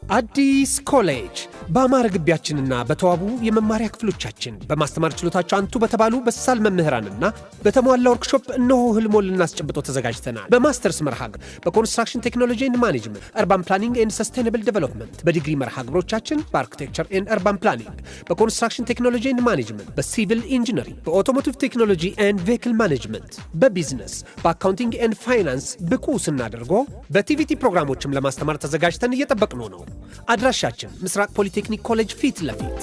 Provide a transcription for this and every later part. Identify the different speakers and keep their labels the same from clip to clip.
Speaker 1: አዲስ ኮሌጅ በአማረ ግቢያችንና በተዋቡ የመማሪያ ክፍሎቻችን በማስተማር ችሎታቸው አንቱ በተባሉ በሳል መምህራንና በተሟላ ወርክሾፕ እነሆ ህልሞን ልናስጨብጦ ተዘጋጅተናል። በማስተርስ መርሃ ግብር በኮንስትራክሽን ቴክኖሎጂ ኤንድ ማኔጅመንት፣ አርባን ፕላኒንግ ኤንድ ሰስቴይነብል ዴቨሎፕመንት፣ በዲግሪ መርሃ ግብሮቻችን በአርኪቴክቸር ኤንድ አርባን ፕላኒንግ፣ በኮንስትራክሽን ቴክኖሎጂ ኤንድ ማኔጅመንት፣ በሲቪል ኢንጂነሪንግ፣ በኦቶሞቲቭ ቴክኖሎጂ ኤንድ ቬሂክል ማኔጅመንት፣ በቢዝነስ፣ በአካውንቲንግ ኤንድ ፋይናንስ ብቁ ስናደርጎ በቲቪቲ ፕሮግራሞችም ለማስተማር ተዘጋጅተን እየጠበቅነው ነው። አድራሻችን ምስራቅ ፖሊቴክኒክ ኮሌጅ ፊት ለፊት።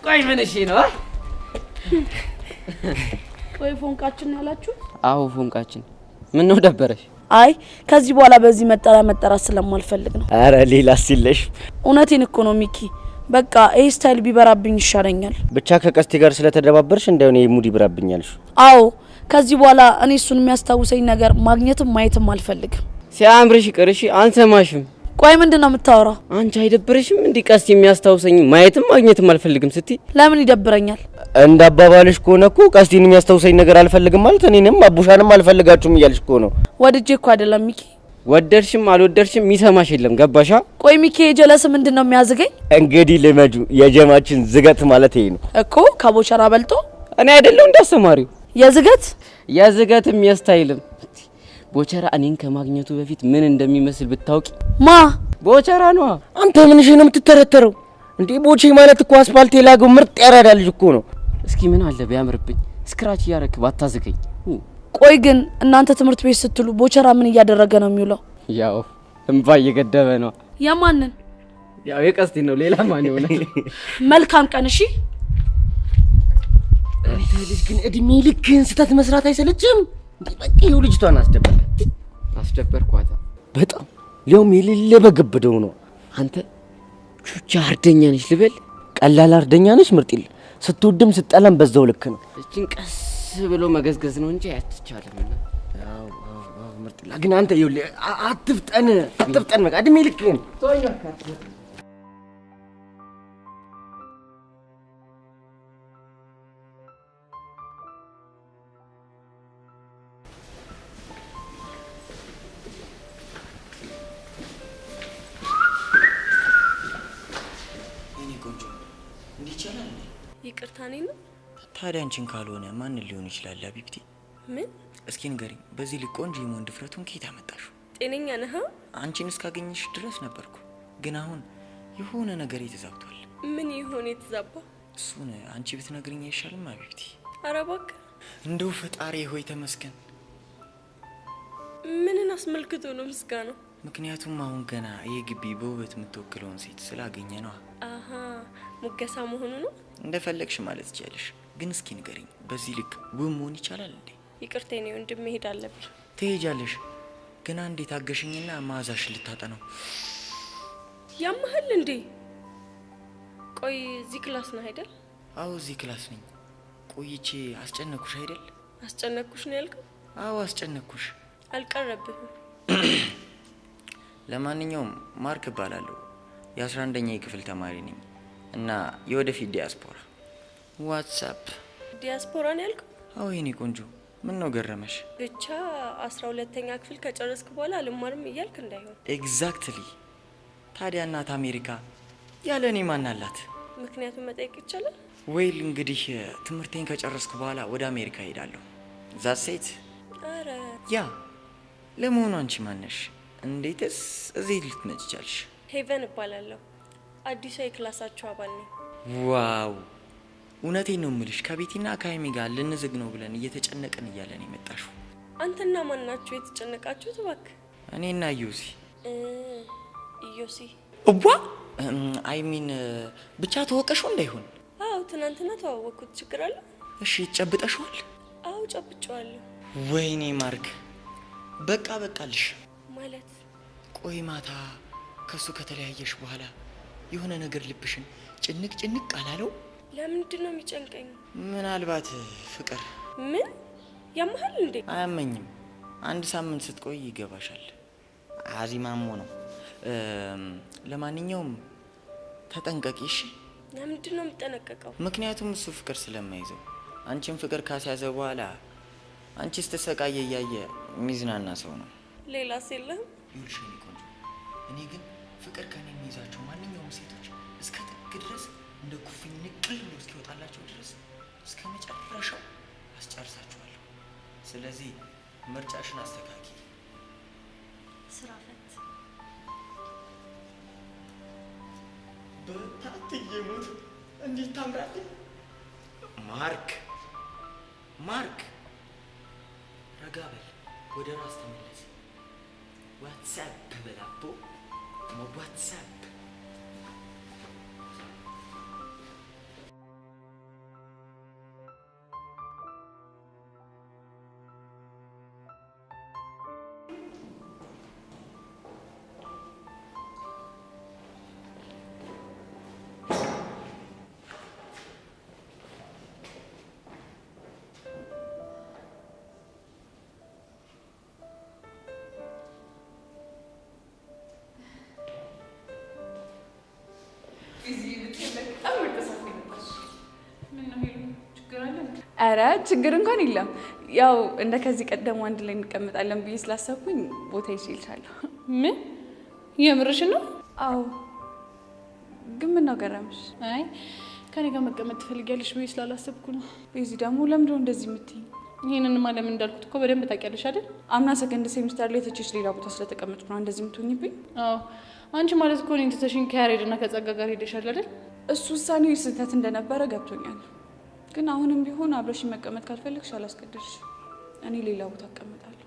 Speaker 2: ቆይ ምን እሺ ነው?
Speaker 3: ቆይ ፎንቃችን ያላችሁ?
Speaker 2: አዎ ፎንቃችን። ምን ነው ደበረሽ?
Speaker 3: አይ ከዚህ በኋላ በዚህ መጠራት ስለማልፈልግ ነው።
Speaker 2: አረ ሌላ ሲለሽ።
Speaker 3: እውነቴን እኮ ነው ሚኪ። በቃ ይሄ ስታይል ቢበራብኝ ይሻለኛል።
Speaker 2: ብቻ ከቀስቴ ጋር ስለተደባበርሽ እንደሆነ ሙድ ይብራብኛልሽ።
Speaker 3: አዎ ከዚህ በኋላ እኔ እሱን የሚያስታውሰኝ ነገር ማግኘትም ማየትም አልፈልግም።
Speaker 2: ሲያምርሽ ቅርሽ አንሰማሽም።
Speaker 3: ቆይ ምንድነው የምታወራው?
Speaker 2: አንቺ አይደብርሽም? እንዲ ቀስቴ የሚያስታውሰኝ ማየትም ማግኘትም አልፈልግም ስትይ
Speaker 3: ለምን ይደብረኛል?
Speaker 2: እንደ አባባልሽ ከሆነ እኮ ቀስቴን የሚያስታውሰኝ ነገር አልፈልግም ማለት እኔንም አቡሻንም አልፈልጋችሁም እያልሽ እኮ ነው።
Speaker 3: ወድጄ እኮ አይደለም ሚኪ።
Speaker 2: ወደድሽም አልወደድሽም የሚሰማሽ የለም። ገባሻ?
Speaker 3: ቆይ ሚኪ የጀለስ ምንድነው የሚያዝገኝ?
Speaker 2: እንግዲህ ልመጁ የጀማችን ዝገት ማለት ይሄ ነው
Speaker 3: እኮ። ከቦቸራ በልጦ
Speaker 2: እኔ አይደለም እንዳስተማሪው
Speaker 3: የዝገት
Speaker 2: የሚያስታይልም ቦቸራ እኔን ከማግኘቱ በፊት ምን እንደሚመስል ብታውቂ።
Speaker 3: ማ
Speaker 2: ቦቸራ ነው። አንተ ምንሽ ነው የምትተረተረው እንዴ? ቦቼ ማለት እኮ አስፋልት የላገው ምርጥ ያራዳ ልጅ እኮ ነው። እስኪ ምን አለ ቢያምርብኝ ስክራች ያረክ ባታዝገኝ።
Speaker 3: ቆይ ግን እናንተ ትምህርት ቤት ስትሉ ቦቸራ ምን እያደረገ ነው የሚውለው?
Speaker 2: ያው እንባ እየገደበ ነው።
Speaker 3: ያማንን?
Speaker 2: ያው የቀስቴ ነው። ሌላ ማን ይሆናል?
Speaker 3: መልካም ቀን። እሺ
Speaker 2: አንተ ልጅ ግን እድሜ ልክህን ስተት መስራት አይሰለችም? በቃ ይኸው ልጅቷን አስደበርኳት በጣም ሊያውም የሌለ በግብደው ነው። አንተ ቹቻ አርደኛ ነሽ ልበል? ቀላል አርደኛ ነሽ ምርጥል። ስትወድም ስትጠላም በዛው ልክ ነው። እቺን ቀስ ብሎ መገዝገዝ ነው እንጂ አያትቻለም። ያው ምርጥል ግን አንተ ይኸውልህ አትፍጠን በቃ እድሜ ልክህን ተወኝ በቃ።
Speaker 3: ይቅርታ ነኝ ነው።
Speaker 4: ታዲያ አንቺን ካልሆነ ማን ሊሆን ይችላል? አቢብቲ
Speaker 3: ምን?
Speaker 4: እስኪ ንገሪኝ፣ በዚህ ልክ ቆንጆ የመሆን ድፍረቱን ከየት አመጣሽው?
Speaker 3: ጤነኛ ነህ?
Speaker 4: አንቺን እስካገኘሽ ድረስ ነበርኩ፣ ግን አሁን የሆነ ነገር ተዛብቷል።
Speaker 3: ምን ይሆን የተዛባ?
Speaker 4: እሱን አንቺ ብትነግሪኝ አይሻልም አቢብቲ?
Speaker 3: ኧረ እባክህ
Speaker 4: እንደው ፈጣሪ ሆይ ተመስገን።
Speaker 3: ምንን አስመልክቶ ነው ምስጋናው?
Speaker 4: ምክንያቱም አሁን ገና የግቢ በውበት የምትወክለውን ሴት ስላገኘ ነው።
Speaker 3: አሃ ሙገሳ መሆኑ ነው።
Speaker 4: እንደፈለግሽ ማለት ትችያለሽ፣ ግን እስኪ ንገሪኝ፣ በዚህ ልክ ውብ መሆን ይቻላል እንዴ?
Speaker 3: ይቅርታ ነው ወንድም፣ መሄድ አለብኝ።
Speaker 4: ትሄጃለሽ፣ ግን አንዴ ታገሽኝና ማዛሽ ልታጠናው።
Speaker 3: ያመሃል እንዴ? ቆይ እዚህ ክላስ ነው አይደል?
Speaker 4: አዎ እዚህ ክላስ ነኝ። ቆይቼ አስጨነኩሽ አይደል?
Speaker 3: አስጨነኩሽ ነው ያልከው?
Speaker 4: አዎ አስጨነኩሽ።
Speaker 3: አልቀረብህም።
Speaker 4: ለማንኛውም ማርክ እባላለሁ፣ የ11ኛ ክፍል ተማሪ ነኝ እና የወደፊት ዲያስፖራ። ዋትስአፕ
Speaker 3: ዲያስፖራ ነው ያልከው?
Speaker 4: አዎ የኔ ቆንጆ፣ ምን ነው ገረመሽ?
Speaker 3: ብቻ 12ኛ ክፍል ከጨረስክ በኋላ አልማርም እያልክ እንዳይሆን።
Speaker 4: ኤግዛክትሊ። ታዲያ እናት አሜሪካ ያለ እኔ ማን አላት?
Speaker 3: ምክንያቱም መጠየቅ ይቻላል?
Speaker 4: ወይል እንግዲህ ትምህርቴን ከጨረስኩ በኋላ ወደ አሜሪካ ሄዳለሁ። ዛት ሴት።
Speaker 3: አረ
Speaker 4: ያ ለመሆኑ አንቺ ማነሽ? እንዴትስ እዚህ ልትመጪ ቻልሽ?
Speaker 3: ሄቨን እባላለሁ። አዲሷ የክላሳችሁ አባል ነኝ።
Speaker 4: ዋው እውነቴን ነው የምልሽ ከቤቲና ከሀይሚ ጋር ልንዝግ ነው ብለን እየተጨነቅን እያለን የመጣሽው
Speaker 5: አንተና ማን ናችሁ የተጨነቃችሁት እባክህ
Speaker 4: እኔና ዮሲ
Speaker 5: ዮሲ
Speaker 4: ዋ አይሚን ብቻ ተወቀሽው እንዳይሆን
Speaker 5: አው ትናንትና ተዋወቅኩት ችግር አለ
Speaker 4: እሺ ጨብጠሽዋል
Speaker 5: አው ጨብጨዋለሁ
Speaker 4: ወይኔ ማርክ በቃልሽ
Speaker 5: ማለት
Speaker 4: ቆይ ማታ ከሱ ከተለያየሽ በኋላ የሆነ ነገር ልብሽን ጭንቅ አላለው
Speaker 5: ለምንድን ነው የሚጨንቀኝ
Speaker 4: ምናልባት ፍቅር
Speaker 5: ምን ያመሃል እንዴ
Speaker 4: አያመኝም አንድ ሳምንት ስትቆይ ይገባሻል አዚማሞ ነው ለማንኛውም ተጠንቀቂ እሺ
Speaker 5: ለምንድን ነው የምጠነቀቀው
Speaker 4: ምክንያቱም እሱ ፍቅር ስለማይዘው አንቺን ፍቅር ካስያዘ በኋላ አንቺ ስትሰቃየ ያየ ሚዝናና ሰው ነው
Speaker 5: ሌላስ የለህም
Speaker 4: ይልሽኝ ቆንጆ እኔ ግን ፍቅር ከኔ የሚይዛቸው ማንኛውም ሴቶች እስከ ጥግ ድረስ እንደ ኩፍኝ ንቅል ብሎ እስኪወጣላቸው ድረስ እስከ መጨረሻው አስጨርሳቸዋለሁ ስለዚህ ምርጫሽን አስተካኪ
Speaker 5: ስራ ፈት
Speaker 4: በታትየሙት እንዴት ታምራለህ ማርክ ረጋበል ወደ ራስ ተመለስ ዋትስአፕ በላቦ ዋትስአፕ
Speaker 6: አረ ችግር እንኳን የለም ያው እንደ ከዚህ ቀደም አንድ ላይ እንቀመጣለን ብዬ ስላሰብኩኝ ቦታ ይችላልሻለሁ
Speaker 7: ምን የምርሽ ነው
Speaker 6: አው ግን ምን ነው ገረምሽ
Speaker 7: አይ ከኔ ጋር መቀመጥ ትፈልጊያለሽ ብዬ ስላላሰብኩ ነው
Speaker 6: በዚህ ደግሞ ለምንድን ነው እንደዚህ የምትይኝ
Speaker 7: ይሄንንማ ለምን እንዳልኩት እኮ በደንብ ታውቂያለሽ አይደል
Speaker 6: አምና ሰከንድ ሴሚስተር ላይ ተችሽ ሌላ ቦታ ስለተቀመጥኩ ነው እንደዚህ የምትሆኝብኝ
Speaker 7: አዎ አንቺ ማለት እኮ እኔን ትተሽኝ ከያሬድና ከጸጋ ጋር ሄደሻል አይደል
Speaker 6: እሱ ውሳኔው ስህተት እንደነበረ ገብቶኛል ግን አሁንም ቢሆን አብረሽ መቀመጥ ካልፈለግሽ አላስገድድሽ እኔ ሌላ ቦታ እቀመጣለሁ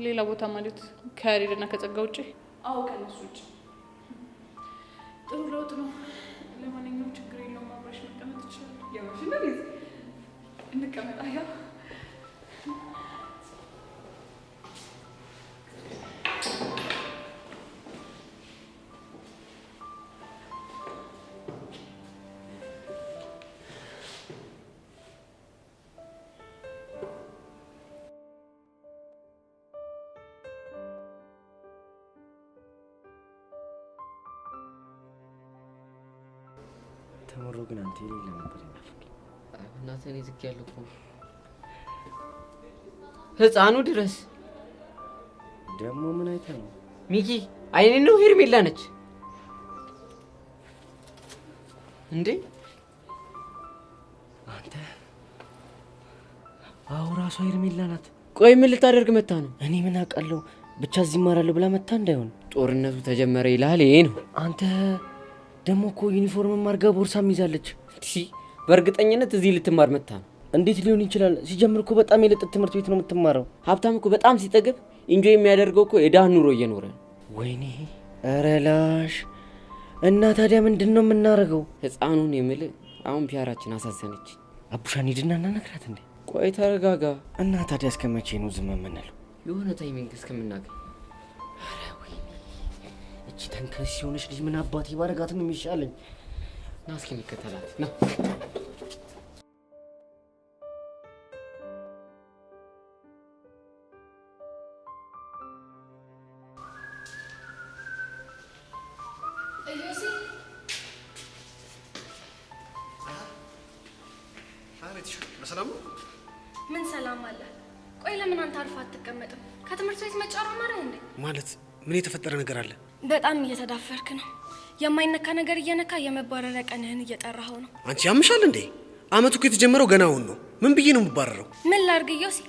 Speaker 7: ሌላ ቦታ ማለት ከያሬድና ከጸጋ ውጪ
Speaker 6: አዎ ከነሱ ውጪ
Speaker 7: ጥሩ ለውጥ ነው ለማንኛውም ችግር የለውም አብረሽ መቀመጥ ትችላለሽ
Speaker 6: ያውሽ እንደዚህ እንቀመጣያ
Speaker 2: ተመሮ ግን አንተ የሌለ ነበር ይናፍቅ
Speaker 8: እናቴ እኔ ዝቅ ያለው እኮ ህፃኑ ድረስ
Speaker 2: ደግሞ ምን አይተህ ነው
Speaker 8: ሚኪ አይኔ ነው ሄርሜላ ነች እንዴ
Speaker 2: አንተ አው ራሷ ሄርሜላ ናት
Speaker 8: ቆይ ምን ልታደርግ መጣ ነው
Speaker 2: እኔ ምን አውቃለሁ ብቻ እዚህ ማራለሁ ብላ መጣ እንዳይሆን
Speaker 8: ጦርነቱ ተጀመረ ይላል ይሄ ነው
Speaker 2: አንተ ደሞ እኮ ዩኒፎርም ማርጋ ቦርሳም ይዛለች
Speaker 8: በእርግጠኝነት እዚህ ልትማር መጣ ነው
Speaker 2: እንዴት ሊሆን ይችላል ሲጀምር እኮ በጣም የለጠት ትምህርት ቤት ነው የምትማረው
Speaker 8: ሀብታም እኮ በጣም ሲጠግብ ኢንጆይ የሚያደርገው እኮ የዳህ ኑሮ እየኖረ
Speaker 2: ወይኔ አረላሽ እና ታዲያ ምንድነው የምናረገው
Speaker 8: ህፃኑን የምል አሁን ፒያራችን አሳዘነች
Speaker 2: አቡሻን ሂድና እናነግራት እንዴ
Speaker 8: ቆይ ተረጋጋ
Speaker 2: እና ታዲያ እስከመቼ ነው ዝም የምንለው
Speaker 8: የሆነ ታይሚንግ እስከምናገኝ
Speaker 2: አረ ወይኔ እቺ ተንከስ ሲሆነሽ ልጅ ምን አባቴ ባረጋትም የሚሻለኝ
Speaker 8: ና እስኪ እንከተላት ና
Speaker 1: በሰላም
Speaker 9: ምን ሰላም አለ ቆይ ለምን አንተ አርፋ አትቀመጥም ከትምህርት ቤት መጫወር ማረህ እንዴ
Speaker 1: ማለት ምን የተፈጠረ ነገር አለ
Speaker 9: በጣም እየተዳፈርክ ነው የማይነካ ነገር እየነካ የመባረሪያ ቀንህን እየጠራኸው ነው
Speaker 1: አንቺ ያምሻል እንዴ አመቱ እኮ የተጀመረው ገና አሁን ነው ምን ብዬ ነው የምባረረው
Speaker 9: ምን ላድርግ ዮሲ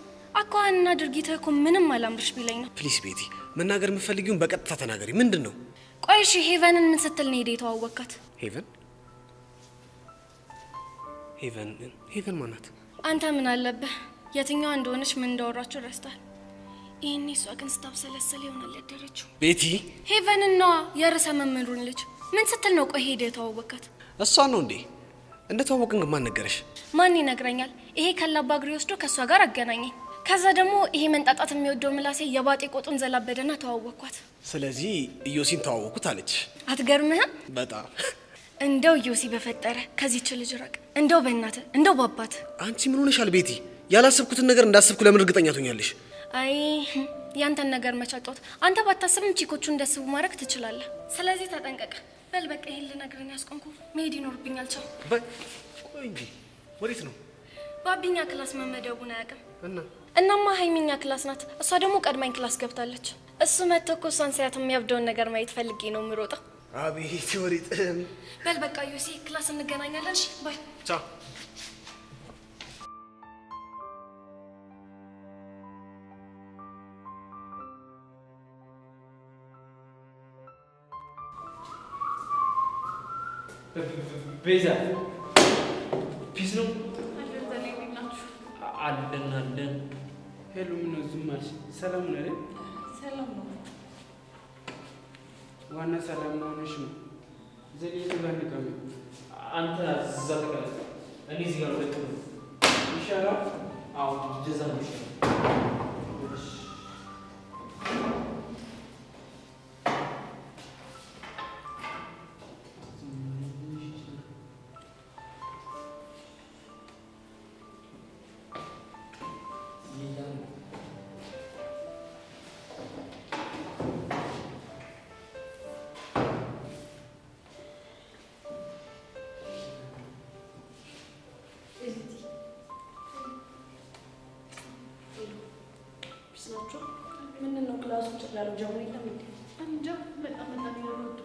Speaker 9: አኳንና ድርጊትህ እኮ ምንም አላምርሽ ቢለኝ ነው
Speaker 1: ፕሊስ ቤቲ መናገር የምትፈልጊውን በቀጥታ ተናገሪ ምንድነው
Speaker 9: ቆይ እሺ ሄቨንን ምን ስትል ነው የተዋወቅካት
Speaker 1: ሄቨን
Speaker 10: ሄቨን ማናት?
Speaker 9: አንተ ምን አለብህ? የትኛዋ እንደሆነች ምን እንዳወራችሁ ረስታል። ይሄኔ እሷ ግን ስታብሰለሰል ይሆናል ያደረችው።
Speaker 10: ቤቲ
Speaker 9: ሄቨን ነው የርዕሰ መምህሩን ልጅ። ምን ስትል ነው ቆይ ሄደ የተዋወቃት?
Speaker 10: እሷ ነው እንዴ? እንደተዋወቅን ግን ማን ነገረሽ?
Speaker 9: ማን ይነግረኛል? ይሄ ከላባ እግሬ ወስዶ ከሷ ጋር አገናኘኝ። ከዛ ደግሞ ይሄ መንጣጣት የሚወደው ምላሴ የባጤ ቆጡን ዘላበደና ተዋወቅኳት።
Speaker 10: ስለዚህ ኢዮሲን ተዋወቁት አለች።
Speaker 9: አትገርምህም?
Speaker 10: በጣም
Speaker 9: እንደው ኢዮሲ በፈጠረ ከዚህች ልጅ ራቅ። እንደው በእናትህ እንደው ባባት።
Speaker 10: አንቺ ምን ሆነሻል ቤቲ? ያላሰብኩትን ነገር እንዳሰብኩ ለምን እርግጠኛ ትሆኛለሽ?
Speaker 9: አይ ያንተን ነገር መቻጣት አንተ ባታስብም ቺኮቹ እንደስቡ ማድረግ ትችላለህ። ስለዚህ ተጠንቀቅ። በል በቃ ይሄን ልነግርህ ያስቆንኩ መሄድ ይኖርብኛል። ቻው።
Speaker 10: ቆይ እንጂ ወዴት ነው?
Speaker 9: ባቢኛ ክላስ መመደቡን አያውቅም እናማ ሀይሚኛ ክላስ ናት። እሷ ደግሞ ቀድማኝ ክላስ ገብታለች። እሱ መጥቶ እኮ እሷን ሳያት የሚያብደውን ነገር ማየት ፈልጌ ነው የምሮጠው።
Speaker 10: አቤት ወሬት።
Speaker 9: በል በቃ ዮሲ ክላስ እንገናኛለን። እሺ ባይ።
Speaker 10: ቻው።
Speaker 8: ቤዛ ፒስ ነው
Speaker 7: አለን።
Speaker 11: ሄሎ ምን ነው ዝም አልሽ? ሰላም ነው አይደል?
Speaker 7: ሰላም ነው።
Speaker 11: ዋና ሰላም መሆንሽ ነው። ዘሌት ጋር ንቀም።
Speaker 8: አንተ እዛ ተቀመጥ፣ እኔ እዚህ ጋር ልቀመጥ
Speaker 11: ይሻላል።
Speaker 8: አዎ ጀዛ ነው ይሻላል።
Speaker 3: ምንድነው ክላሱ ጭራለው ጀምሮ የለም እንዴ?
Speaker 7: እንጃ በጣም ይወጡ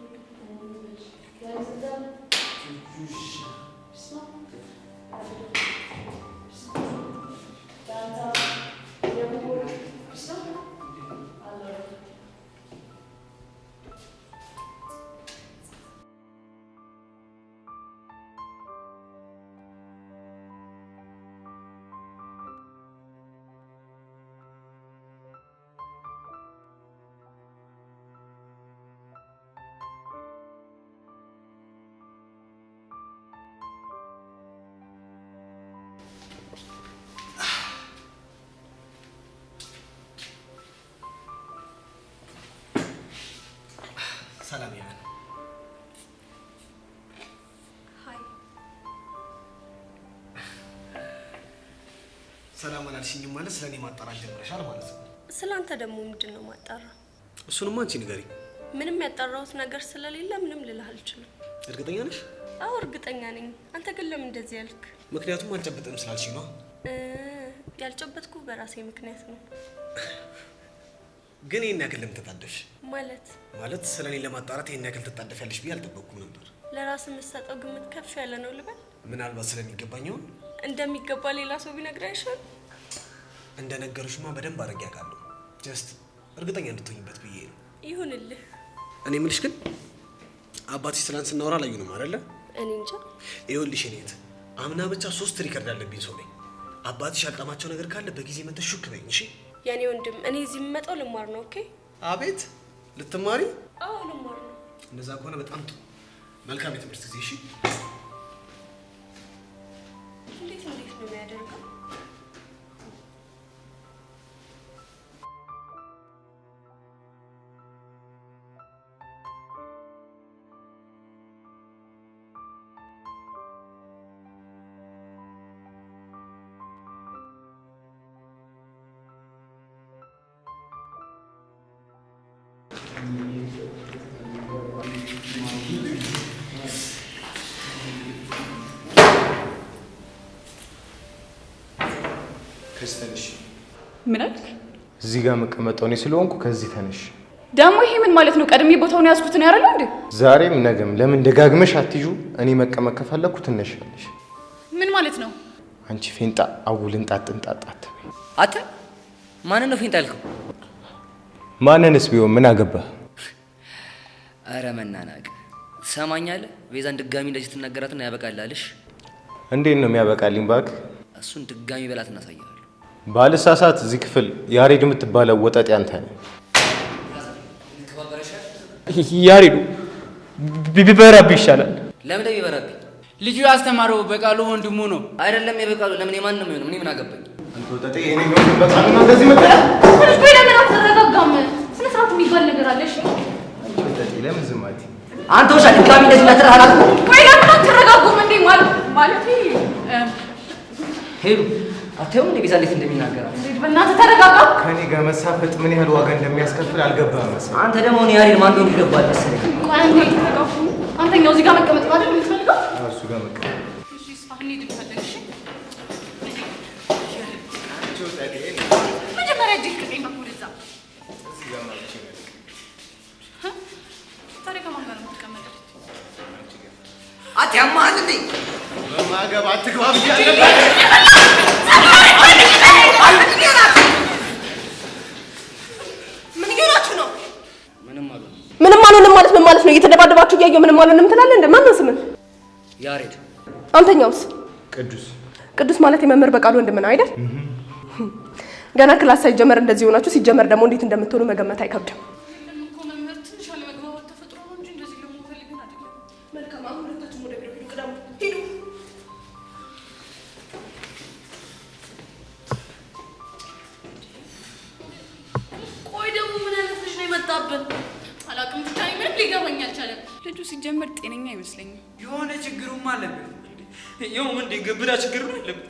Speaker 10: ሰላም ይሁን።
Speaker 9: ሃይ
Speaker 10: ሰላም አላልሽኝም ማለት ስለኔ ማጣራት ጀምረሻል ማለት ነው።
Speaker 5: ስላንተ ደግሞ ምንድነው ማጣራ?
Speaker 10: እሱንማ አንቺ ንገሪ።
Speaker 5: ምንም ያጣራሁት ነገር ስለሌለ ምንም ልልህ አልችልም።
Speaker 10: እርግጠኛ ነሽ?
Speaker 5: አዎ እርግጠኛ ነኝ። አንተ ግን ለምን እንደዚህ ያልክ?
Speaker 10: ምክንያቱም አልጨበጥም ስላልሽኝ ነው።
Speaker 5: ያልጨበጥኩ በራሴ ምክንያት ነው።
Speaker 10: ግን ይሄን ያክል ለምን ተጣደፍሽ?
Speaker 5: ማለት
Speaker 10: ስለኔ ለማጣራት ይሄን ያክል ተጣደፊያለሽ ብዬ አልጠበቅኩም ነበር።
Speaker 5: ለራስ የምትሰጠው ግምት ከፍ ያለ ነው ልበል?
Speaker 10: ምናልባት ስለሚገባኝ ይሆን?
Speaker 5: እንደሚገባ ሌላ ሰው ቢነግር አይሻል?
Speaker 10: እንደነገሩሽማ በደንብ አድርጌ አውቃለሁ። ጀስት እርግጠኛ እንድትሆኝበት ብዬ ነው።
Speaker 5: ይሁንልህ።
Speaker 10: እኔ የምልሽ ግን አባትሽ ትናንት ስናወራ አላዩንም አይደለ?
Speaker 5: እኔ እንጃ።
Speaker 10: ይኸውልሽ እኔት አምና ብቻ 3 ሪከርድ ያለብኝ ሰው ነኝ። አባትሽ ያልጠማቸው ነገር ካለ በጊዜ መጥተሽ ሹክ በይኝ እሺ?
Speaker 5: የኔ ወንድም እኔ እዚህ የምመጣው ልማር ነው። ኦኬ?
Speaker 10: አቤት ልትማሪ?
Speaker 5: አዎ ልማር ነው።
Speaker 10: እንደዛ ከሆነ በጣም ጥሩ። መልካም የትምህርት ጊዜ እሺ?
Speaker 5: እንዴት ነው የሚያደርገው?
Speaker 11: ከስተንሽ
Speaker 7: ምን አልክ?
Speaker 11: እዚህ ጋር መቀመጠው እኔ ስለሆንኩ ከዚህ ተነሽ።
Speaker 7: ደግሞ ይሄ ምን ማለት ነው? ቀድሜ ቦታውን ያዝኩት ነው ያረለው እንዴ?
Speaker 11: ዛሬም ነገም ለምን ደጋግመሽ አትይዙ? እኔ መቀመጥ ከፈለኩ ትነሻለሽ።
Speaker 7: ምን ማለት ነው?
Speaker 11: አንቺ ፌንጣ አጉልን ጣጥንጣጣት።
Speaker 2: አተ ማንን ነው ፌንጣ ያልከው?
Speaker 11: ማንንስ ቢሆን ምን አገባህ?
Speaker 2: አረ መናናቅ ሰማኛለህ። ቤዛን ድጋሚ እንደዚህ ትናገራትና ያበቃላልሽ።
Speaker 11: እንዴት ነው የሚያበቃልኝ ባክ?
Speaker 4: እሱን ድጋሚ በላት እናሳያለሁ።
Speaker 11: ባልሳሳት እዚህ ክፍል ያሬድ የምትባለው ወጠጤ አንተ ነህ።
Speaker 12: ያሬዱ ቢበራብህ ይሻላል።
Speaker 4: ለምን ቢበራብኝ?
Speaker 12: ልጁ ያስተማረው በቃሉ ወንድሙ ነው።
Speaker 4: አይደለም የበቃሉ ለምን የማን ነው የሚሆነው? ምን አገባኝ?
Speaker 11: አንተ ወጠጤ የኔ ነው በቃሉ ነው እንደዚህ መጣ።
Speaker 7: ቆይ ለምን አትረጋጋም? ስነ ስርዓት የሚባል ነገር አለ። እሺ
Speaker 11: ወጠጤ ለምን ዝም አትይ?
Speaker 4: አንተ ወሻ ድጋሚ እንደዚህ እንዳትረጋጋ።
Speaker 7: ቆይ ለምን አትረጋጉም እንዴ? ማለት
Speaker 4: ሄሉ አታዩም እንዴ ቤዛ እንዴት እንደሚናገራት?
Speaker 7: በእናትህ ተረጋጋ።
Speaker 11: ከኔ ጋር መሳፈጥ ምን ያህል ዋጋ እንደሚያስከፍል አልገባህም መሰለኝ።
Speaker 4: አንተ ደግሞ እኔ ያሬድ ማን እንደሆነ ይገባል መሰለኝ።
Speaker 7: አንተ ተረጋጋ። አንተኛው እዚህ ጋር መቀመጥ ነው አይደል የምትፈልገው?
Speaker 11: እሱ ጋር መቀመጥ።
Speaker 7: እሺ እስፋህኒ ድልፈልግ። እሺ መጀመሪያ እጅግ ከቀኝ በኩል እዛ
Speaker 11: እዚህ ጋር ማለት ነው።
Speaker 7: ታዲያ ከማን ጋር ነው የምትቀመጠው?
Speaker 4: አትያማል እንዴ?
Speaker 11: በማገባ አትግባ ብያለሁ።
Speaker 7: ምን እየሆናችሁ ነው?
Speaker 13: ምንም አልሆንም ማለት ምን ማለት ነው? እየተደባደባችሁ እያየሁ ምንም አልሆንም ትላለህ እንዴ? ማን ነው ስምህ?
Speaker 4: ያሬድ።
Speaker 13: አንተኛውስ?
Speaker 11: ቅዱስ።
Speaker 13: ቅዱስ ማለት የመምህር በቃሉ ወንድም ነው አይደል? ገና ክላስ ሳይጀመር እንደዚህ ሆናችሁ ሲጀመር ደግሞ እንዴት እንደምትሆኑ መገመት አይከብድም።
Speaker 6: ልጁ ሲጀመር ጤነኛ አይመስለኝም።
Speaker 12: የሆነ ችግሩም አለበት። ይኸው ምን ግብዳ ችግር ነው አለበት።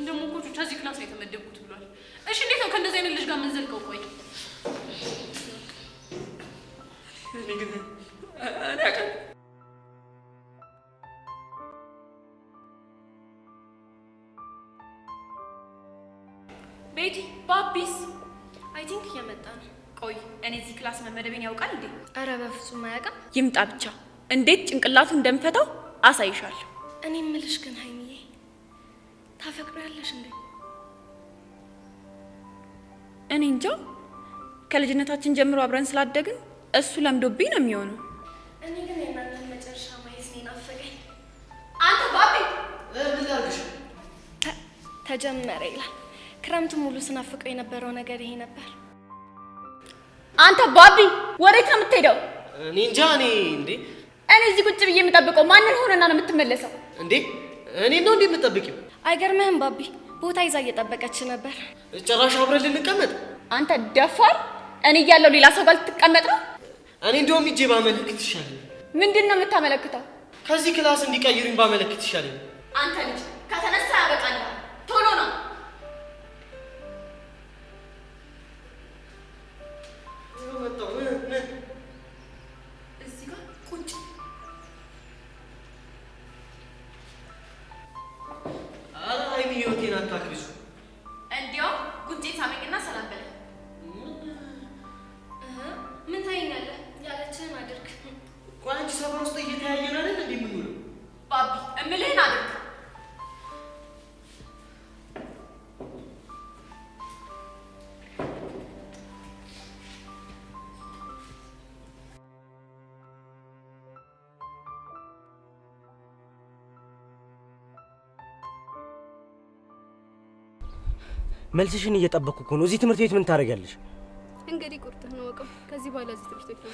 Speaker 7: ደግሞ ኮቹ ከዚህ ክላስ ላይ የተመደብኩት ብሏል። እሺ እንዴት ነው ከእንደዚህ አይነት ልጅ ጋር ምን ዘልቀው? ቆይ
Speaker 12: እኔ ግን አላውቅም።
Speaker 7: ቤቲ ባቢስ
Speaker 9: አይ ቲንክ እየመጣ ነው።
Speaker 7: ቆይ እኔ እዚህ ክላስ መመደቤን ያውቃል እንዴ?
Speaker 9: አረ በፍጹም አያውቅም።
Speaker 6: ይምጣ ብቻ እንዴት ጭንቅላቱ እንደምፈታው አሳይሻለሁ።
Speaker 9: እኔ እምልሽ ግን ሀይሚዬ ታፈቅሪያለሽ እንዴ?
Speaker 6: እኔ እንጃ ከልጅነታችን ጀምሮ አብረን ስላደግን እሱ ለምዶብኝ ነው የሚሆነው።
Speaker 9: እኔ ግን የእናንተን መጨረሻ ማየት ነው ናፈቀኝ።
Speaker 7: አንተ ባቢ
Speaker 4: ምን ያርግሽ?
Speaker 9: ተጀመረ ይላል። ክረምቱ ሙሉ ስናፍቀው የነበረው ነገር ይሄ ነበር።
Speaker 6: አንተ ባቢ ወዴት ነው የምትሄደው?
Speaker 4: እኔ እንጃ። እንዴ
Speaker 6: እኔ እዚህ ቁጭ ብዬ የምጠብቀው ማንን ሆነና ነው የምትመለሰው?
Speaker 4: እንዴ እኔ ነው እንዴ የምጠብቂው?
Speaker 9: አይገርምህም ባቢ? ቦታ ይዛ እየጠበቀች ነበር።
Speaker 4: ጭራሽ አብረን ልንቀመጥ?
Speaker 6: አንተ ደፋር! እኔ እያለሁ ሌላ ሰው ጋር ልትቀመጥ ነው?
Speaker 4: እኔ እንደውም ሂጄ ባመለክት ይሻላል።
Speaker 6: ምንድን ነው የምታመለክተው?
Speaker 4: ከዚህ ክላስ እንዲቀይሩኝ ባመለክት ይሻላል።
Speaker 6: አንተ ልጅ ከተነሳ ያበቃል። ቶሎ ነው። እዚህ ጋር ቁጭ።
Speaker 4: ኧረ ሀይሚ ህይወቴን አታክብሱ።
Speaker 6: እንዲያውም ጉንጬን ሳመኝና ሰላም በለኝ።
Speaker 9: ምን ታየኛለህ? ያለችህን አድርግ።
Speaker 4: ቆይ አንቺ ሰፈር ውስጥ እየተያየን አይደል እንዴ የምንውለው?
Speaker 6: ባቢ እምልህን አድርግ።
Speaker 2: መልስሽን እየጠበቅኩ እኮ ነው። እዚህ ትምህርት ቤት ምን ታደርጊያለሽ?
Speaker 14: እንግዲህ ቁርጥህን ወቀው። ከዚህ በኋላ እዚህ ትምህርት ቤት ነው።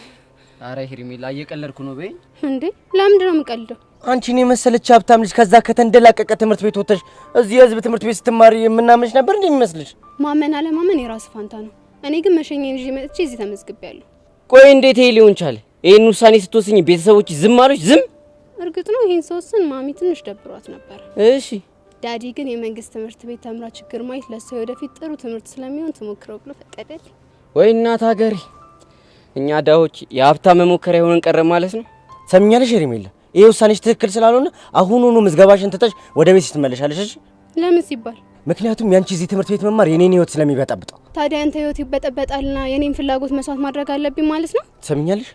Speaker 2: አረ ሄርሜላ እየቀለድኩ ነው በይ።
Speaker 14: እንዴ ለምንድን ነው የምቀልደው?
Speaker 2: አንቺን የመሰለች ሀብታም ልጅ ከዛ ከተንደላቀቀ ትምህርት ቤት ወጥተሽ እዚህ የህዝብ ትምህርት ቤት ስትማሪ የምናምንሽ ነበር እንዴ የሚመስልሽ?
Speaker 14: ማመን አለማመን የራስ ፋንታ ነው። እኔ ግን መሸኘን ይዤ መጥቼ እዚህ ተመዝግቤያለሁ።
Speaker 2: ቆይ እንዴት ይሄ ሊሆን ቻለ? ይሄን ውሳኔ ስትወስኝ ቤተሰቦች ዝም አሉሽ? ዝም?
Speaker 14: እርግጥ ነው ይሄን ስወስን ማሚ ትንሽ ደብሯት ነበር።
Speaker 2: እሺ
Speaker 14: ዳዲ ግን የመንግስት ትምህርት ቤት ተምራ ችግር ማየት ለሷ ወደፊት ጥሩ ትምህርት ስለሚሆን ትሞክረው ብሎ ፈቀደልኝ።
Speaker 2: ወይ እናት ሀገሬ፣ እኛ ዳዎች የሀብታም መሞከሪያ ሆነን ቀረ ማለት ነው። ሰምኛለሽ ሄርሜላ፣ ይሄ ውሳኔሽ ትክክል ስላልሆነ አሁኑኑ ምዝገባሽን ትተሽ ወደ ቤት ትመለሻለሽ። እሺ?
Speaker 14: ለምን ሲባል?
Speaker 2: ምክንያቱም ያንቺ እዚህ ትምህርት ቤት መማር የኔን ህይወት ስለሚበጠብጠው።
Speaker 14: ታዲያ አንተ ህይወት ይበጠበጣልና የኔን ፍላጎት መስዋዕት ማድረግ አለብኝ ማለት ነው?
Speaker 2: ሰምኛለሽ?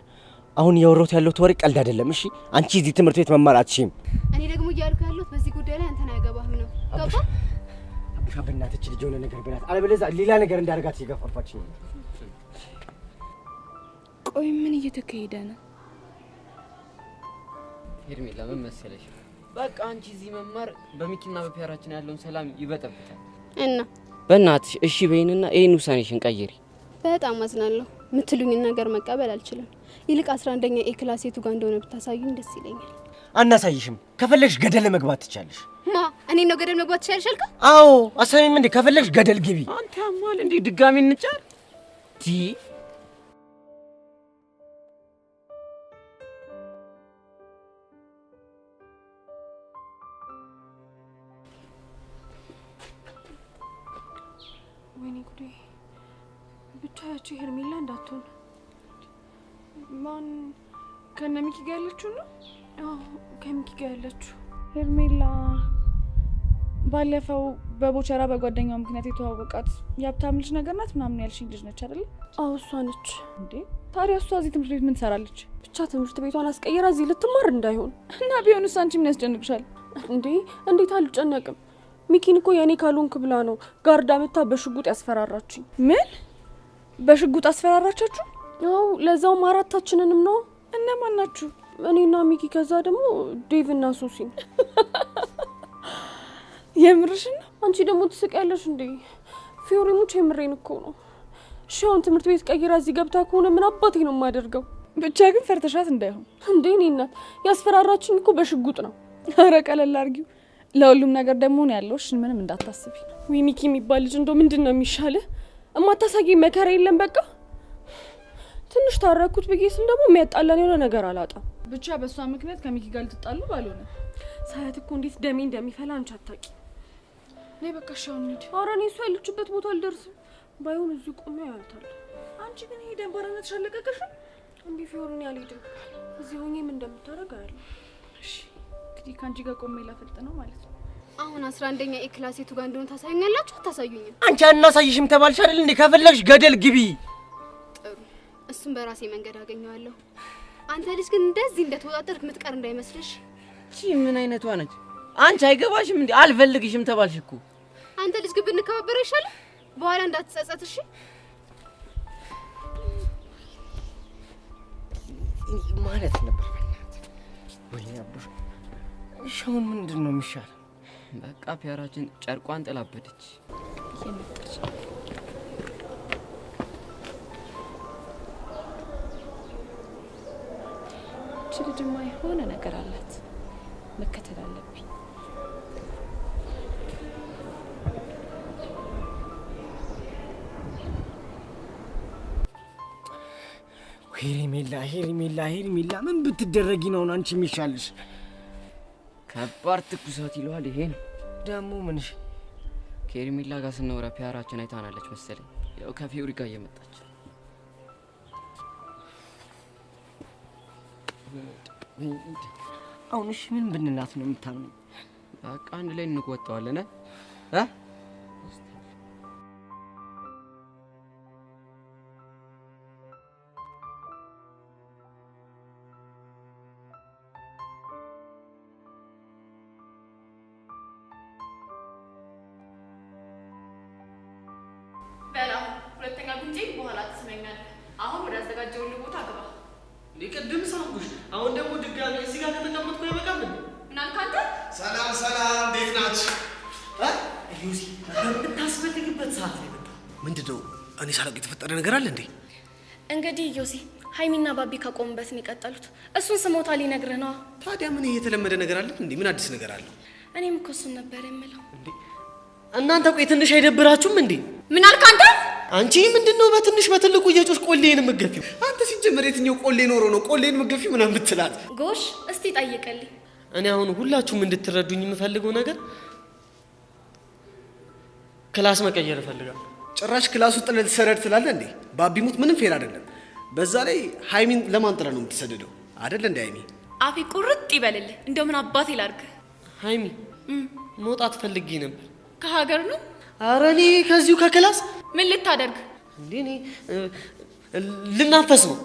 Speaker 2: አሁን እያወራሁት ያለሁት ወሬ ቀልድ አይደለም። እሺ? አንቺ እዚህ ትምህርት ቤት መማር አትችይም።
Speaker 14: እኔ ደግሞ እያልኩ ያለሁት በዚህ ጉዳይ ላይ አንተን አያገባህም ነው። ገባ?
Speaker 2: አብሻ በእናትህ ልጅ የሆነ ነገር ብላት፣ አለበለዚያ ሌላ ነገር እንዳደርጋት እየገፋፋችኝ ነው።
Speaker 6: ቆይ ምን እየተካሄደ ነው?
Speaker 2: ሄርሜላ ምን መሰለሽ፣
Speaker 8: በቃ አንቺ እዚህ መማር በሚኪና በፒያራችን ያለውን ሰላም ይበጠብጣል።
Speaker 14: እና
Speaker 8: በእናትሽ እሺ በይንና ይሄን ውሳኔሽን ቀይሪ።
Speaker 14: በጣም አዝናለሁ። ምትሉኝን ነገር መቀበል አልችልም። ይልቅ 11ኛ ኤ ክላስ የቱ ጋር እንደሆነ ብታሳዩኝ ደስ ይለኛል።
Speaker 2: አናሳይሽም። ከፈለግሽ ገደል መግባት ትቻለሽ።
Speaker 14: ማ እኔ ነው ገደል መግባት ትቻለሽ አልካ?
Speaker 2: አዎ አሰሚም እንዴ ከፈለግሽ ገደል ግቢ።
Speaker 8: አንተ ያማል እንዴ ድጋሚ እንጫር ቲ
Speaker 7: ወይኔ ጉዴ! ብቻ ያቺ ሄርሜላ እንዳትሆን። ማን ከነሚኪ ጋር ያለችው ነው? አዎ ከሚኪ ጋር ያለችው ሄርሜላ ባለፈው በቦቸራ በጓደኛው ምክንያት የተዋወቃት የሀብታም ልጅ ነገር ናት ምናምን ያልሽኝ ልጅ ነች አይደል?
Speaker 6: አዎ እሷ ነች።
Speaker 7: እንዴ ታዲያ እሷ እዚህ ትምህርት ቤት ምን ትሰራለች?
Speaker 6: ብቻ ትምህርት ቤቷን አስቀይራ እዚህ ልትማር እንዳይሆን።
Speaker 7: እና ቢሆንስ አንቺ ምን ያስጨንቅሻል?
Speaker 6: እንዴ እንዴት አልጨነቅም? ሚኪን እኮ የኔ ካልሆንክ ብላ ነው ጋርዳ መታ በሽጉጥ ያስፈራራችኝ።
Speaker 7: ምን በሽጉጥ አስፈራራቻችሁ?
Speaker 6: አዎ ለዛውም አራታችንንም ነው።
Speaker 7: እነማን ናችሁ?
Speaker 6: እኔና ሚኪ ከዛ ደግሞ ዴቭ እና ሶሲን።
Speaker 7: የምርሽን ነው?
Speaker 6: አንቺ ደግሞ ትስቂያለሽ እንዴ? ፊዮሪ ሙች የምሬን እኮ ነው። እሺ አሁን ትምህርት ቤት ቀይራ እዚህ ገብታ ከሆነ ምን አባቴ ነው የማደርገው?
Speaker 7: ብቻ ግን ፈርተሻት እንዳይሆን።
Speaker 6: እንዴ እኔ እናት ያስፈራራችኝ እኮ በሽጉጥ ነው።
Speaker 7: ኧረ ቀለል አድርጊው። ለሁሉም ነገር ደግሞ ነው ያለውሽ፣ ምንም እንዳታስቢ።
Speaker 6: ወይ ሚኪ የሚባል ልጅ እንደው ምንድነው የሚሻለ? እማታሳጊኝ መከራ የለም በቃ። ትንሽ ታረኩት ብዬ ስል ደግሞ የሚያጣላን የሆነ ነገር አላጣም።
Speaker 7: ብቻ በሷ ምክንያት ከሚኪ ጋር ልትጣሉ ባልሆነ።
Speaker 6: ሳያት እኮ እንዴት ደሜ እንደሚፈላ አንቺ አታቂ።
Speaker 7: ነይ በቃ ሻውን እንሂድ።
Speaker 6: ኧረ እኔ እሷ ያለችበት ቦታ አልደርስም። ባይሆን እዚህ ቆሜ አያታለሁ።
Speaker 7: አንቺ ግን ይሄ ደንባራነትሽ አለቀቀሽም?
Speaker 6: እንዴ ፊዮሪን ያልሄድም እዚህ ሆኜ ምን እንደምታደርግ አያለሁ።
Speaker 7: እሺ እንግዲህ ከአንቺ ጋር ቆሜ ላፈልጥ ነው ማለት ነው።
Speaker 14: አሁን 11ኛ ኤ ክላስ የቱ ጋር እንደሆነ ታሳዩኛላችሁ? አታሳዩኝም?
Speaker 2: አንቺ አናሳይሽም ተባልሽ አይደል እንዴ? ከፈለግሽ ገደል ግቢ።
Speaker 14: ጥሩ እሱም በራሴ መንገድ አገኘዋለሁ። አንተ ልጅ ግን እንደዚህ እንደተወጣጠርክ ምትቀር እንዳይመስልሽ።
Speaker 8: እቺ ምን አይነቷ ነች? አንቺ አይገባሽም እንዴ? አልፈልግሽም ተባልሽ እኮ።
Speaker 14: አንተ ልጅ ግን ብንከባበር ይሻላል። በኋላ እንዳትጸጸት እሺ?
Speaker 2: ማለት ነበር በእናትህ። ወይ አቡሽ ሻውን ምንድነው የሚሻለው?
Speaker 8: በቃ ፒያራችን ጨርቋን ጥላበደች።
Speaker 7: እየመጣች ልጅማ የሆነ ነገር አላት። መከተል አለብኝ።
Speaker 2: ሄርሜላ ምን ብትደረጊ ነው አንቺ የሚሻልሽ?
Speaker 8: ከባድ ትኩሳት ይለዋል ይሄ ነው
Speaker 2: ደግሞ ምንሽ?
Speaker 8: ከሄርሜላ ጋር ስናወራ ፒያራችን አይታናለች መሰለኝ። ያው ከፊዮሪ ጋር እየመጣች
Speaker 2: አሁን እሺ ምን ብንላት ነው የምታምነው?
Speaker 8: በቃ አንድ ላይ እንቆጣዋለን
Speaker 7: ሁለተኛ ጉንጬ በኋላ ትስመኛለህ። አሁን ወደ አዘጋጀውልህ ቦታ ግባ።
Speaker 10: ቅድም ሳምኩሽ፣ አሁን ደግሞ ድጋሚ እዚህ ጋር ከተቀመጥኩ አይበቃም?
Speaker 7: ምን አልክ አንተ?
Speaker 10: ሰላም፣ እንዴት ናችሁ? ዩሲ በምታስፈልግበት ሰዓት ላይ መጣ። ምንድነው? እኔ ሳላውቅ የተፈጠረ ነገር አለ እንዴ?
Speaker 9: እንግዲህ ዮሲ ሃይሚና ባቢ ከቆሙበት ነው የቀጠሉት። እሱን ስሞታ ሊነግርህ ነው።
Speaker 10: ታዲያ ምን የተለመደ ነገር አለ እንዴ? ምን አዲስ ነገር አለ?
Speaker 9: እኔም እኮ እሱን ነበር የምለው።
Speaker 10: እንዴ እናንተ ቆይ ትንሽ አይደብራችሁም እንዴ?
Speaker 7: ምን አልክ አንተ?
Speaker 10: አንቺ ምንድነው በትንሽ በትልቁ እየጮሽ ቆሌን የምትገፊው? አንተ ሲጀመር የትኛው ቆሌ ኖሮ ነው ቆሌን የምትገፊው ምናምን ብትላት?
Speaker 9: ጎሽ እስቲ ጠይቅልኝ።
Speaker 10: እኔ አሁን ሁላችሁም እንድትረዱኝ የምፈልገው ነገር ክላስ መቀየር እፈልጋለሁ። ጭራሽ ክላስ ውስጥ ለተሰረድ ትላለህ እንዴ? ባቢሙት ምንም ፌር አይደለም። በዛ ላይ ሃይሚን ለማን ጥላ ነው የምትሰደደው? አይደል እንዴ ሃይሚ?
Speaker 7: አፌ ቁርጥ ይበልልህ። እንደው ምን አባቴ ላድርግ?
Speaker 10: ሃይሚ መውጣት ፈልጌ ነበር።
Speaker 7: ከሀገር ነው?
Speaker 10: ኧረ እኔ ከዚሁ ከክላስ
Speaker 7: ምን ልታደርግ
Speaker 10: እንዴ? እኔ ልናፈስ ነው።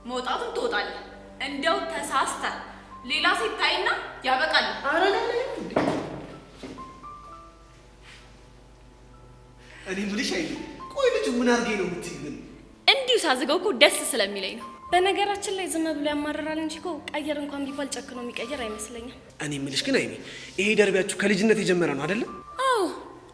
Speaker 7: መውጣቱን ትወጣለህ። እንደው ተሳስተ ሌላ ሴት ታይና ያበቃል።
Speaker 10: ኧረ እኔ ምልሽ አይደል? ቆይ ልጁ ምን አድርጌ ነው የምትይኝ?
Speaker 7: እንዲሁ ሳዝገው እኮ ደስ ስለሚለኝ ነው።
Speaker 9: በነገራችን ላይ ዝም ብሎ ያማራራል እንጂ እኮ ቀየር እንኳን ቢባል ጨክኖ የሚቀየር አይመስለኝም።
Speaker 10: እኔ የምልሽ ግን አይሚ ይሄ ደርቢያችሁ ከልጅነት የጀመረ ነው አይደል?
Speaker 7: አዎ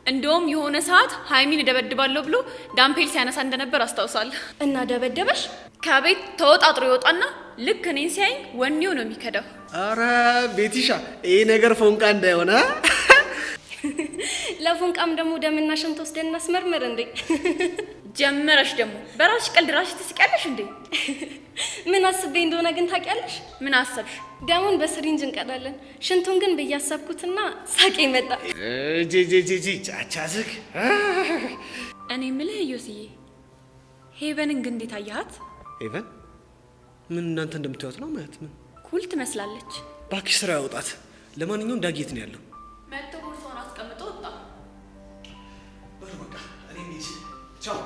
Speaker 7: እንደውም የሆነ ሰዓት ሃይሚን ደበድባለሁ ብሎ ዳምፔል ሲያነሳ እንደነበር አስታውሳለሁ።
Speaker 9: እና ደበደበሽ?
Speaker 7: ከቤት ተወጣጥሮ ይወጣና ልክ እኔን ሲያይ ወኔው ነው የሚከዳው።
Speaker 10: አረ ቤቲሻ ይሄ ነገር ፎንቃ እንዳይሆነ
Speaker 9: ለፎንቃም ደግሞ ደምና ሽንት ወስደን እናስመርምር እንዴ?
Speaker 7: ጀመረሽ ደግሞ በራስሽ ቀልድ ራስሽ ትስቂያለሽ እንዴ?
Speaker 9: ምን አስቤ እንደሆነ ግን ታውቂያለሽ?
Speaker 7: ምን አሰብሽ?
Speaker 9: ደሙን በስሪንጅ እንቀዳለን፣ ሽንቱን ግን በያሰብኩትና ሳቄ መጣ።
Speaker 10: ጂጂጂጂ ቻቻዝክ
Speaker 7: እኔ የምልህ ዮስዬ ሄቨንን ግን እንዴት አያት?
Speaker 10: ሄቨን ምን እናንተ እንደምትያዩት ነው ማለት ምን?
Speaker 7: ኩል ትመስላለች።
Speaker 10: ባክሽ ስራ ያውጣት። ለማንኛውም ዳጌት ነው ያለው።
Speaker 7: መጥቶ ቦርሳውን አስቀምጦ ወጣ።
Speaker 10: በቃ እኔ እንጂ ቻው።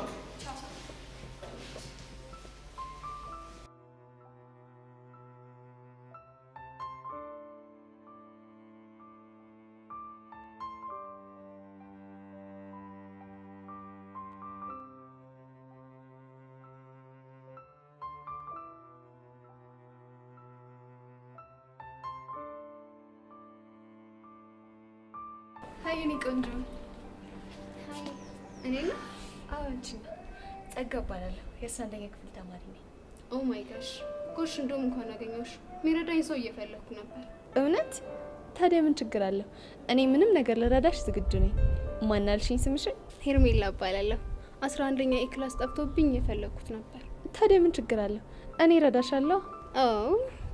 Speaker 14: ሀይ የኔ ቆንጆ። እኔ ነው?
Speaker 15: አዎ አንቺ ነው። ጸጋ እባላለሁ። የ11ኛ ክፍል ተማሪ ነኝ።
Speaker 14: ኦ ማይ ጋሽ ጎሽ፣ እንደውም እንኳን አገኘሁሽ። የሚረዳኝ ሰው እየፈለኩ ነበር።
Speaker 15: እውነት? ታዲያ ምን ችግር አለው? እኔ ምንም ነገር ልረዳሽ ዝግጁ ነኝ። ማን አልሽኝ ስምሽን?
Speaker 14: ሄርሜላ እባላለሁ። 11ኛ ኤ ክላስ ጠፍቶብኝ እየፈለኩት ነበር።
Speaker 15: ታዲያ ምን ችግር አለው? እኔ እረዳሻለሁ።
Speaker 14: ኦ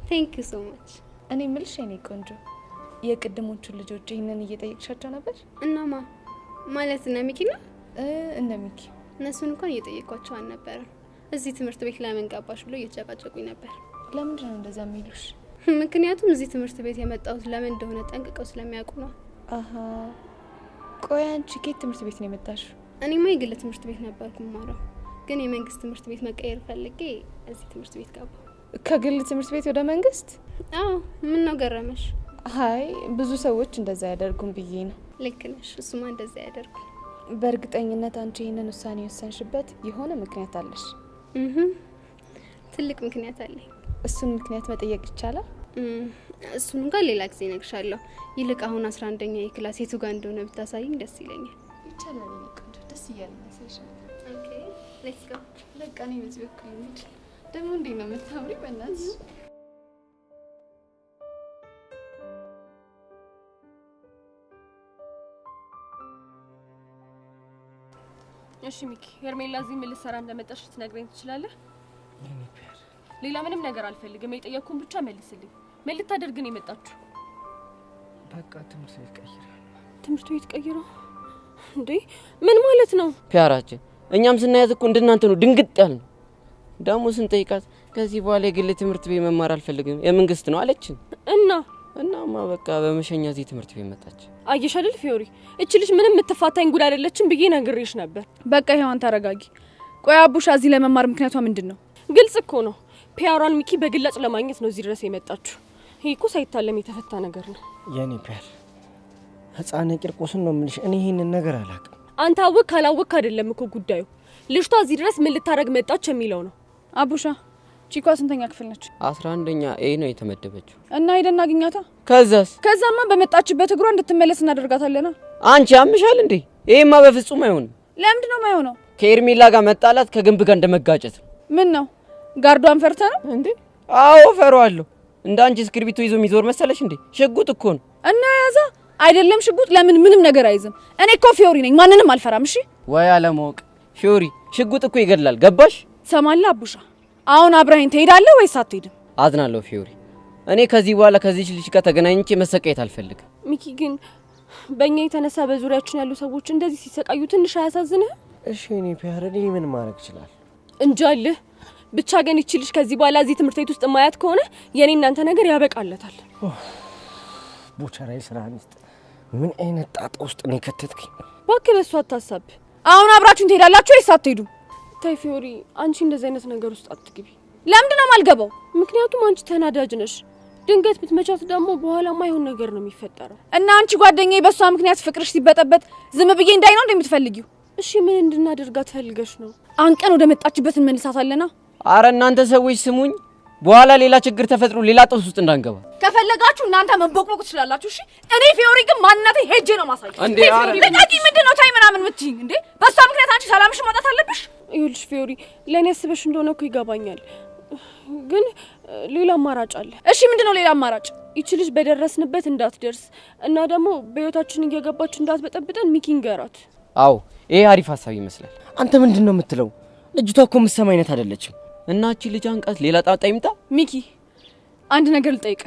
Speaker 14: ቴንክ ዩ ሶ ማች።
Speaker 15: እኔ የምልሽ የኔ ቆንጆ የቅድሞቹ ልጆች ይሄንን እየጠየቅሻቸው ነበር?
Speaker 14: እናማ ማለት እነ ሚኪና
Speaker 15: እነ ሚኪ
Speaker 14: እነሱን እንኳን እየጠየቅኳቸው አልነበረም። እዚህ ትምህርት ቤት ለምን ገባሽ ብሎ እየተጨቃጨቁኝ ነበር።
Speaker 15: ለምንድን ነው እንደዛ የሚሉሽ?
Speaker 14: ምክንያቱም እዚህ ትምህርት ቤት የመጣሁት ለምን እንደሆነ ጠንቅቀው ስለሚያውቁ ነው።
Speaker 15: አሃ ቆይ አንቺ ከየት ትምህርት ቤት ነው የመጣሽው?
Speaker 14: እኔማ የግል ትምህርት ቤት ነበርኩ የምማረው፣ ግን የመንግስት ትምህርት ቤት መቀየር ፈልጌ እዚህ ትምህርት ቤት ገባሁ።
Speaker 15: ከግል ትምህርት ቤት ወደ መንግስት?
Speaker 14: አዎ ምን ነው ገረመሽ?
Speaker 15: አይ ብዙ ሰዎች እንደዛ ያደርጉም ብዬ ነው።
Speaker 14: ልክ ነሽ፣ እሱማ እንደዛ ያደርጉ።
Speaker 15: በእርግጠኝነት አንቺ ይሄንን ውሳኔ ወሰንሽበት የሆነ ምክንያት አለሽ?
Speaker 14: ትልቅ ምክንያት አለኝ።
Speaker 15: እሱን ምክንያት መጠየቅ ይቻላል?
Speaker 14: እሱን እንኳን ሌላ ጊዜ እነግርሻለሁ። ይልቅ አሁን 11ኛ የክላስ የቱ ጋር እንደሆነ ብታሳይኝ ደስ ይለኛል።
Speaker 15: ይቻላል። ቆንጆ ደስ እያለ መሰለሽ።
Speaker 14: ኦኬ ሌትስ ጎ።
Speaker 15: በቃ እኔ በዚህ በኩል እንሂድ። ደግሞ እንዴት ነው የምታምሪ በእናትሽ።
Speaker 6: እሺ ሚኪ፣ ሄርሜላ እዚህ ምን ልትሰራ እንደመጣሽ ልትነግረኝ ትችላለህ? ሌላ ምንም ነገር አልፈልግም። የጠየቅኩን ብቻ መልስልኝ። ምን ልታደርግ ነው የመጣችሁ?
Speaker 2: በቃ ትምህርት ቤት ቀይራ።
Speaker 6: ትምህርት ቤት ቀይራ እንዴ? ምን ማለት ነው?
Speaker 2: ፒያራችን እኛም ስናያት እኮ እንደናንተ ነው ድንግጥ ያልን። ደግሞ ስንጠይቃት ከዚህ በኋላ የግል ትምህርት ቤት መማር አልፈልግም የመንግስት ነው አለችን። እናማ በቃ በመሸኛ እዚህ ትምህርት ቤት መጣች።
Speaker 6: አየሽ አይደል ፊዮሪ፣ እቺ ልጅ ምንም የምትፋታኝ ጉድ አይደለችም ብዬ ነግሬሽ ነበር።
Speaker 7: በቃ ይሄውን ተረጋጊ። ቆይ አቡሻ እዚህ ለመማር ምክንያቷ ምንድነው?
Speaker 6: ግልጽ እኮ ነው። ፒያሯን ሚኪ በግላጭ ለማግኘት ነው እዚህ ድረስ የመጣችሁ። ይሄ እኮ ሳይታለም የተፈታ ነገር ነው።
Speaker 2: የኔ ፒያር ህፃን ቂርቆስን ነው የምልሽ። እኔ ይሄንን ነገር አላውቅም።
Speaker 6: አንተ አወቅ አላወቅ አይደለም እኮ ጉዳዩ። ልጅቷ እዚህ ድረስ ምን ልታረግ መጣች የሚለው ነው።
Speaker 7: አቡሻ ቺኳ ስንተኛ ክፍል ነች?
Speaker 2: 11ኛ ኤ ነው የተመደበችው።
Speaker 7: እና ሄደን እናገኛታ።
Speaker 2: ከዛማ
Speaker 7: በመጣችበት እግሯ እንድትመለስ እናደርጋታለና።
Speaker 2: አንቺ ያምሻል እንዴ? ይሄማ በፍጹም አይሆንም።
Speaker 7: ለምንድን ነው የማይሆነው?
Speaker 2: ከኤርሜላ ጋር መጣላት ከግንብ ጋር እንደመጋጨት ነው።
Speaker 7: ምን ነው ጋርዷን ፈርተ ነው
Speaker 2: እንዴ? አዎ ፈራዋለሁ። እንዳንቺ እስክሪብቶ ይዞ የሚዞር መሰለሽ እንዴ? ሽጉጥ እኮ ነው።
Speaker 7: እና ያዛ አይደለም ሽጉጥ ለምን ምንም ነገር አይዝም። እኔ እኮ ፊዮሪ ነኝ፣ ማንንም አልፈራም። እሺ
Speaker 2: ወይ አለማወቅ። ፊዮሪ ሽጉጥ እኮ ይገድላል። ገባሽ?
Speaker 7: ሰማላ አቡሻ፣ አሁን አብረኸኝ ትሄዳለህ ወይስ አትሄድም?
Speaker 2: አዝናለሁ ፊዮሪ። እኔ ከዚህ በኋላ ከዚህ ልጅ ጋር ተገናኝቼ መሰቃየት አልፈልግም።
Speaker 6: ሚኪ ግን በእኛ የተነሳ በዙሪያችን ያሉ ሰዎች እንደዚህ ሲሰቃዩ ትንሽ አያሳዝንህ?
Speaker 2: እሺ እኔ ፒያር እኔ ምን ማድረግ ይችላል?
Speaker 6: እንጃልህ። ብቻ ግን ይቺ ልጅ ከዚህ በኋላ እዚህ ትምህርት ቤት ውስጥ ማያት ከሆነ የኔ እናንተ ነገር ያበቃለታል።
Speaker 2: ቦቸራይ ስራ ሚስት ምን አይነት ጣጣ ውስጥ ነው ከተትከኝ?
Speaker 6: እባክህ በሱ አታሳብ።
Speaker 7: አሁን አብራችሁን ትሄዳላችሁ ወይስ አትሄዱ?
Speaker 6: ታይ ፊዮሪ፣ አንቺ እንደዚህ አይነት ነገር ውስጥ አትግቢ።
Speaker 7: ለምንድን ነው የማልገባው?
Speaker 6: ምክንያቱም አንቺ ተናዳጅ ነሽ። ድንገት ብትመቻት ደግሞ በኋላ ማይሆን ነገር ነው የሚፈጠረው።
Speaker 7: እና አንቺ ጓደኛዬ በሷ ምክንያት ፍቅርሽ ሲበጠበጥ ዝም ብዬ እንዳይ ነው እንደምትፈልጊው?
Speaker 6: እሺ ምን እንድናደርጋት ፈልገሽ ነው?
Speaker 7: አንቀን ወደ መጣችበት እንመልሳታለና።
Speaker 8: አረ እናንተ ሰዎች ስሙኝ፣ በኋላ ሌላ ችግር ተፈጥሮ ሌላ ጦስ ውስጥ እንዳንገባ።
Speaker 16: ከፈለጋችሁ እናንተ መንቦቅቦቅ ትችላላችሁ። እሺ እኔ ፊዮሪ ግን ማንነቴ ሄጄ ነው ማሳየው።
Speaker 8: እንዴ
Speaker 16: ለቃቂ ምንድነው ታይ ምናምን ምትይኝ እንዴ? በሷ ምክንያት አንቺ ሰላምሽ ማጣት አለብሽ?
Speaker 6: ይኸውልሽ ፊዮሪ፣ ለእኔ አስበሽ እንደሆነ እኮ ይገባኛል፣ ግን ሌላ አማራጭ አለ።
Speaker 16: እሺ ምንድነው ሌላ አማራጭ?
Speaker 6: ይቺ ልጅ በደረስንበት እንዳትደርስ እና ደግሞ በህይወታችን እየገባች እንዳትበጠብጠን ሚኪ ንገራት።
Speaker 8: አዎ ይሄ አሪፍ ሀሳብ ይመስላል።
Speaker 2: አንተ ምንድነው የምትለው? ልጅቷ እኮ የምትሰማ አይነት አይደለችም።
Speaker 8: እና እቺ ልጅ አንቃት ሌላ ጣጣ ይምጣ።
Speaker 16: ሚኪ አንድ ነገር ልጠይቅ።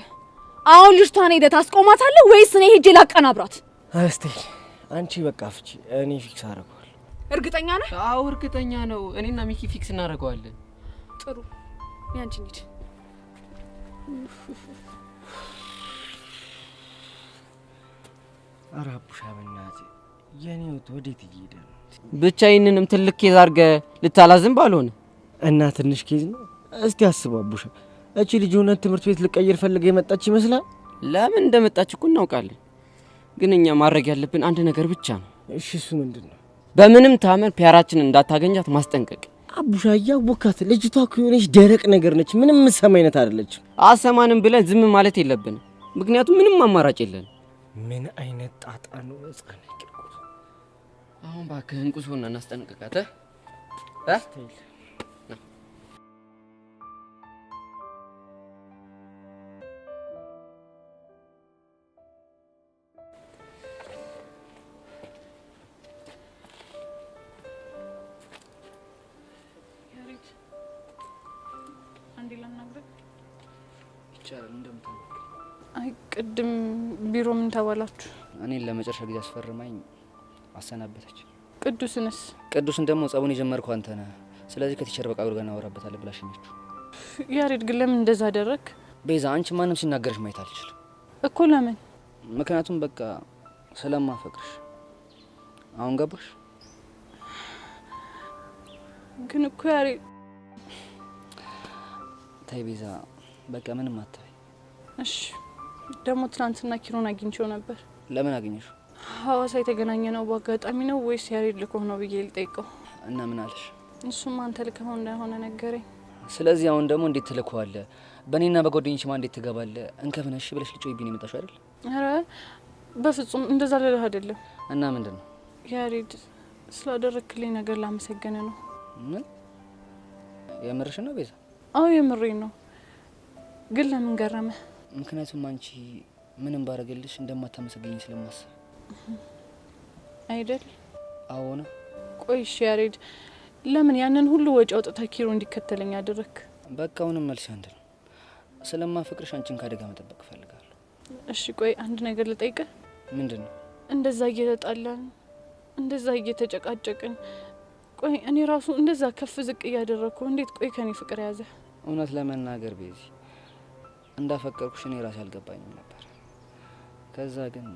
Speaker 16: አሁን ልጅቷን ሄደህ ታስቆማታለህ ወይስ እኔ ሄጄ ላቀናብራት?
Speaker 2: እስቲ አንቺ በቃ ፍቺ፣ እኔ ፊክስ አደርገዋለሁ።
Speaker 16: እርግጠኛ ነህ?
Speaker 8: አዎ እርግጠኛ ነው። እኔና ሚኪ ፊክስ እናደርገዋለን።
Speaker 16: ጥሩ ያንቺ ልጅ
Speaker 2: ኧረ አቡሻ በእናትህ የኔው ወዴት እየሄደ ነው?
Speaker 8: ብቻ ይሄንንም ትልቅ ኬዝ አድርገህ ልታላዝም ባልሆነ
Speaker 2: እና ትንሽ ኬዝ ነው። እስቲ አስበው አቡሻ፣ እቺ ልጅ ሆነ ትምህርት ቤት ልቀይር ፈልገ የመጣች ይመስላል።
Speaker 8: ለምን እንደመጣች እኮ እናውቃለን፣ ግን እኛ ማድረግ ያለብን አንድ ነገር ብቻ ነው።
Speaker 2: እሺ እሱ ምንድነው?
Speaker 8: በምንም ታመር ፒያራችንን እንዳታገኛት ማስጠንቀቅ።
Speaker 2: አቡሻ ያወካት ልጅቷ እኮ የሆነች ደረቅ ነገር ነች። ምንም ሰማ አይነት አይደለች።
Speaker 8: አሰማንም ብለን ዝም ማለት የለብንም፣ ምክንያቱም ምንም አማራጭ የለን።
Speaker 2: ምን አይነት ጣጣ ነው ህፃን ቂርቆስ።
Speaker 8: አሁን ባክህን ቁሶና እናስጠንቅቃት
Speaker 7: አይ ቅድም ቢሮ ምን ተባላችሁ?
Speaker 17: እኔን ለመጨረሻ ጊዜ አስፈርማኝ አሰናበተች።
Speaker 7: ቅዱስንስ?
Speaker 17: ቅዱስን ደግሞ ጸቡን የጀመርከው አንተ ነህ፣ ስለዚህ ከቲቸር በቃ አድርገን እናወራበታለን ብላ ሸኘችው።
Speaker 7: ያሬድ ግን ለምን እንደዛ አደረክ?
Speaker 17: ቤዛ አንቺ ማንም ሲናገርሽ ማየት አልችልም
Speaker 7: እኮ። ለምን?
Speaker 17: ምክንያቱም በቃ ስለማፈቅርሽ። አሁን ገባሽ?
Speaker 7: ግን እኮ ያሬድ
Speaker 17: ተይ ቤዛ በቃ ምንም አትበይ።
Speaker 7: እሺ ደግሞ ትናንትና ኪሮን አግኝቼው ነበር።
Speaker 17: ለምን አገኘሽ?
Speaker 7: ሐዋሳ የተገናኘ ነው በአጋጣሚ ነው ወይስ ያሬድ ልኮህ ነው ብዬ ልጠይቀው።
Speaker 17: እና ምን አለሽ?
Speaker 7: እሱም አንተ ልከው እንደሆነ ነገረኝ።
Speaker 17: ስለዚህ አሁን ደግሞ እንዴት ትልከዋለህ? በእኔና በጓደኞቼ ማን እንዴት ትገባለህ? እንከፍነሽ ብለሽ ልጮይብኝ የመጣሽው አይደል?
Speaker 7: ኧረ በፍጹም እንደዛ ልልህ አይደለም።
Speaker 17: እና ምንድን ነው?
Speaker 7: ያሬድ ስላደረክልኝ ነገር ላመሰገነ ነው።
Speaker 17: ምን? የምርሽ ነው ቤዛ?
Speaker 7: አዎ የምሬን ነው። ግን ለምን ገረመ?
Speaker 17: ምክንያቱም አንቺ ምንም ባረገልሽ እንደማታመሰግኝ ስለማስብ
Speaker 7: አይደል?
Speaker 17: አዎ ነው።
Speaker 7: ቆይሽ ያሬድ ለምን ያንን ሁሉ ወጪ አውጥተህ ኪሮ እንዲከተለኝ አደረክ?
Speaker 17: በቃ አሁንም መልስ አንድ ነው። ስለማፈቅርሽ አንቺን ካደጋ መጠበቅ እፈልጋለሁ።
Speaker 7: እሺ ቆይ አንድ ነገር ልጠይቅህ።
Speaker 17: ምንድን ነው?
Speaker 7: እንደዛ እየተጣላን እንደዛ እየተጨቃጨቅን ቆይ እኔ ራሱ እንደዛ ከፍ ዝቅ እያደረኩ እንዴት ቆይ ከኔ ፍቅር ያዘ?
Speaker 17: እውነት ለመናገር ቤዚ እንዳፈቀርኩሽ እኔ ራሴ አልገባኝም ነበር። ከዛ ግን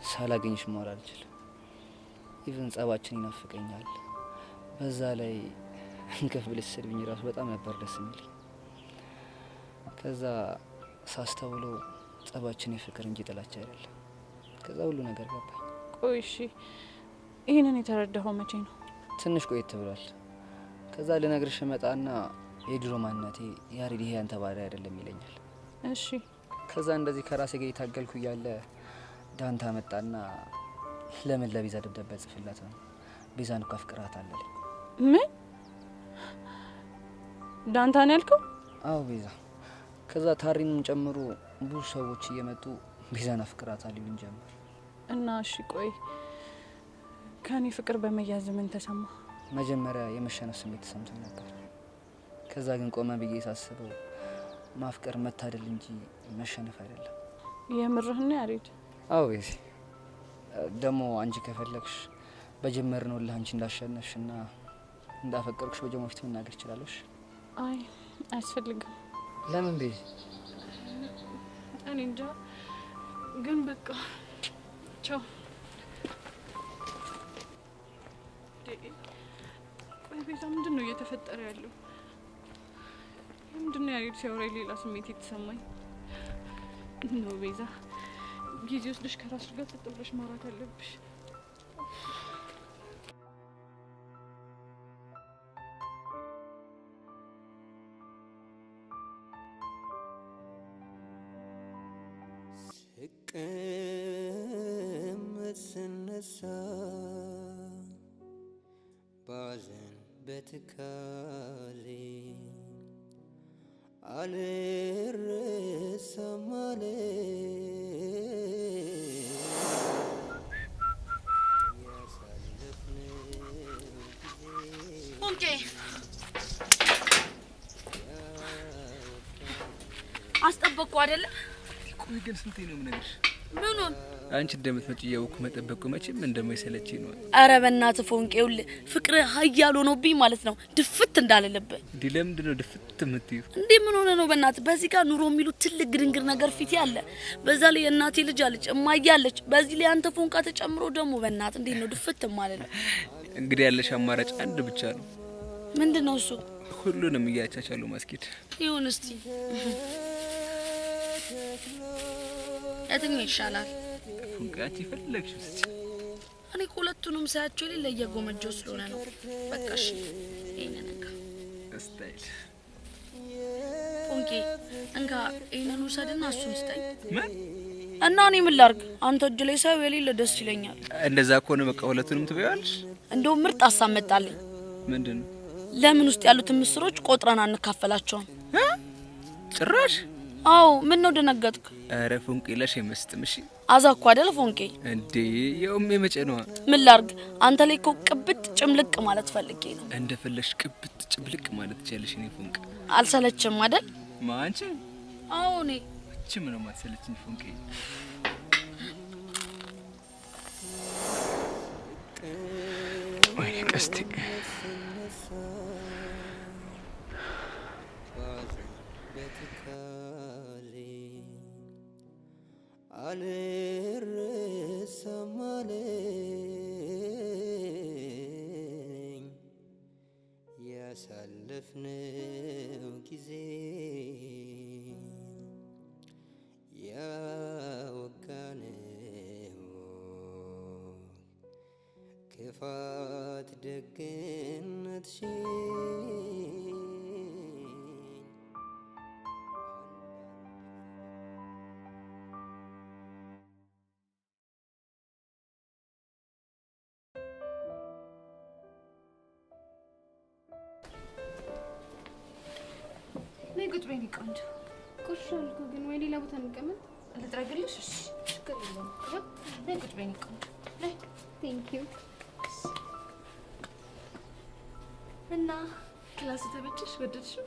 Speaker 17: ሳላገኝሽ መዋል አልችልም። ኢቭን ጸባችን ይናፍቀኛል። በዛ ላይ እንከፍ ብለሽ ስትሰድብኝ ራሱ በጣም ነበር ደስ የሚለኝ። ከዛ ሳስተውለው ጸባችን የፍቅር እንጂ ጥላቻ አይደለም። ከዛ ሁሉ ነገር ገባኝ።
Speaker 7: ቆይ እሺ ይሄንን የተረዳኸው መቼ ነው?
Speaker 17: ትንሽ ቆየት ብሏል። ከዛ ልነግርሽ መጣና የድሮ ማንነቴ ያሬድ ይሄ አንተ ባሪያ አይደለም ይለኛል።
Speaker 7: እሺ
Speaker 17: ከዛ እንደዚህ ከራሴ ጋር የታገልኩ እያለ ዳንታ መጣና ለምን ለቤዛ ደብዳቤ ጽፍላት ነው ቤዛን እኮ አፍቅራታለሁ።
Speaker 7: ምን? ዳንታ ነው ያልከው?
Speaker 17: አዎ ቤዛ። ከዛ ታሪንም ጨምሮ ብዙ ሰዎች እየመጡ ቤዛን አፍቅራታለሁ ይሉን ጀመር።
Speaker 7: እና እሺ ቆይ ከኔ ፍቅር በመያዝ ምን ተሰማ?
Speaker 17: መጀመሪያ የመሸነፍ ስሜት ተሰምቶኝ ነበር። ከዛ ግን ቆመ ብዬ ሳስበው ማፍቀር መታደል እንጂ መሸነፍ አይደለም።
Speaker 7: የምርህ ነው ያሬድ?
Speaker 17: አዎ ቤዚ። ደግሞ አንቺ ከፈለግሽ በጀመርነው ለአንቺ እንዳሸነፍሽና እንዳፈቀርኩሽ በጀሞ ፊት መናገር ይችላልሽ።
Speaker 7: አይ አያስፈልግም።
Speaker 17: ለምን ቤዚ?
Speaker 7: እኔ እንጃ ግን በቃ ቻው። ቆይ ቤዛ ምንድን ነው እየተፈጠረ ያለው? ምንድን ነው ያሬድ ሲያወራኝ ሌላ ስሜት የተሰማኝ ነው? ቤዛ ጊዜ ወስደሽ ከራስሽ ጋር ጸጥ ብለሽ ማውራት አለብሽ።
Speaker 4: ስቀመጥ ስነሳ ባዘን በትካዜ አልረሳም
Speaker 3: ኦኬ አስጠበቅኩ አይደለ?
Speaker 12: ቆይ ግን ስንቴ ነው የምነግርሽ?
Speaker 3: ምኑን?
Speaker 12: አንቺ እንደምትመጪ እያወቅኩ መጠበቁ መቼም እንደማይሰለችኝ ነው።
Speaker 3: አረ በእናትህ ፎንቄ ይኸውልህ ፍቅር ሀያል ሆኖብኝ ማለት ነው ድፍት እንዳልልብህ።
Speaker 12: እንዴ ለምንድን ነው ድፍት የምትይው?
Speaker 3: እንዴ ምን ሆነ ነው በእናትህ? በዚህ ጋር ኑሮ የሚሉ ትልቅ ግድንግር ነገር ፊት ያለ፣ በዛ ላይ የእናቴ ልጅ አለች እማዬ አለች፣ በዚህ ላይ አንተ ፎንቃ ተጨምሮ ደግሞ በእናትህ እንዴት ነው ድፍት ማለት ነው?
Speaker 12: እንግዲህ ያለሽ አማራጭ አንድ ብቻ ነው።
Speaker 3: ምንድነው እሱ?
Speaker 12: ሁሉንም እያቻቻሉ ማስኬድ።
Speaker 3: ይሁን እስቲ የትኛው ይሻላል?
Speaker 12: ፉንቃት ይፈልግሽ እስቲ።
Speaker 3: እኔ ሁለቱንም ሳያቸው ላይ ለየጎመጀው ስለሆነ ነው። በቃ እሺ ይሄንን እንካ
Speaker 12: ስታይል
Speaker 3: ፉንቄ እንካ ይሄንን ውሰድና እሱን ስጠኝ።
Speaker 12: ምን
Speaker 3: እና እኔ ምን ላድርግ? አንተ እጅ ላይ ሳይው የሌለ ደስ ይለኛል።
Speaker 12: እንደዛ ከሆነ በቃ ሁለቱንም ትበያለሽ።
Speaker 3: እንደውም ምርጥ ሀሳብ መጣልኝ።
Speaker 12: ምንድነው?
Speaker 3: ለምን ውስጥ ያሉትን ምስሮች ቆጥረን አንካፈላቸውም?
Speaker 12: ጭራሽ?
Speaker 3: አዎ ምን ነው ደነገጥክ?
Speaker 12: አረ ፎንቄ ለሽ የመስጥም እሺ።
Speaker 3: አዛኩ አይደል ፎንቄ?
Speaker 12: እንዴ የውም የመጨነዋ
Speaker 3: ምን ላድርግ? አንተ ላይ እኮ ቅብጥ ጭምልቅ ማለት ፈልጌ ነው።
Speaker 12: እንደፈለሽ ቅብጥ ጭምልቅ ማለት ትችያለሽ። እኔ ፎንቄ
Speaker 3: አልሰለችም አይደል?
Speaker 12: ማንቺ?
Speaker 3: አዎ እኔ
Speaker 12: እቺ ምን ነው ማትሰለችኝ ፎንቄ? ወይኔ ቀስቴ
Speaker 4: አልረሳም አለኝ ያሳለፍነው ጊዜ ያወጋነው ክፋት ደግነትሽን
Speaker 16: ነይ ቁጭ በይ ቆንጆ።
Speaker 14: ቆሻልኩ ግን ወይ ሌላ ቦታ እንቀመጥ?
Speaker 16: ልጥረግልሽ? እሺ ችግር የለውም። ነይ ቁጭ በይ ቆንጆ። ነይ።
Speaker 14: ቴንክ ዩ።
Speaker 16: እና ክላስ ተመቸሽ? ወደድሽው?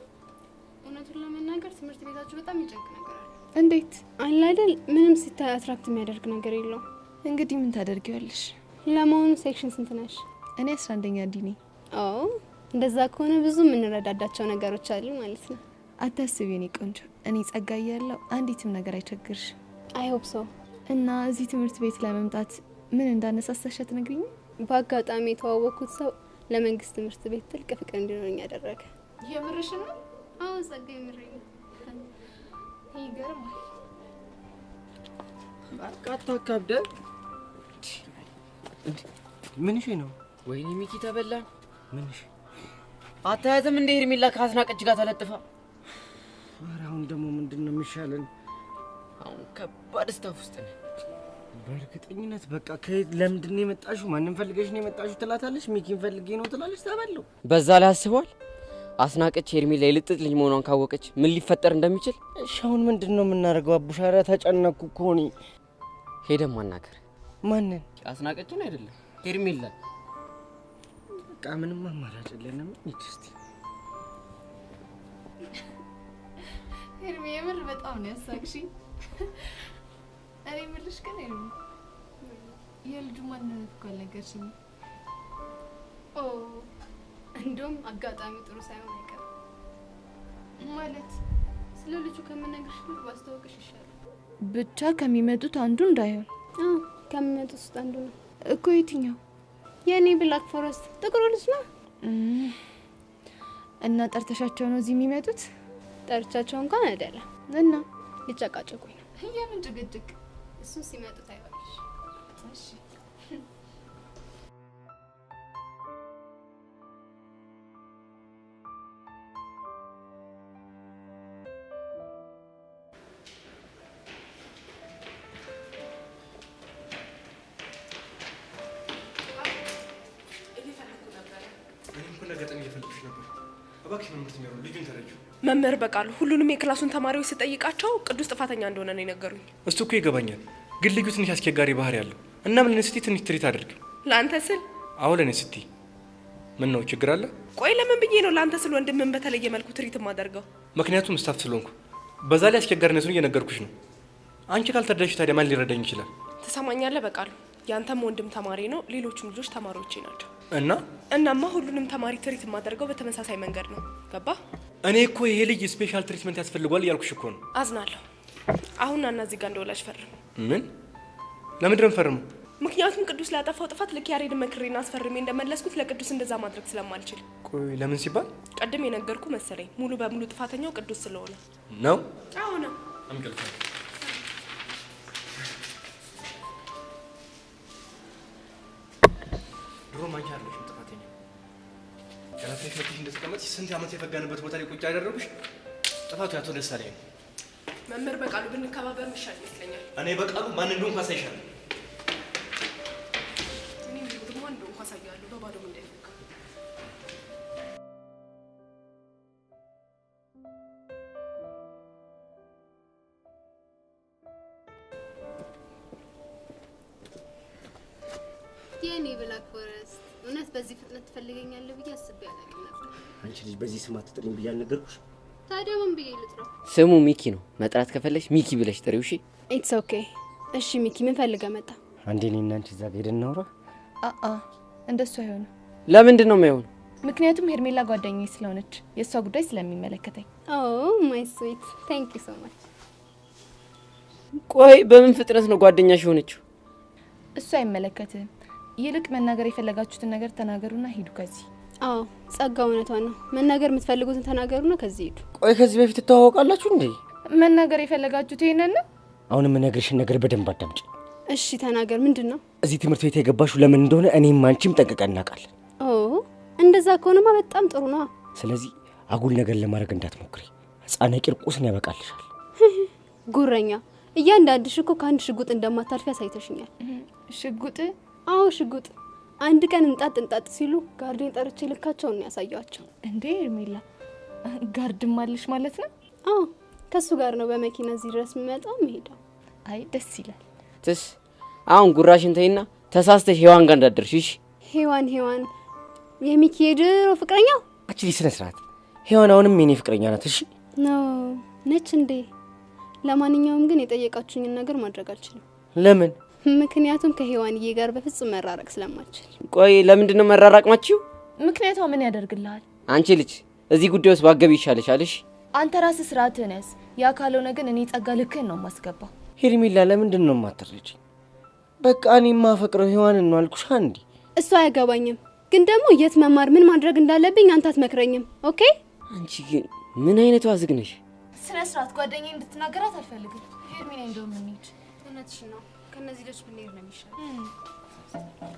Speaker 14: እውነቱን ለመናገር ትምህርት ቤታችሁ በጣም ይጨንቅ ነገር አለ።
Speaker 15: እንዴት?
Speaker 14: አለ አይደል ምንም ሲታይ አትራክት የሚያደርግ ነገር የለውም።
Speaker 15: እንግዲህ ምን ታደርጊዋለሽ?
Speaker 14: ለመሆኑ ሴክሽን ስንት ነሽ?
Speaker 15: እኔ 11ኛ ዲ ነኝ።
Speaker 14: ኦ እንደዛ ከሆነ ብዙ የምንረዳዳቸው ነገሮች አሉ ማለት ነው።
Speaker 15: አታስቢ የኔ ቆንጆ፣ እኔ ጸጋ እያለሁ አንዲትም ነገር አይቸግርሽ።
Speaker 14: አይ ሆፕ ሶ።
Speaker 15: እና እዚህ ትምህርት ቤት ለመምጣት ምን እንዳነሳሳሽ ትነግሪኝ?
Speaker 14: በአጋጣሚ የተዋወቅኩት ሰው ለመንግስት ትምህርት ቤት ጥልቅ ፍቅር እንዲኖረኝ ያደረገ።
Speaker 16: የምርሽ ነው?
Speaker 14: አዎ ጸጋ የምረኝ ነው።
Speaker 16: ይገርማል።
Speaker 2: በቃ አታካብደ። ምንሽ ነው?
Speaker 8: ወይኔ ሚኪ ተበላን።
Speaker 2: ምንሽ?
Speaker 8: አታያትም እንደ ሄርሜላ ከአስናቀች ጋር ተለጥፋ?
Speaker 2: ኧረ አሁን ደግሞ ምንድነው የሚሻለን?
Speaker 8: አሁን ከባድ ስታፍ ውስጥ ነን።
Speaker 2: በእርግጠኝነት በቃ ከየት ለምንድን ነው የመጣሽው? ማንን ፈልገሽ ነው የመጣሽው ትላታለች። ሚኪን ፈልጌ ነው ትላለች። ተበለው።
Speaker 8: በዛ ላይ አስቧል። አስናቀች ሄርሜላ የልጥጥ ልጅ መሆኗን ካወቀች ምን ሊፈጠር እንደሚችል።
Speaker 2: እሺ አሁን ምንድነው የምናደርገው? አቡሻ ኧረ ተጨነኩ እኮ እኔ።
Speaker 8: ሄደን ማናገር።
Speaker 2: ማንን?
Speaker 8: አስናቀችን አይደለም ሄርሜላ።
Speaker 2: በቃ ምንም አማራጭ የለንም። ሂድ እስቲ።
Speaker 16: ሄርሜ የምር በጣም ነው ያሳቅሽኝ። እኔ የምልሽ ግን ሄርሜ የልጁ ማንነት እኮ አልነገርሽኝም።
Speaker 14: ኦ እንደውም አጋጣሚ ጥሩ ሳይሆን አይቀርም።
Speaker 16: ማለት
Speaker 14: ስለ ልጁ ከምነግርሽ ልጅ ባስተዋወቅሽ ይሻላል።
Speaker 15: ብቻ ከሚመጡት አንዱ እንዳይሆን።
Speaker 14: ከሚመጡት ውስጥ አንዱ ነው
Speaker 15: እኮ። የትኛው?
Speaker 14: የኔ ብላክ ፎረስት ጥቁሩ ልጅ ነው።
Speaker 15: እና ጠርተሻቸው ነው እዚህ የሚመጡት?
Speaker 14: ጠርቻቸው እንኳን አይደለም
Speaker 15: እና
Speaker 14: ሊጨቃጨቁኝ ነው።
Speaker 16: የምን ጭቅጭቅ?
Speaker 14: እሱ ሲመጡ ታይዋለሽ።
Speaker 16: እሺ
Speaker 18: ነበር። እባክሽ መምህርት ሜሮን ልጁን ተረጂው።
Speaker 13: መምህር በቃሉ ሁሉንም የክላሱን ተማሪዎች ስጠይቃቸው ቅዱስ ጥፋተኛ እንደሆነ ነው የነገሩኝ።
Speaker 18: እሱ እኮ ይገባኛል፣ ግን ልጁ ትንሽ አስቸጋሪ ባህሪ ያለው እና ምን ለኔ ስትይ ትንሽ ትሪት አድርግ።
Speaker 13: ለአንተ ስል?
Speaker 18: አዎ ለኔ ስትይ። ምን ነው ችግር አለ?
Speaker 13: ቆይ ለምን ብዬ ነው ለአንተ ስል ወንድምን በተለየ መልኩ ትሪት የማደርገው?
Speaker 18: ምክንያቱም ስታፍ ስለሆንኩ፣ በዛ ላይ አስቸጋሪነቱን እየነገርኩሽ ነው። አንቺ ካልተረዳሽ ታዲያ ማን ሊረዳኝ ይችላል?
Speaker 13: ትሰማኛለህ በቃሉ? ያንተም ወንድም ተማሪ ነው፣ ሌሎችም ልጆች ተማሪዎቼ ናቸው። እናማ ሁሉንም ተማሪ ትሪት የማደርገው በተመሳሳይ መንገድ ነው። ገባ?
Speaker 18: እኔ እኮ ይሄ ልጅ ስፔሻል ትሪትመንት ያስፈልጓል እያልኩሽ እኮ ነው።
Speaker 13: አዝናለሁ። አሁን ናና እዚህ ጋር እንደወላጅ ፈርም።
Speaker 18: ምን? ለምንድን ነው የምፈርመው?
Speaker 13: ምክንያቱም ቅዱስ ላጠፋው ጥፋት ልክ ያሬድ መክሬና አስፈርሜ እንደመለስኩት ለቅዱስ እንደዛ ማድረግ ስለማልችል።
Speaker 18: ቆይ ለምን ሲባል?
Speaker 13: ቀድም የነገርኩ መሰለኝ። ሙሉ በሙሉ ጥፋተኛው ቅዱስ ስለሆነ
Speaker 18: ነው።
Speaker 13: አዎ ነው።
Speaker 18: ድሮ ማንቻ አለሽም ጥፋተኛ። ከላፍሬሽ መጥተሽ እንደተቀመጥሽ ስንት ዓመት የፈጋንበት ቦታ ላይ ቁጭ ያደረጉሽ ጥፋቱ ያቶ ደሳለኝ ነው።
Speaker 13: መምህር በቃሉ ብንከባበር ምሻል ይመስለኛል።
Speaker 18: እኔ በቃሉ ማን እንደሆንኩ አሳይሻለሁ።
Speaker 13: እኔም ደግሞ ማን እንደሆንኩ አሳያለሁ። በባዶም እንዳይፈካ።
Speaker 14: የኔ ብላክ ፎረስት እውነት በዚህ ፍጥነት ትፈልገኛለህ ብዬ አስቤ አላውቅም ነበር።
Speaker 2: አንቺ ልጅ በዚህ ስም አትጥሪኝ ብዬ አልነገርኩሽ?
Speaker 14: ታዲያ ምን ብዬ ልጥራው?
Speaker 2: ስሙ ሚኪ ነው። መጥራት ከፈለሽ ሚኪ ብለሽ ጥሪው። እሺ
Speaker 14: ኢትስ ኦኬ። እሺ ሚኪ ምን ፈልገህ መጣ?
Speaker 2: አንዴ እኔና አንቺ እዛ ሄደን እናውራ።
Speaker 15: እንደሱ አይሆንም።
Speaker 2: ለምንድን ነው የማይሆነው?
Speaker 15: ምክንያቱም ሄርሜላ ጓደኛዬ ስለሆነች የእሷ ጉዳይ ስለሚመለከተኝ።
Speaker 14: ማይ ስዊት ታንክ ዩ ሶ ማች።
Speaker 2: ቆይ በምን ፍጥነት ነው ጓደኛሽ የሆነችው?
Speaker 15: እሱ አይመለከትም። ይልቅ መናገር የፈለጋችሁትን ነገር ተናገሩና ሂዱ ከዚህ።
Speaker 14: ጸጋ እውነቷን ነው። መናገር የምትፈልጉትን ተናገሩና ከዚህ ሂዱ።
Speaker 2: ቆይ ከዚህ በፊት ተዋወቃላችሁ እንዴ?
Speaker 15: መናገር የፈለጋችሁት ይሄንን ነው?
Speaker 2: አሁን የምነግርሽን ነገር በደንብ አዳምጪ።
Speaker 14: እሺ ተናገር። ምንድነው?
Speaker 2: እዚህ ትምህርት ቤት የገባሽው ለምን እንደሆነ እኔም አንቺም ጠንቅቀን እናውቃለን።
Speaker 14: እንደዛ ከሆነማ በጣም ጥሩ ነው።
Speaker 2: ስለዚህ አጉል ነገር ለማድረግ እንዳትሞክሪ። ህፃነ ቂርቆስን ያበቃልሻል።
Speaker 14: ጉረኛ፣ እያንዳንድሽ እኮ ከአንድ ሽጉጥ እንደማታልፊ አሳይተሽኛል።
Speaker 15: ሽጉጥ?
Speaker 14: አዎ ሽጉጥ። አንድ ቀን እንጣጥ ሲሉ ጋርዴን ጠርቼ ልካቸውን ነው ያሳያቸው።
Speaker 15: እንዴ ሄርሜላ ጋርድም አለሽ ማለት ነው?
Speaker 14: አዎ ከሱ ጋር ነው በመኪና እዚህ ድረስ የምመጣው መሄዳው።
Speaker 15: አይ ደስ ይላል።
Speaker 2: ትስ አሁን ጉራሽን ተይና ተሳስተሽ ሄዋን ጋር እንዳደርሽ። እሺ
Speaker 14: ሄዋን የሚኪ የድሮ ፍቅረኛው?
Speaker 2: አቺ ስነ ስርዓት። ሄዋን አሁንም የኔ ፍቅረኛ ናት። እሺ
Speaker 14: ነው ነች እንዴ? ለማንኛውም ግን የጠየቃችሁኝን ነገር ማድረግ አልችልም።
Speaker 2: ለምን?
Speaker 14: ምክንያቱም ከሄዋንዬ ጋር በፍጹም መራራቅ ስለማልችል።
Speaker 2: ቆይ ለምንድን ነው መራራቅ ማችው?
Speaker 15: ምክንያቷ ምን ያደርግልሃል?
Speaker 2: አንቺ ልጅ እዚህ ጉዳይ ውስጥ ባገቢ ይሻልሻል። እሺ
Speaker 15: አንተ ራስህ ስርዓትህን ያዝ። ያ ካልሆነ ግን እኔ ጸጋ ልክህን ነው የማስገባው።
Speaker 2: ሄርሜላ ለምንድን ነው የማትረጂኝ? በቃ እኔ የማፈቅረው ሄዋንን ነው አልኩሽ። አንዴ
Speaker 14: እሱ አያገባኝም፣ ግን ደግሞ የት መማር ምን ማድረግ እንዳለብኝ አንተ አትመክረኝም። ኦኬ?
Speaker 2: አንቺ ግን ምን አይነቱ አዝግ ነሽ?
Speaker 15: ስነ ስርዓት። ጓደኛዬ እንድትናገራት አልፈልግም። ሄርሜላ እንደውም እንሂድ።
Speaker 14: እውነትሽ ነው። ከነዚህ ልጅ ብንሄድ ነው የሚሻለው።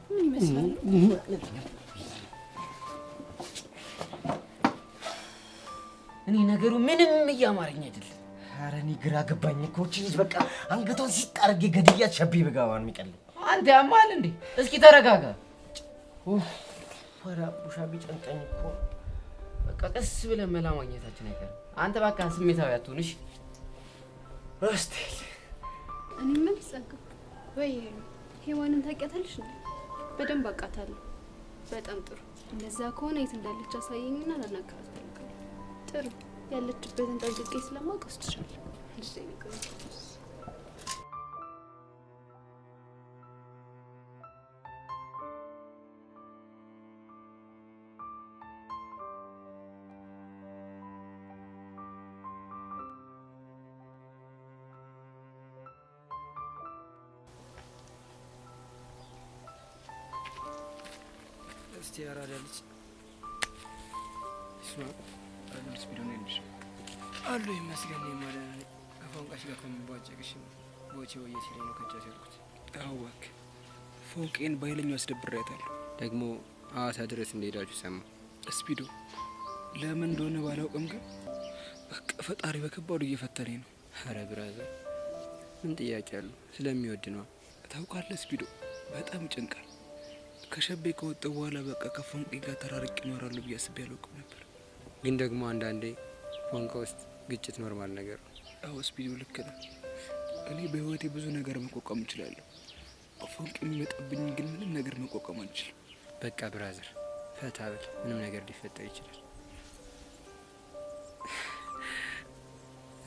Speaker 15: ምን ይመስላል?
Speaker 2: እኔ ነገሩ ምንም እያማረኝ አይደለም። ኧረ እኔ ግራ ገባኝ እኮ። እቺ ልጅ በቃ አንገቷን ሲጣርጌ ገድያት ሸቤ ብገባን የሚቀልኝ። አንተ ያማል እንዴ? እስኪ ተረጋጋ። ወራ ቡሻ ቢጨንቀኝ እኮ። በቃ ቀስ ብለን መላ ማግኘታችን አይቀርም። አንተ በቃ ስሜታዊ አትሁንሽ። እስቲ
Speaker 14: እኔ ምን ጸጋ ወይ ሄዋንን ታውቂያታለሽ? በደንብ አውቃታለሁ። በጣም ጥሩ። እንደዛ ከሆነ የት እንዳለች አሳየኝና ላናግራት እፈልጋለሁ። ጥሩ። ያለችበትን ጠንቅቄ ስለማውቅ ወስድሻለሁ። እሺ ንገሪኝ።
Speaker 12: እስቲ ያራዳልች ስማ አሉስ ቢሆን እንዴ አሉ ይመስገን ማለት ከፎንቃሽ ጋር ከመቧጨቅሽ ቦቼ ወይ ሲለኝ ነው ከጫት ያልኩት። አዋክ ፎንቄን ባይለኛው አስደብሬያታለሁ።
Speaker 8: ደግሞ አዋሳ ድረስ እንደሄዳችሁ ሰማ።
Speaker 12: ስፒዶ ለምን እንደሆነ ባላውቅም ግን በቃ ፈጣሪ በከባዱ እየፈተነኝ ነው።
Speaker 8: አረ ብራዘር ምን ጥያቄ አለው? ስለሚወድ ነው።
Speaker 12: ታውቃለህ ስፒዶ በጣም ጭንቃል። ከሸቤ ከወጣሁ በኋላ በቃ ከፎንቄ ጋር ተራርቄ እኖራለሁ ብዬ አስቤ አላውቅም ነበር።
Speaker 18: ግን ደግሞ አንዳንዴ ፎንቃ ውስጥ ግጭት ኖርማል ነገር ነው።
Speaker 12: አዎ ስፒዱ ልክ ነህ። እኔ በህይወቴ ብዙ ነገር መቋቋም እችላለሁ። ፎንቄ የሚመጣብኝ ግን ምንም ነገር መቋቋም አልችልም።
Speaker 18: በቃ ብራዘር ፈታ ብል፣ ምንም ነገር ሊፈጠር ይችላል።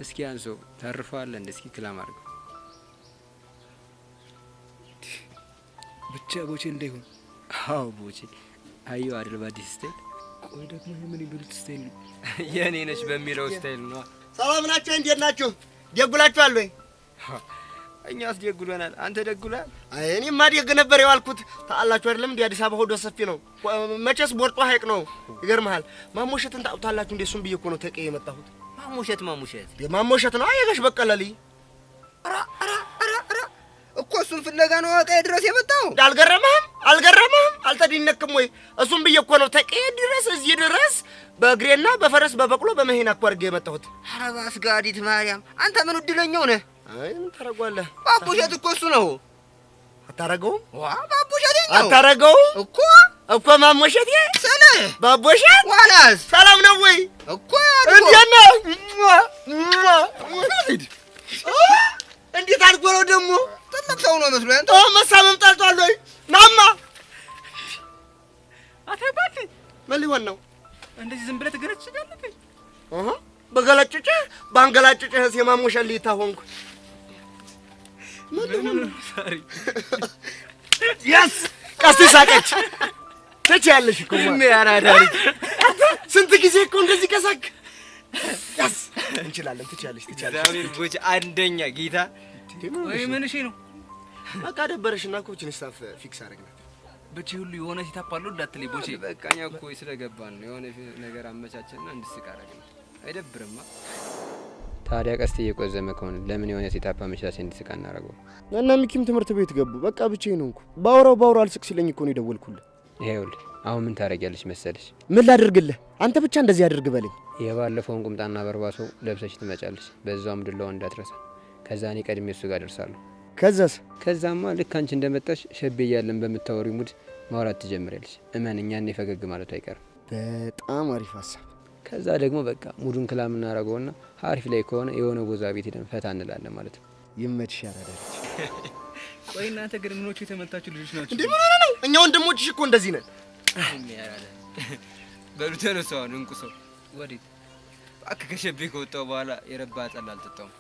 Speaker 18: እስኪ አንሶ ታርፈዋል እንደ እስኪ ክላም አድርገው
Speaker 12: ብቻ ቦቼ እንዳይሆን።
Speaker 18: አዎ ቦቼ አዩ አይደል በአዲስ ስታይል።
Speaker 12: ቆይ ደግሞ የምን ይበሉት ስታይል ነው?
Speaker 18: የኔ ነች በሚለው ስታይል ነው።
Speaker 19: ሰላም ናችሁ? እንዴት ናችሁ? ደጉላችኋል ወይ?
Speaker 18: እኛስ ደጉለናል። አንተ ደጉላል?
Speaker 19: አይ እኔማ ደግ ነበር የዋልኩት። ታላችሁ አይደለም እንዴ አዲስ አበባ ሆዶ ሰፊ ነው። መቼስ ቦርጦ ሀይቅ ነው። ይገርምሃል። ማሞሸትን ታውቁታላችሁ እንዴ? እሱም ብዬ እኮ ነው ተቀየ የመጣሁት።
Speaker 18: ማሞሸት
Speaker 19: ማሞሸት ነው። አየጋሽ በቀለ ልይ
Speaker 18: እኮ እሱን ፍለጋ ነው አቀይ ድረስ የመጣው።
Speaker 19: አልገረመህም? አልተደነክም ወይ? እሱም ብዬ እኮ ነው ተቀየ ድረስ እዚህ ድረስ በእግሬና በፈረስ በበቅሎ በመሄና እኮ አድርጌ የመጣሁት።
Speaker 18: ኧረ ባስጋዲት ማርያም፣ አንተ ምን እድለኛው ነህ?
Speaker 19: አይ ምን ታረጋለህ?
Speaker 18: ባቡሸት እኮ እሱ ነው።
Speaker 19: አታረገውም?
Speaker 18: ዋ ባቡሸት ነው።
Speaker 19: አታረገውም እኮ ማሞሸት ስለ ባቡሸት
Speaker 18: ዋላስ
Speaker 19: ሰላም ነው ወይ?
Speaker 18: እኮ
Speaker 19: እንዴት ነህ? እንዴት አድርጎ ነው ደግሞ?
Speaker 18: ትልቅ ሰው ነው መስሎኝ።
Speaker 19: መሳመም ጠልቷል ወይ? ናማ
Speaker 12: አታባክ
Speaker 19: ምን ሊሆን ነው?
Speaker 12: እንደዚህ ዝም ብለህ ትገለጭኛለህ?
Speaker 19: በገለጭጭህ ባንገላጭጭህስ የማሞሸት ልይታ ሆንኩ። ምን ሊሆን ነው?
Speaker 12: ሳሪ
Speaker 19: ያስ ቀስቲ ሳቀች። ትችያለሽ እኮ
Speaker 18: ምን ያራዳሪ
Speaker 19: ስንት ጊዜ እኮ እንደዚህ ከሳክ። ያስ እንችላለን። ትችያለሽ።
Speaker 18: ዛሬ ቦቼ አንደኛ ጌታ።
Speaker 12: ወይ ምን እሺ ነው?
Speaker 19: በቃ ደበረሽና ኮችን ስታፍ ፊክስ አደረግናት።
Speaker 12: በቺ ሁሉ የሆነ ሲታፕ አለው እንዳትለይ ቦቼ።
Speaker 18: በቃኛ እኮ ስለገባን ነው የሆነ ነገር አመቻቸና እንድስቅ አደረግን። አይደብርማ? ታዲያ ቀስት እየቆዘመ ከሆነ ለምን የሆነ ሲታፕ አመቻቸ እንድስቅ አናረገው?
Speaker 19: እና ሚኪም ትምህርት ቤት ገቡ። በቃ ብቻዬን ሆንኩ። ባወራው አልስቅ ሲለኝ እኮ ነው የደወልኩልህ።
Speaker 18: ይኸውልህ አሁን ምን ታረጊያለሽ መሰለሽ?
Speaker 19: ምን ላድርግልህ? አንተ ብቻ እንደዚህ አድርግ በለኝ።
Speaker 18: የባለፈውን ቁምጣና በርባሶ ለብሰሽ ትመጫለሽ። በዛውም ድላው እንዳትረሳ። ከዛ እኔ ቀድሜ እሱ ጋር ደርሳለሁ።
Speaker 19: ከዛማ
Speaker 18: ልክ አንቺ እንደመጣሽ ሸቤ እያለን በምታወሪ ሙድ ማውራት ትጀምሪያለሽ። እመን እኛን ፈገግ ማለቱ አይቀርም።
Speaker 19: በጣም አሪፍ ሀሳብ።
Speaker 18: ከዛ ደግሞ በቃ ሙዱን ክላም እናደርገውና አሪፍ ላይ ከሆነ የሆነ ጎዛ ቤት ሄደን ፈታ እንላለን ማለት ነው።
Speaker 19: ይመችሽ ያራዳች።
Speaker 12: ቆይ እናንተ ግን ምኖቹ የተመታችሁ ልጆች ናችሁ
Speaker 19: እንዴ? ምን ሆነ ነው? እኛ ወንድሞችሽ እኮ እንደዚህ ነን።
Speaker 18: በሉ ተነሳው እንቁሰው። ወዴት? እባክህ ከሸቤ ከወጣሁ በኋላ የረባ ጠላ አልጠጣሁም።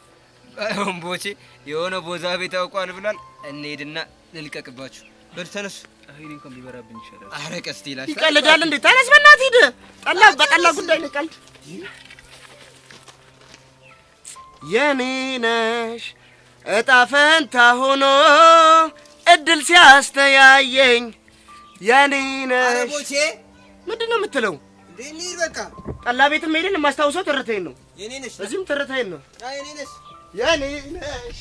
Speaker 18: አሁን ቦቼ የሆነ ቦዛ ቤት አውቋል ብሏል። እንሄድና ልልቀቅባችሁ። በሉ ተነሱ።
Speaker 12: አይኔ እንኳን ቢበራብኝ ይሻላል።
Speaker 18: ኧረ ቀስቲ ይላል።
Speaker 19: ይቀልዳል እንዴ? ተነስ በእናትህ ሂድ። ጠላ በጠላ ጉዳይ ነው ቀልድ። የኔ ነሽ እጣ ፈንታ ሆኖ እድል ሲያስተያየኝ የኔ ነሽ።
Speaker 18: ኧረ ቦቼ
Speaker 19: ምንድን ነው የምትለው?
Speaker 18: እንሂድ በቃ።
Speaker 19: ጠላ ቤትም ሄደን የማስታውሰው ትርታዬን ነው።
Speaker 18: የኔ ነሽ።
Speaker 19: እዚህም ትርታዬን ነው።
Speaker 18: የኔ ነሽ።
Speaker 19: የኔ ነሽ።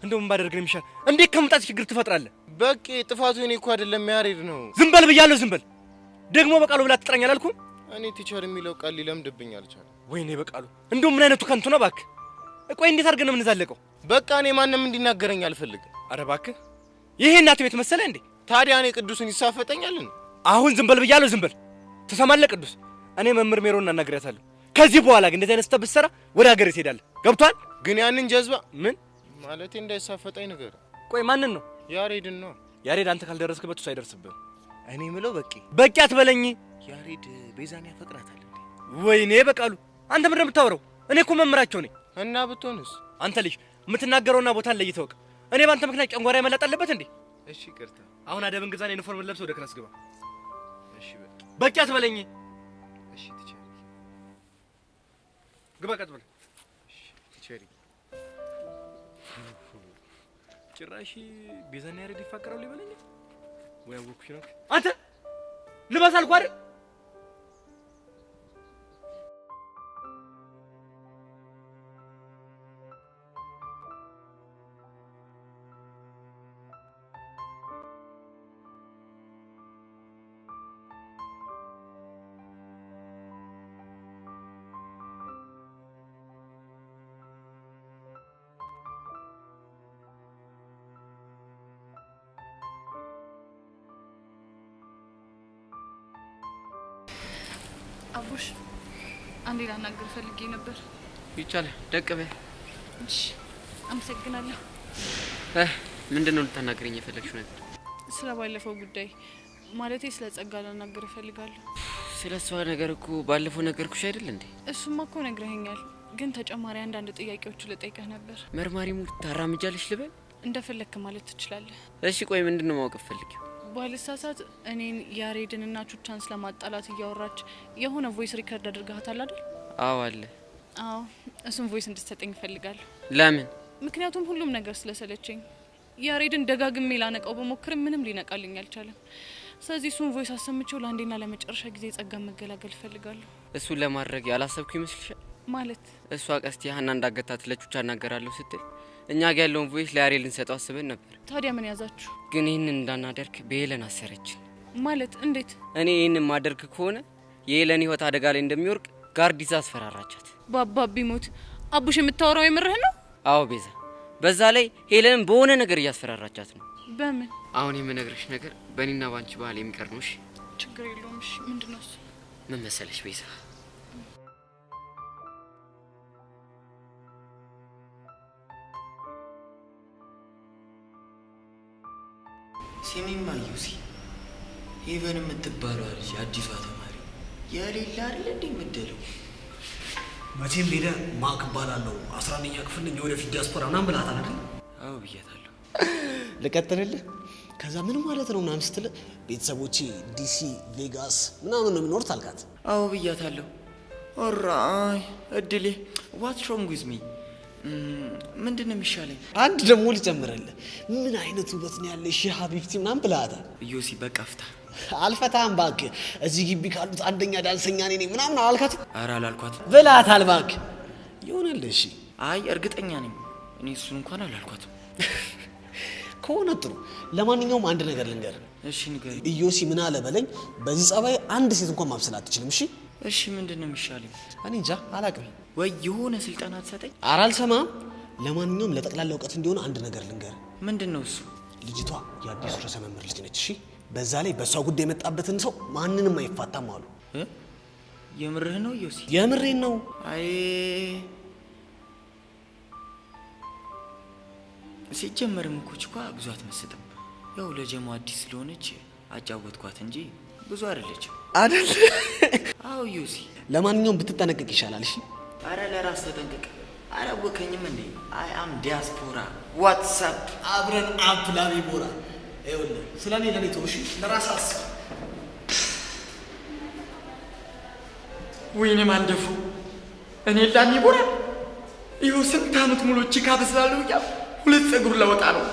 Speaker 10: እንደውም ባደርግ ነው የሚሻል። እንዴት ከመምጣት ችግር ትፈጥራለህ?
Speaker 11: በቂ ጥፋቱ እኔ እኮ አይደለም ያሬድ ነው።
Speaker 10: ዝም በል ብያለሁ፣ ዝም በል። ደግሞ በቃሉ ብላ ትጥራኝ አላልኩም?
Speaker 11: እኔ ቲቸር የሚለው ቃል ሊለምድብኝ አልቻለም።
Speaker 10: ወይኔ በቃሉ፣ እንደውም ምን አይነቱ ከንቱ ነው እባክህ። ቆይ እንዴት አድርገን ነው የምንዛለቀው?
Speaker 11: በቃ እኔ ማንም እንዲናገረኝ አልፈልግም።
Speaker 10: ኧረ እባክህ፣ ይሄ እናት ቤት መሰለህ እንዴ?
Speaker 11: ታዲያ እኔ ቅዱስን ይሳፈጠኛልን?
Speaker 10: አሁን ዝም በል ብያለሁ፣ ዝም በል። ትሰማለህ ቅዱስ? እኔ መምህር ሜሮን እናናግሪያታለሁ። ከዚህ በኋላ ግን እንደዚህ አይነት ስህተት ብትሰራ ወደ ሀገር ትሄዳለህ። ገብቶሃል?
Speaker 11: ግን ያንን ጀዝባ
Speaker 10: ምን
Speaker 11: ማለቴ እንዳይሳፈጠኝ ነገር።
Speaker 10: ቆይ ማንን ነው?
Speaker 11: ያሬድን ነው።
Speaker 10: ያሬድ አንተ ካልደረስክበት እሱ አይደርስብህም።
Speaker 11: እኔ ምለው
Speaker 10: በቂ አትበለኝ።
Speaker 11: ያሬድ ቤዛን ያፈቅራታል እንዴ?
Speaker 10: ወይኔ በቃሉ፣ አንተ ምንድን ነው የምታወራው? እኔ እኮ መምህራቸው ነኝ።
Speaker 11: እና ብትሆንስ?
Speaker 10: አንተ ልጅ የምትናገረውና ቦታን ለይተህ ወቅ። እኔ ባንተ ምክንያት ጨንጓራ መላጥ አለበት እንዴ?
Speaker 11: እሺ ይቅርታ።
Speaker 10: አሁን አደብን ግዛን ዩኒፎርም ለብሰህ ወደ ክላስ ግባ።
Speaker 11: እሺ
Speaker 10: በቂ አትበለኝ።
Speaker 11: እሺ ቲቸር
Speaker 10: ግባ፣ ቀጥ በል።
Speaker 11: እሺ ቲቸር።
Speaker 10: ጭራሽ ቤዛና ያሬድ ይፋቀራሉ ይበለኝ ወይ? አወኩሽ ነው አንተ። ልበስ አልኩህ አይደል?
Speaker 7: አቡሽ አንዴ ላናግር ፈልጌ ነበር።
Speaker 8: ይቻላል። ደቅ በይ።
Speaker 7: እሺ አመሰግናለሁ።
Speaker 8: ምንድነው ልታናግረኝ የፈለግሽው ነገር?
Speaker 7: ስለ ባለፈው ጉዳይ ማለቴ ስለ ጸጋ ላናግር እፈልጋለሁ።
Speaker 8: ስለ እሷ ነገር እኮ ባለፈው ነገርኩሽ አይደል እንዴ?
Speaker 7: እሱማ እኮ ነግረኸኛል፣ ግን ተጨማሪ አንዳንድ ጥያቄዎች ልጠይቅህ ነበር።
Speaker 8: መርማሪ ሙድ ታራምጃለሽ ልበል?
Speaker 7: እንደፈለክ ማለት ትችላለህ።
Speaker 8: እሺ ቆይ ምንድነው ማወቅ ፈልጊው?
Speaker 7: ባልሳሳት እኔን ያሬድንና ቹቻን ስለማጣላት እያወራች የሆነ ቮይስ ሪከርድ አድርጋታል አይደል?
Speaker 8: አዎ አለ።
Speaker 7: አዎ እሱን ቮይስ እንድትሰጠኝ እፈልጋለሁ።
Speaker 8: ለምን?
Speaker 7: ምክንያቱም ሁሉም ነገር ስለሰለቸኝ ያሬድን ደጋግሜ ላነቀው በሞክርም ምንም ሊነቃልኝ አልቻለም። ስለዚህ እሱን ቮይስ አሰምቼው ለአንዴና ለመጨረሻ ጊዜ ጸጋ መገላገል እፈልጋለሁ።
Speaker 8: እሱን ለማድረግ ያላሰብኩ ይመስልሻል?
Speaker 7: ማለት
Speaker 8: እሷ ቀስቲ ሀና እንዳገታት ለቹቻ እናገራለሁ ስትል እኛ ጋር ያለውን ቮይስ ለያሬድ ልንሰጠው አስበን ነበር።
Speaker 7: ታዲያ ምን ያዛችሁ?
Speaker 8: ግን ይህንን እንዳናደርግ በሄለን አሰረችን።
Speaker 7: ማለት እንዴት?
Speaker 8: እኔ ይህንን ማደርግ ከሆነ የሄለን ህይወት አደጋ ላይ እንደሚወርቅ ጋርድ ይዛ አስፈራራቻት።
Speaker 7: ባባቢ ሞት አቡሽ የምታወራው የምርህ ነው?
Speaker 8: አዎ ቤዛ፣ በዛ ላይ ሄለንን በሆነ ነገር እያስፈራራቻት ነው።
Speaker 7: በምን?
Speaker 8: አሁን የምነግርሽ ነገር በእኔና ባንቺ ባህል የሚቀር ነው። እሺ
Speaker 7: ችግር የለውም። እሺ ምንድነው እሱ?
Speaker 8: ምን መሰለሽ ቤዛ፣
Speaker 4: ሲሚማ ዩሲ ሄቨን የምትባለው ልጅ አዲሷ ተማሪ የሌላ አይደል እንዴ የምትደለው?
Speaker 10: መቼም ሄደ ማክ እባላለሁ 11ኛ ክፍል ነኝ የወደፊት ዲያስፖራ ምናምን ብላታል አይደል?
Speaker 4: አዎ ብያታለሁ።
Speaker 10: ልቀጥልልህ? ከዛ ምን ማለት ነው ምናምን ስትል ቤተሰቦቼ ዲሲ ቬጋስ ምናምን ነው የሚኖሩት አልካት?
Speaker 4: አዎ ብያታለሁ። ኦራይ እድሌ ዋትስ ሮንግ ዊዝ ሚ? ምንድን ነው የሚሻለኝ?
Speaker 10: አንድ ደግሞ ልጨምርልህ። ምን አይነት ውበት ነው ያለሽ ሀቢብቲ ምናምን ብላታል።
Speaker 4: ዮሲ በቃ ፍታ።
Speaker 10: አልፈታም እባክህ። እዚህ ግቢ ካሉት አንደኛ ዳንሰኛ ነኝ ምናምን አላልካት?
Speaker 4: ኧረ አላልኳት።
Speaker 10: ብላታል እባክህ። ይሆናል። እሺ
Speaker 4: አይ እርግጠኛ ነኝ እኔ እሱን እንኳን አላልኳትም።
Speaker 10: ከሆነ ጥሩ። ለማንኛውም አንድ ነገር ልንገር።
Speaker 4: እሺ ንገር።
Speaker 10: ኢዮሲ ምን አለ በለኝ፣ በዚህ ጸባይ አንድ ሴት እንኳን ማብሰል አትችልም። እሺ
Speaker 4: እሺ ምንድን ነው የሚሻለኝ?
Speaker 10: እኔ እንጃ አላውቅም።
Speaker 4: ወይ የሆነ ስልጠና ትሰጠኝ?
Speaker 10: ኧረ አልሰማም። ለማንኛውም ለጠቅላላ እውቀት እንዲሆን አንድ ነገር ልንገር።
Speaker 4: ምንድን ነው እሱ?
Speaker 10: ልጅቷ የአዲሱ ርዕሰ መምህር ልጅ ነች። እሺ በዛ ላይ በሷ ጉዳይ የመጣበትን ሰው ማንንም አይፋታም አሉ።
Speaker 4: የምርህ ነው ዮሲ?
Speaker 10: የምሬን ነው።
Speaker 4: አይ ሲጀመርም እኮ ችኳ ብዙ አትመስጥም። ያው ለጀማ አዲስ ስለሆነች አጫወትኳት እንጂ ብዙ አይደለችም
Speaker 10: አይደል?
Speaker 4: አዎ ዮሲ።
Speaker 10: ለማንኛውም ብትጠነቀቅ ይሻላል። እሺ
Speaker 4: አረ ለራስ ተጠንቀቅ። አላወከኝም እንዴ? አይ አም ዲያስፖራ ዋትስአፕ
Speaker 10: አብረን አፕ ላሚቦራ ይኸውልህ ስለኔ ለኔ ተውሽ፣ ለራስ አስብ።
Speaker 4: ወይኔ ማንደፉ እኔ ላሚቦራ ይኸው ስንት ዓመት ሙሉ ቺካ በስላለሁ ያ ሁለት ፀጉር ለወጣ ነው።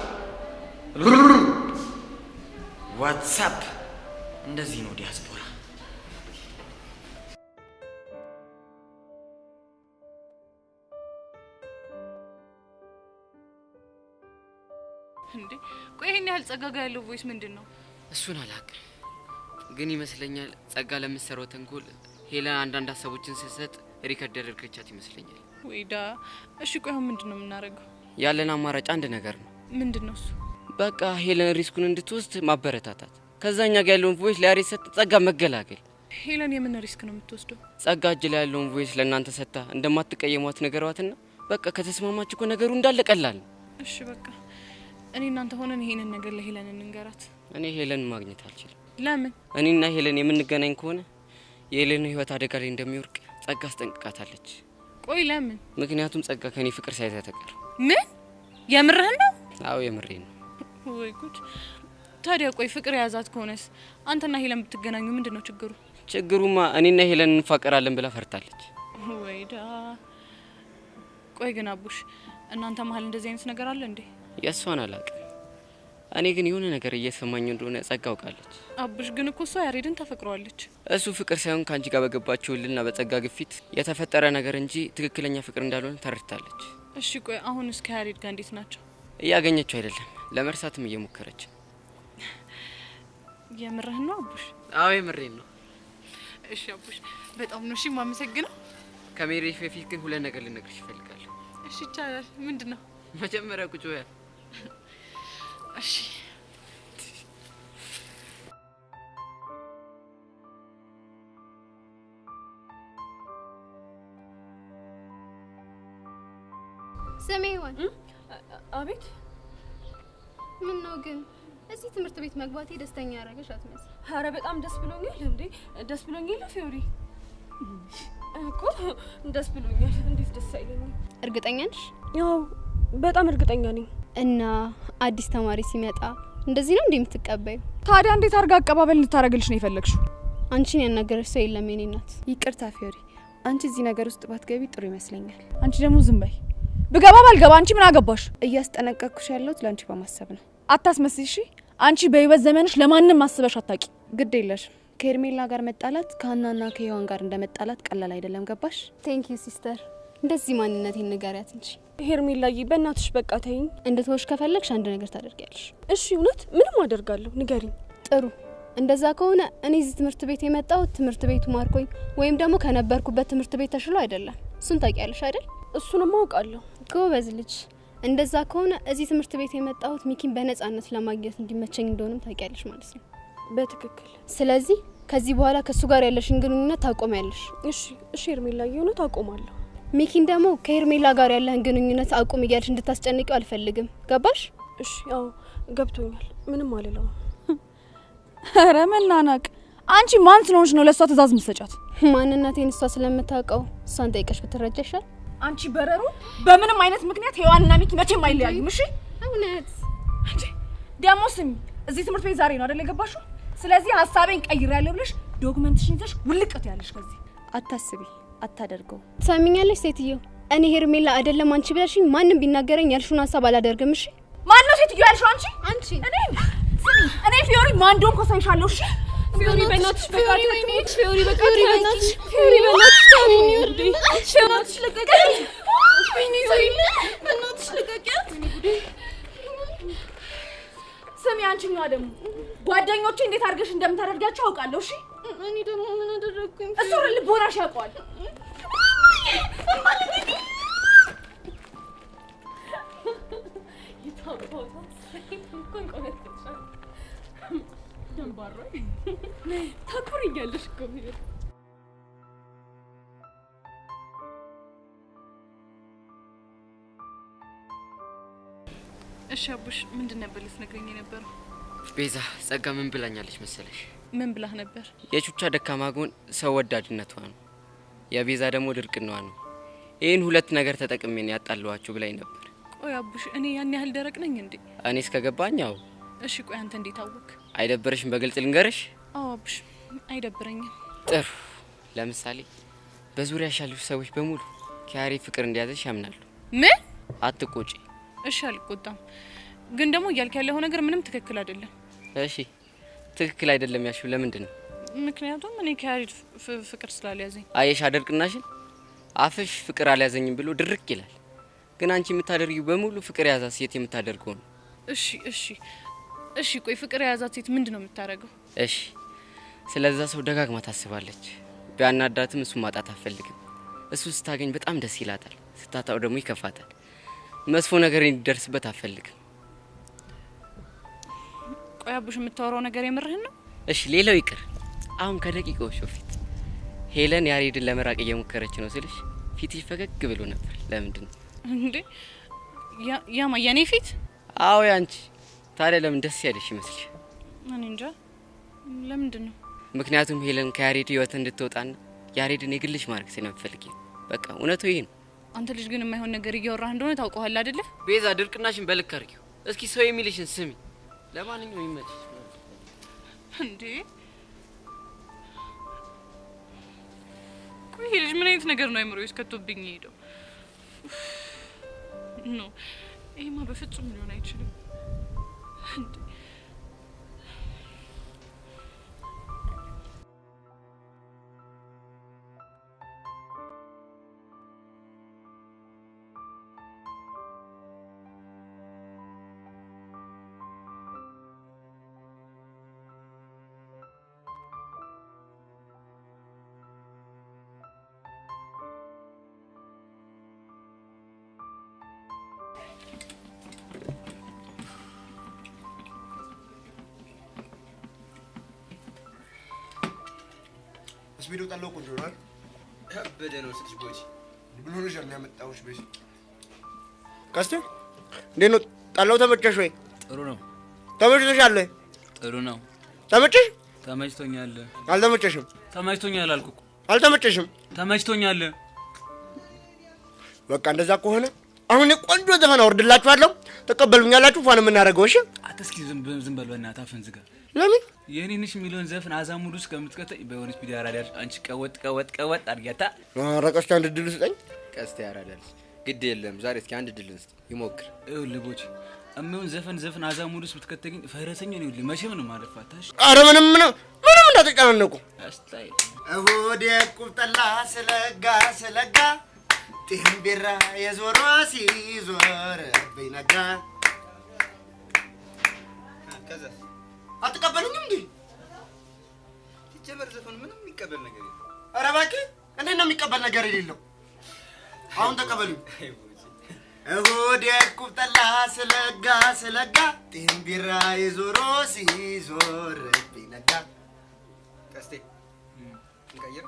Speaker 4: ዋትስአፕ እንደዚህ ነው ዲያስፖራ።
Speaker 7: እንዴ ቆይ ይሄን ያህል ጸጋ ጋር ያለው ቮይስ ምንድን ነው?
Speaker 8: እሱን አላውቅም፣ ግን ይመስለኛል ጸጋ ለምትሰራው ተንኮል ሄለን አንዳንድ ሀሳቦችን ስትሰጥ ሪከርድ ያደረገቻት ይመስለኛል።
Speaker 7: ወይዳ እሺ ቆይ አሁን ምንድን ነው የምናደርገው?
Speaker 8: ያለን አማራጭ አንድ ነገር ነው።
Speaker 7: ምንድን ነው እሱ?
Speaker 8: በቃ ሄለን ሪስኩን እንድትወስድ ማበረታታት፣ ከዛኛ ጋር ያለውን ቮይስ ለያሬድ ሰጥ ጸጋ መገላገል።
Speaker 7: ሄለን የምን ሪስክ ነው የምትወስደው?
Speaker 8: ጸጋ እጅ ላይ ያለውን ቮይስ ለእናንተ ሰጥታ እንደማትቀየሟት ነገሯትና በቃ ከተስማማችሁ እኮ ነገሩ እንዳለ ቀላል ነው።
Speaker 7: እሺ በቃ እኔ እናንተ ሆነን ይሄንን ነገር ለሄለን እንንገራት።
Speaker 8: እኔ ሄለን ማግኘት አልችልም።
Speaker 7: ለምን?
Speaker 8: እኔና ሄለን የምንገናኝ ከሆነ የሄለን ህይወት አደጋ ላይ እንደሚወርቅ ጸጋ አስጠንቅቃታለች።
Speaker 7: ቆይ ለምን?
Speaker 8: ምክንያቱም ጸጋ ከኔ ፍቅር ሳይዛ ተቀር።
Speaker 7: ምን? የምርህን ነው?
Speaker 8: አዎ የምሬን ነው።
Speaker 7: ወይ ጉድ! ታዲያ ቆይ ፍቅር የያዛት ከሆነስ አንተና ሄለን ብትገናኙ ምንድነው ችግሩ?
Speaker 8: ችግሩማ እኔና ሄለን እንፋቀራለን ብላ ፈርታለች።
Speaker 7: ወይዳ! ቆይ ግን አቡሽ እናንተ መሀል እንደዚህ አይነት ነገር አለ እንዴ?
Speaker 8: የእሷን አላውቅም። እኔ ግን የሆነ ነገር እየሰማኝ እንደሆነ ጸጋ አውቃለች።
Speaker 7: አቡሽ ግን እኮ እሷ ያሬድን ተፈቅሯለች።
Speaker 8: እሱ ፍቅር ሳይሆን ካንቺ ጋር በገባችውልና በጸጋ ግፊት የተፈጠረ ነገር እንጂ ትክክለኛ ፍቅር እንዳልሆነ ተረድታለች።
Speaker 7: እሺ ቆይ አሁን እስከ ያሬድ ጋር እንዴት ናቸው?
Speaker 8: እያገኘችው አይደለም፣ ለመርሳትም እየሞከረች።
Speaker 7: የምርህን ነው አቡሽ?
Speaker 8: አዎ የምሬን ነው።
Speaker 7: እሺ አቡሽ በጣም ነው እሺ የማመሰግነው።
Speaker 8: ከሜሪ በፊት ግን ሁለት ነገር ልነግርሽ እፈልጋለሁ።
Speaker 7: እሺ ይቻላል። ምንድነው?
Speaker 8: መጀመሪያ ቁጭ በያ።
Speaker 7: እሺ
Speaker 14: ስሜ ይሆን?
Speaker 6: አቤት።
Speaker 14: ምን ነው ግን እዚህ ትምህርት ቤት መግባቴ ደስተኛ ያደረገሽ አትመስል።
Speaker 6: ኧረ በጣም ደስ ብሎኛል። እንዴ ደስ ብሎኛል ፊዮሪ እኮ ደስ ብሎኛል። እንዴት ደስ አይለኝም?
Speaker 14: እርግጠኛ ነሽ?
Speaker 6: ያው በጣም እርግጠኛ ነኝ።
Speaker 14: እና አዲስ ተማሪ ሲመጣ እንደዚህ ነው እንዴ የምትቀበዩ?
Speaker 16: ታዲያ እንዴት አርጋ አቀባበል ልታረግልሽ ነው የፈለግሽው?
Speaker 14: አንቺን ያናገረሽ ሰው የለም የኔ እናት።
Speaker 15: ይቅርታ ፊዮሪ፣ አንቺ እዚህ ነገር ውስጥ ባትገቢ ጥሩ ይመስለኛል።
Speaker 16: አንቺ ደግሞ ዝም በይ። ብገባ ባልገባ አንቺ ምን አገባሽ?
Speaker 15: እያስጠነቀቅኩሽ ያለሁት ለአንቺ በማሰብ ነው።
Speaker 16: አታስመስይ እሺ። አንቺ በህይወት ዘመንሽ ለማንም ማስበሽ አታቂ።
Speaker 15: ግድ የለሽም። ከኤርሜላ ጋር መጣላት ከሀናና ከሔዋን ጋር እንደመጣላት ቀላል አይደለም። ገባሽ?
Speaker 14: ቴንክ ዩ ሲስተር። እንደዚህ ማንነቴን ንገሪያት እንጂ።
Speaker 6: ሄርሜላዬ በእናትሽ በቃ ተይኝ።
Speaker 14: እንድትወሽ ከፈለግሽ አንድ ነገር ታደርጊያለሽ።
Speaker 6: እሺ እውነት ምንም አደርጋለሁ። ንገሪኝ።
Speaker 14: ጥሩ። እንደዛ ከሆነ እኔ እዚህ ትምህርት ቤት የመጣሁት ትምህርት ቤቱ ማርኮኝ ወይም ደግሞ ከነበርኩበት ትምህርት ቤት ተሽሎ አይደለም። እሱን ታውቂያለሽ አይደል?
Speaker 6: እሱንም አውቃለሁ።
Speaker 14: ጎበዝ ልጅ። እንደዛ ከሆነ እዚህ ትምህርት ቤት የመጣሁት ሚኪን በነጻነት ለማግኘት እንዲመቸኝ እንደሆነም ታውቂያለሽ ማለት ነው።
Speaker 6: በትክክል።
Speaker 14: ስለዚህ ከዚህ በኋላ ከሱ ጋር ያለሽን ግንኙነት ታቆሚያለሽ።
Speaker 6: እሺ ሄርሜላዬ፣ እውነት አቆማለሁ።
Speaker 14: ሚኪን ደግሞ ከሄርሜላ ጋር ያለህን ግንኙነት አቁም እያልሽ እንድታስጨንቂው አልፈልግም። ገባሽ?
Speaker 6: እሺ ያው ገብቶኛል። ምንም አልለውም።
Speaker 16: ኧረ መናናቅ። አንቺ ማን ስለሆንሽ ነው ለሷ ትእዛዝ ምትሰጫት?
Speaker 14: ማንነቴን እሷ ስለምታውቀው እሷን ጠይቀሽ ብትረጃ ይሻል።
Speaker 16: አንቺ በረሩ፣ በምንም አይነት ምክንያት ሔዋንና ሚኪ መቼም አይለያዩም። እሺ
Speaker 14: እውነት?
Speaker 16: ደግሞ ስሚ፣ እዚህ ትምህርት ቤት ዛሬ ነው አይደል የገባሽው? ስለዚህ ሀሳቤን ቀይሬያለሁ ብለሽ ዶክመንትሽን ይዘሽ ውልቀት ያለሽ ከዚህ።
Speaker 15: አታስቢ፣ አታደርገው።
Speaker 14: ትሰሚኛለሽ ሴትዮ? እኔ ሄርሜላ አይደለም አንቺ ብለሽኝ ማንንም ቢናገረኝ ያልሽውን ሀሳብ አላደርግም። እሺ?
Speaker 16: ማን ነው ሴትዮ ያልሽው? አንቺ?
Speaker 14: እኔ
Speaker 16: እኔ ፊዮሪ ማን እንደሆንኩ አሳይሻለሁ። እሺ?
Speaker 6: ፊዮሪ በእናትሽ
Speaker 14: ፊዮሪ በእናትሽ ፊዮሪ በእናትሽ
Speaker 6: ፊዮሪ በእናትሽ ታውኝ ወርዴ
Speaker 14: በእናትሽ ልቀቂያት።
Speaker 6: ወይኔ ፊዮሪ በእናትሽ ልቀቂያት።
Speaker 16: ስሚ አንቺኛዋ ደግሞ ጓደኞቼ እንዴት አድርገሽ እንደምታደርጋቸው አውቃለሁ። እሺ?
Speaker 14: እኔ ደግሞ ምን አደረኩኝ?
Speaker 16: እሱ ልቦናሽ ያውቀዋል።
Speaker 6: ታኮሪኛለሽ እኮ።
Speaker 7: እሺ አቡሽ፣ ምንድን ነበር ልትነግረኝ የነበረው?
Speaker 8: ቤዛ ጸጋ ምን ብላኛለች መሰለሽ?
Speaker 7: ምን ብላህ ነበር?
Speaker 8: የቹቻ ደካማ ጎን ሰው ወዳድነቷ ነው፣ የቤዛ ደግሞ ድርቅናዋ ነው። ይህን ሁለት ነገር ተጠቅሜ ነው ያጣለዋችሁ ብላኝ ነበር።
Speaker 7: ቆይ አቡሽ፣ እኔ ያን ያህል ደረቅ ነኝ እንዴ?
Speaker 8: እኔ እስከገባኝ አዎ።
Speaker 7: እሺ ቆይ አንተ እንዴት አወቅ?
Speaker 8: አይደብርሽም በግልጽ ልንገርሽ?
Speaker 7: አዎ አቡሽ፣ አይደብረኝም።
Speaker 8: ጥሩ። ለምሳሌ በዙሪያሽ ያሉ ሰዎች በሙሉ ከያሬ ፍቅር እንዲያዘሽ ያምናሉ።
Speaker 7: ምን?
Speaker 8: አትቆጪ።
Speaker 7: እሺ አልቆጣም፣ ግን ደግሞ እያልክ ያለው ነገር ምንም ትክክል አይደለም።
Speaker 8: እሺ ትክክል አይደለም ያልሽው ለምንድን ነው?
Speaker 7: ምክንያቱም እኔ ከያሬድ ፍቅር ስላልያዘኝ።
Speaker 8: አየሽ አደርቅናሽን፣ አፍሽ ፍቅር አልያዘኝም ብሎ ድርቅ ይላል። ግን አንቺ የምታደርጊው በሙሉ ፍቅር የያዛት ሴት የምታደርገው ነው።
Speaker 7: እሺ እሺ እሺ፣ ቆይ ፍቅር የያዛት ሴት ምንድን ነው የምታደርገው?
Speaker 8: እሺ ስለዛ ሰው ደጋግማ ታስባለች። ቢያናዳትም እሱ ማጣት አትፈልግም። እሱ ስታገኝ በጣም ደስ ይላታል፣ ስታጣው ደግሞ ይከፋታል። መጥፎ ነገር እንዲደርስበት አትፈልግም።
Speaker 7: ቆይ አቡሽ፣ የምታወራው ነገር የምርህን ነው?
Speaker 8: እሺ ሌላው ይቅር፣ አሁን ከደቂቃዎች በፊት ሄለን ያሬድን ለመራቅ እየሞከረች ነው ስልሽ ፊትሽ ፈገግ ብሎ ነበር። ለምንድን ነው
Speaker 7: እንዴ? ያማ የኔ ፊት?
Speaker 8: አዎ ያንቺ። ታዲያ ለምን ደስ ያለሽ ይመስልሽ?
Speaker 7: እኔ እንጃ። ለምንድን ነው?
Speaker 8: ምክንያቱም ሄለን ከያሬድ ህይወት እንድትወጣና ያሬድን የግልሽ ማድረግ ስለምትፈልጊ። በቃ እውነቱ ይሄ ነው።
Speaker 7: አንተ ልጅ ግን የማይሆን ነገር እያወራህ እንደሆነ ታውቀዋል አይደለ?
Speaker 8: ቤዛ ድርቅናሽን በልክ አድርጊው። እስኪ ሰው የሚልሽን ስሚ። ለማንኛውም ይመችሽ።
Speaker 7: እንዴ ቆይ ልጅ ምን አይነት ነገር ነው አይምሮዬ ውስጥ ከቶብኝ ሄደው? ኖ ይሄማ በፍጹም ሊሆን አይችልም። እንዴ
Speaker 19: ስፒዱ ጠለው ቆንጆ ነው።
Speaker 18: ከበደ ነው ስትሽ ቦይስ
Speaker 19: ምን ሆነሽ ነው ያመጣውሽ? በዚህ ቀስቴ እንዴት ነው ጠላው? ተመቸሽ ወይ?
Speaker 20: ጥሩ ነው።
Speaker 19: ተመችቶሻል ወይ?
Speaker 20: ጥሩ ነው።
Speaker 19: ተመቸሽ?
Speaker 20: ተመችቶኛል።
Speaker 19: አልተመቸሽም?
Speaker 20: ተመችቶኛል አልኩ።
Speaker 19: አልተመቸሽም?
Speaker 20: ተመችቶኛል።
Speaker 19: በቃ እንደዛ ከሆነ አሁን ቆንጆ ዘፈን አወርድላችኋለሁ። ተቀበሉኛላችሁ? ፋን የምናደርገው እሺ?
Speaker 20: አትስኪ ዝም በል በእናትህ አፍህን ዝጋ።
Speaker 19: ለምን?
Speaker 20: የኔ ነሽ የሚለውን ዘፈን አዛሙድ ውስጥ ከምትከተይ በሆነች ቪዲዮ አራዳል አንቺ ቀወጥ አድርጊያታ።
Speaker 19: ኧረ ቀስቴ አንድ ድል ስጠኝ።
Speaker 18: ቀስቴ ያራዳል። ግድ የለም ዛሬ እስኪ አንድ ድል እንስጥ ይሞክር።
Speaker 20: ልቦች እሚውን ዘፈን አዛሙድ ውስጥ ብትከተኝ ፈረሰኛ ነው ይልኝ መቼም ነው ማለፋታሽ።
Speaker 19: ኧረ ምንም እንዳትጨናነቁ።
Speaker 20: አስታይ
Speaker 19: እሁድ ቁብጠላ ስለጋ ጢምቢራ የዞሯ ሲዞር በይነጋ
Speaker 18: ከዛ
Speaker 19: አትቀበሉኝም እንዴ?
Speaker 18: ሲጀመር ዘፈን ምንም የሚቀበል ነገር የለም።
Speaker 19: ኧረ እባክህ እንዴት ነው የሚቀበል ነገር የሌለው? አሁን ተቀበሉኝ። እሁድ ቁብጠላ ስለጋ ጢምቢራ የዞሮ ሲዞር በይነጋ
Speaker 18: ቀስቴ እንቀይር።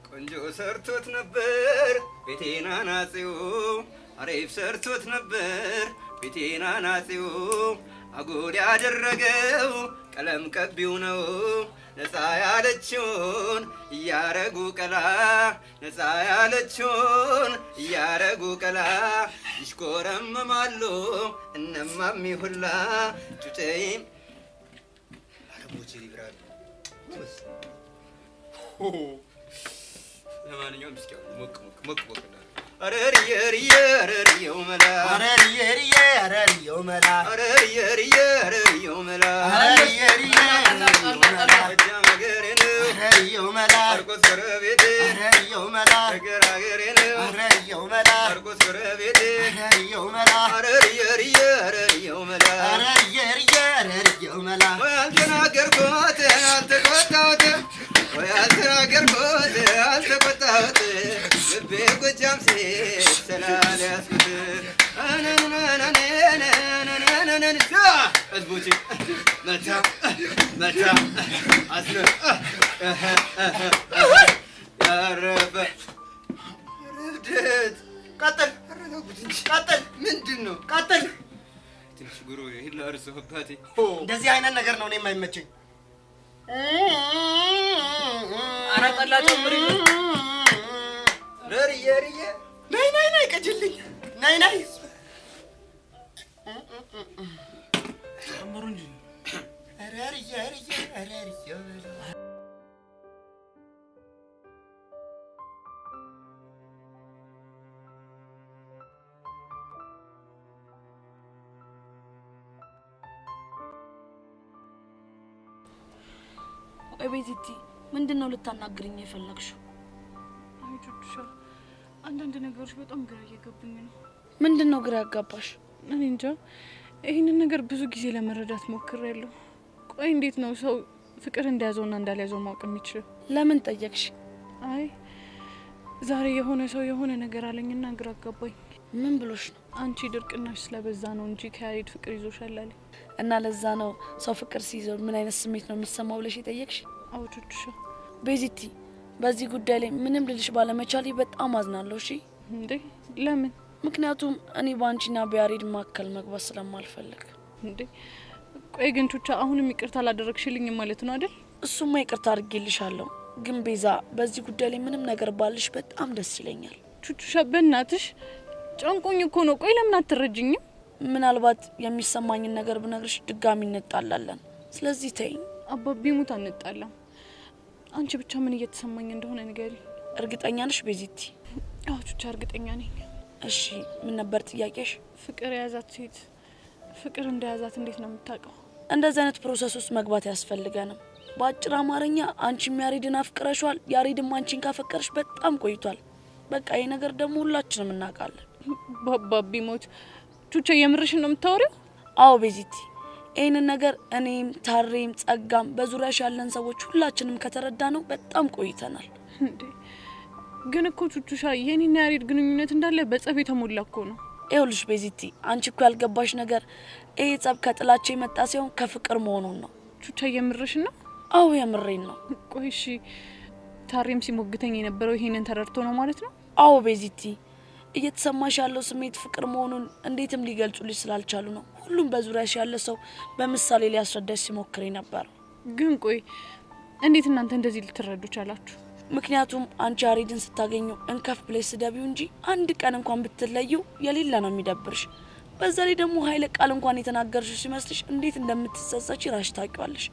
Speaker 18: ቆንጆ ሰርቶት ነበር ቤቴና ናጺው አሪፍ ሰርቶት ነበር ቤቴና ናጺው አጉድ ያደረገው ቀለም ቀቢው ነው ነፃ ያለችውን እያረጉ ቀላ ነፃ ያለችውን እያረጉ ቀላ ይሽኮረመማሉ እነማሚ ሁላ ጩጬም አረቦቼ ይብራሉ። ለማንኛውም እስኪ ሞቅ አረርየው መላ
Speaker 19: አረርየው መላ
Speaker 18: አረርየው መላ
Speaker 19: አረርየው መላ
Speaker 18: አርቆስ ጎረቤቴ
Speaker 19: አረርየው መላ
Speaker 18: አገር አገሬ ነው
Speaker 19: አረርየው መላ
Speaker 18: አርቆስ ጎረቤቴ
Speaker 19: አረርየው መላ
Speaker 18: አረርየው መላ
Speaker 19: አረርየው መላ
Speaker 18: ያልተናገርኩት ያልተቆጣሁት ያልተናገርኩት ያልተቆጣሁት ልቤ ጎጃም ሴት ስላልያዝኩት ህዝቦቼ መታ አስነ ያረፈ ረብደት
Speaker 19: ቀጥል
Speaker 18: ምንድን ነው?
Speaker 19: ቀጥል
Speaker 18: ትንሽ ጉሮ ይሄን ላርሰው አባቴ።
Speaker 19: እንደዚህ አይነት ነገር ነው እኔ የማይመቸኝ።
Speaker 20: ኧረ ጠላ ጨምሪ።
Speaker 18: ረርዬ
Speaker 19: ነይ ቀጅልኝ ነይ
Speaker 20: ጨምሩ እንጂ
Speaker 19: ረርዬ
Speaker 3: ቤዚቲ ምንድነው ልታናግሪኝ የፈለግሽው?
Speaker 7: አይ ቹቹሻ አንዳንድ ነገሮች በጣም ግራ እየገቡኝ ነው።
Speaker 3: ምንድነው ግራ ያጋባሽ?
Speaker 7: እኔ እንጃ። ይሄንን ነገር ብዙ ጊዜ ለመረዳት ሞክሬያለሁ። ቆይ እንዴት ነው ሰው ፍቅር እንደያዘውና እንዳልያዘው ማወቅ የሚችለው?
Speaker 3: ለምን ጠየቅሽ?
Speaker 7: አይ ዛሬ የሆነ ሰው የሆነ ነገር አለኝና ግራ አጋባኝ።
Speaker 3: ምን ብሎሽ ነው?
Speaker 7: አንቺ ድርቅናሽ ስለበዛ ነው እንጂ ከያሬድ ፍቅር ይዞሻል አለኝ።
Speaker 3: እና ለዛ ነው ሰው ፍቅር ሲይዘው ምን አይነት ስሜት ነው የሚሰማው ብለሽ የጠየቅሽ?
Speaker 7: አዎ ቹቹሻ።
Speaker 3: ቤዚቲ በዚህ ጉዳይ ላይ ምንም ልልሽ ባለመቻሌ በጣም አዝናለሁ። እሺ
Speaker 7: እንዴ? ለምን?
Speaker 3: ምክንያቱም እኔ ባንቺና በያሬድ መካከል መግባት ስለማልፈልግ።
Speaker 7: እንዴ? ቆይ ግን ቹቻ አሁንም ይቅርታ አላደረግሽልኝም ማለት ነው አይደል?
Speaker 3: እሱማ ይቅርታ አድርጌልሻለሁ፣ ግን ቤዛ በዚህ ጉዳይ ላይ ምንም ነገር ባልሽ በጣም ደስ ይለኛል።
Speaker 7: ቹቹሻ በእናትሽ ጨንቆኝ እኮ ነው። ቆይ ለምን አትረጅኝም?
Speaker 3: ምናልባት የሚሰማኝን ነገር ብነግርሽ ድጋሚ እንጣላለን። ስለዚህ ተይኝ።
Speaker 7: አባቢ ሙት አንጣላም። አንቺ ብቻ ምን እየተሰማኝ እንደሆነ ንገሪ።
Speaker 3: እርግጠኛ ነሽ ቤዚቲ?
Speaker 7: አዎ ቹቻ እርግጠኛ ነኝ።
Speaker 3: እሺ ምን ነበር ጥያቄሽ?
Speaker 7: ፍቅር የያዛት ሴት ፍቅር እንደያዛት እንዴት ነው የምታውቀው?
Speaker 3: እንደዚህ አይነት ፕሮሰስ ውስጥ መግባት ያስፈልገናል። በአጭር አማርኛ አንቺም ያሬድን አፍቅረሻል፣ ያሬድም አንቺን ካፈቀረሽ በጣም ቆይቷል። በቃ ይሄ ነገር ደግሞ ሁላችንም እናውቃለን።
Speaker 7: ባባቢ ሞት ቹቻ የምርሽን ነው የምታወሪው?
Speaker 3: አዎ ቤዚቲ፣ ይሄንን ነገር እኔም ታሬም ጸጋም በዙሪያሽ ያለን ሰዎች ሁላችንም ከተረዳ ነው በጣም ቆይተናል።
Speaker 7: እንዴ ግን እኮ ቹቹሻ የኔና ያሬድ ግንኙነት እንዳለ በጸብ የተሞላ እኮ ነው።
Speaker 3: ይኸውልሽ ቤዚቲ፣ አንቺ እኮ ያልገባሽ ነገር ይሄ ጸብ ከጥላቻ የመጣ ሳይሆን ከፍቅር መሆኑን ነው።
Speaker 7: ቹቻ የምርሽን ነው?
Speaker 3: አዎ የምሬን ነው።
Speaker 7: ቆይ እሺ ታሬም ሲሞግተኝ የነበረው ይሄንን ተረድቶ ነው ማለት ነው?
Speaker 3: አዎ ቤዚቲ፣ እየተሰማሽ ያለው ስሜት ፍቅር መሆኑን እንዴትም ሊገልጹልሽ ስላልቻሉ ነው ሁሉም በዙሪያሽ ያለ ሰው በምሳሌ ሊያስረዳሽ ሲሞክር ነበር።
Speaker 7: ግን ቆይ እንዴት እናንተ እንደዚህ ልትረዱ ቻላችሁ?
Speaker 3: ምክንያቱም አንቺ ያሬድን ስታገኙ እንከፍ ብለሽ ስደቢው እንጂ አንድ ቀን እንኳን ብትለዩ የሌላ ነው የሚደብርሽ። በዛ ላይ ደግሞ ኃይለ ቃል እንኳን የተናገርሽ ሲመስልሽ እንዴት እንደምትጸጸች ራሽ ታውቂዋለሽ።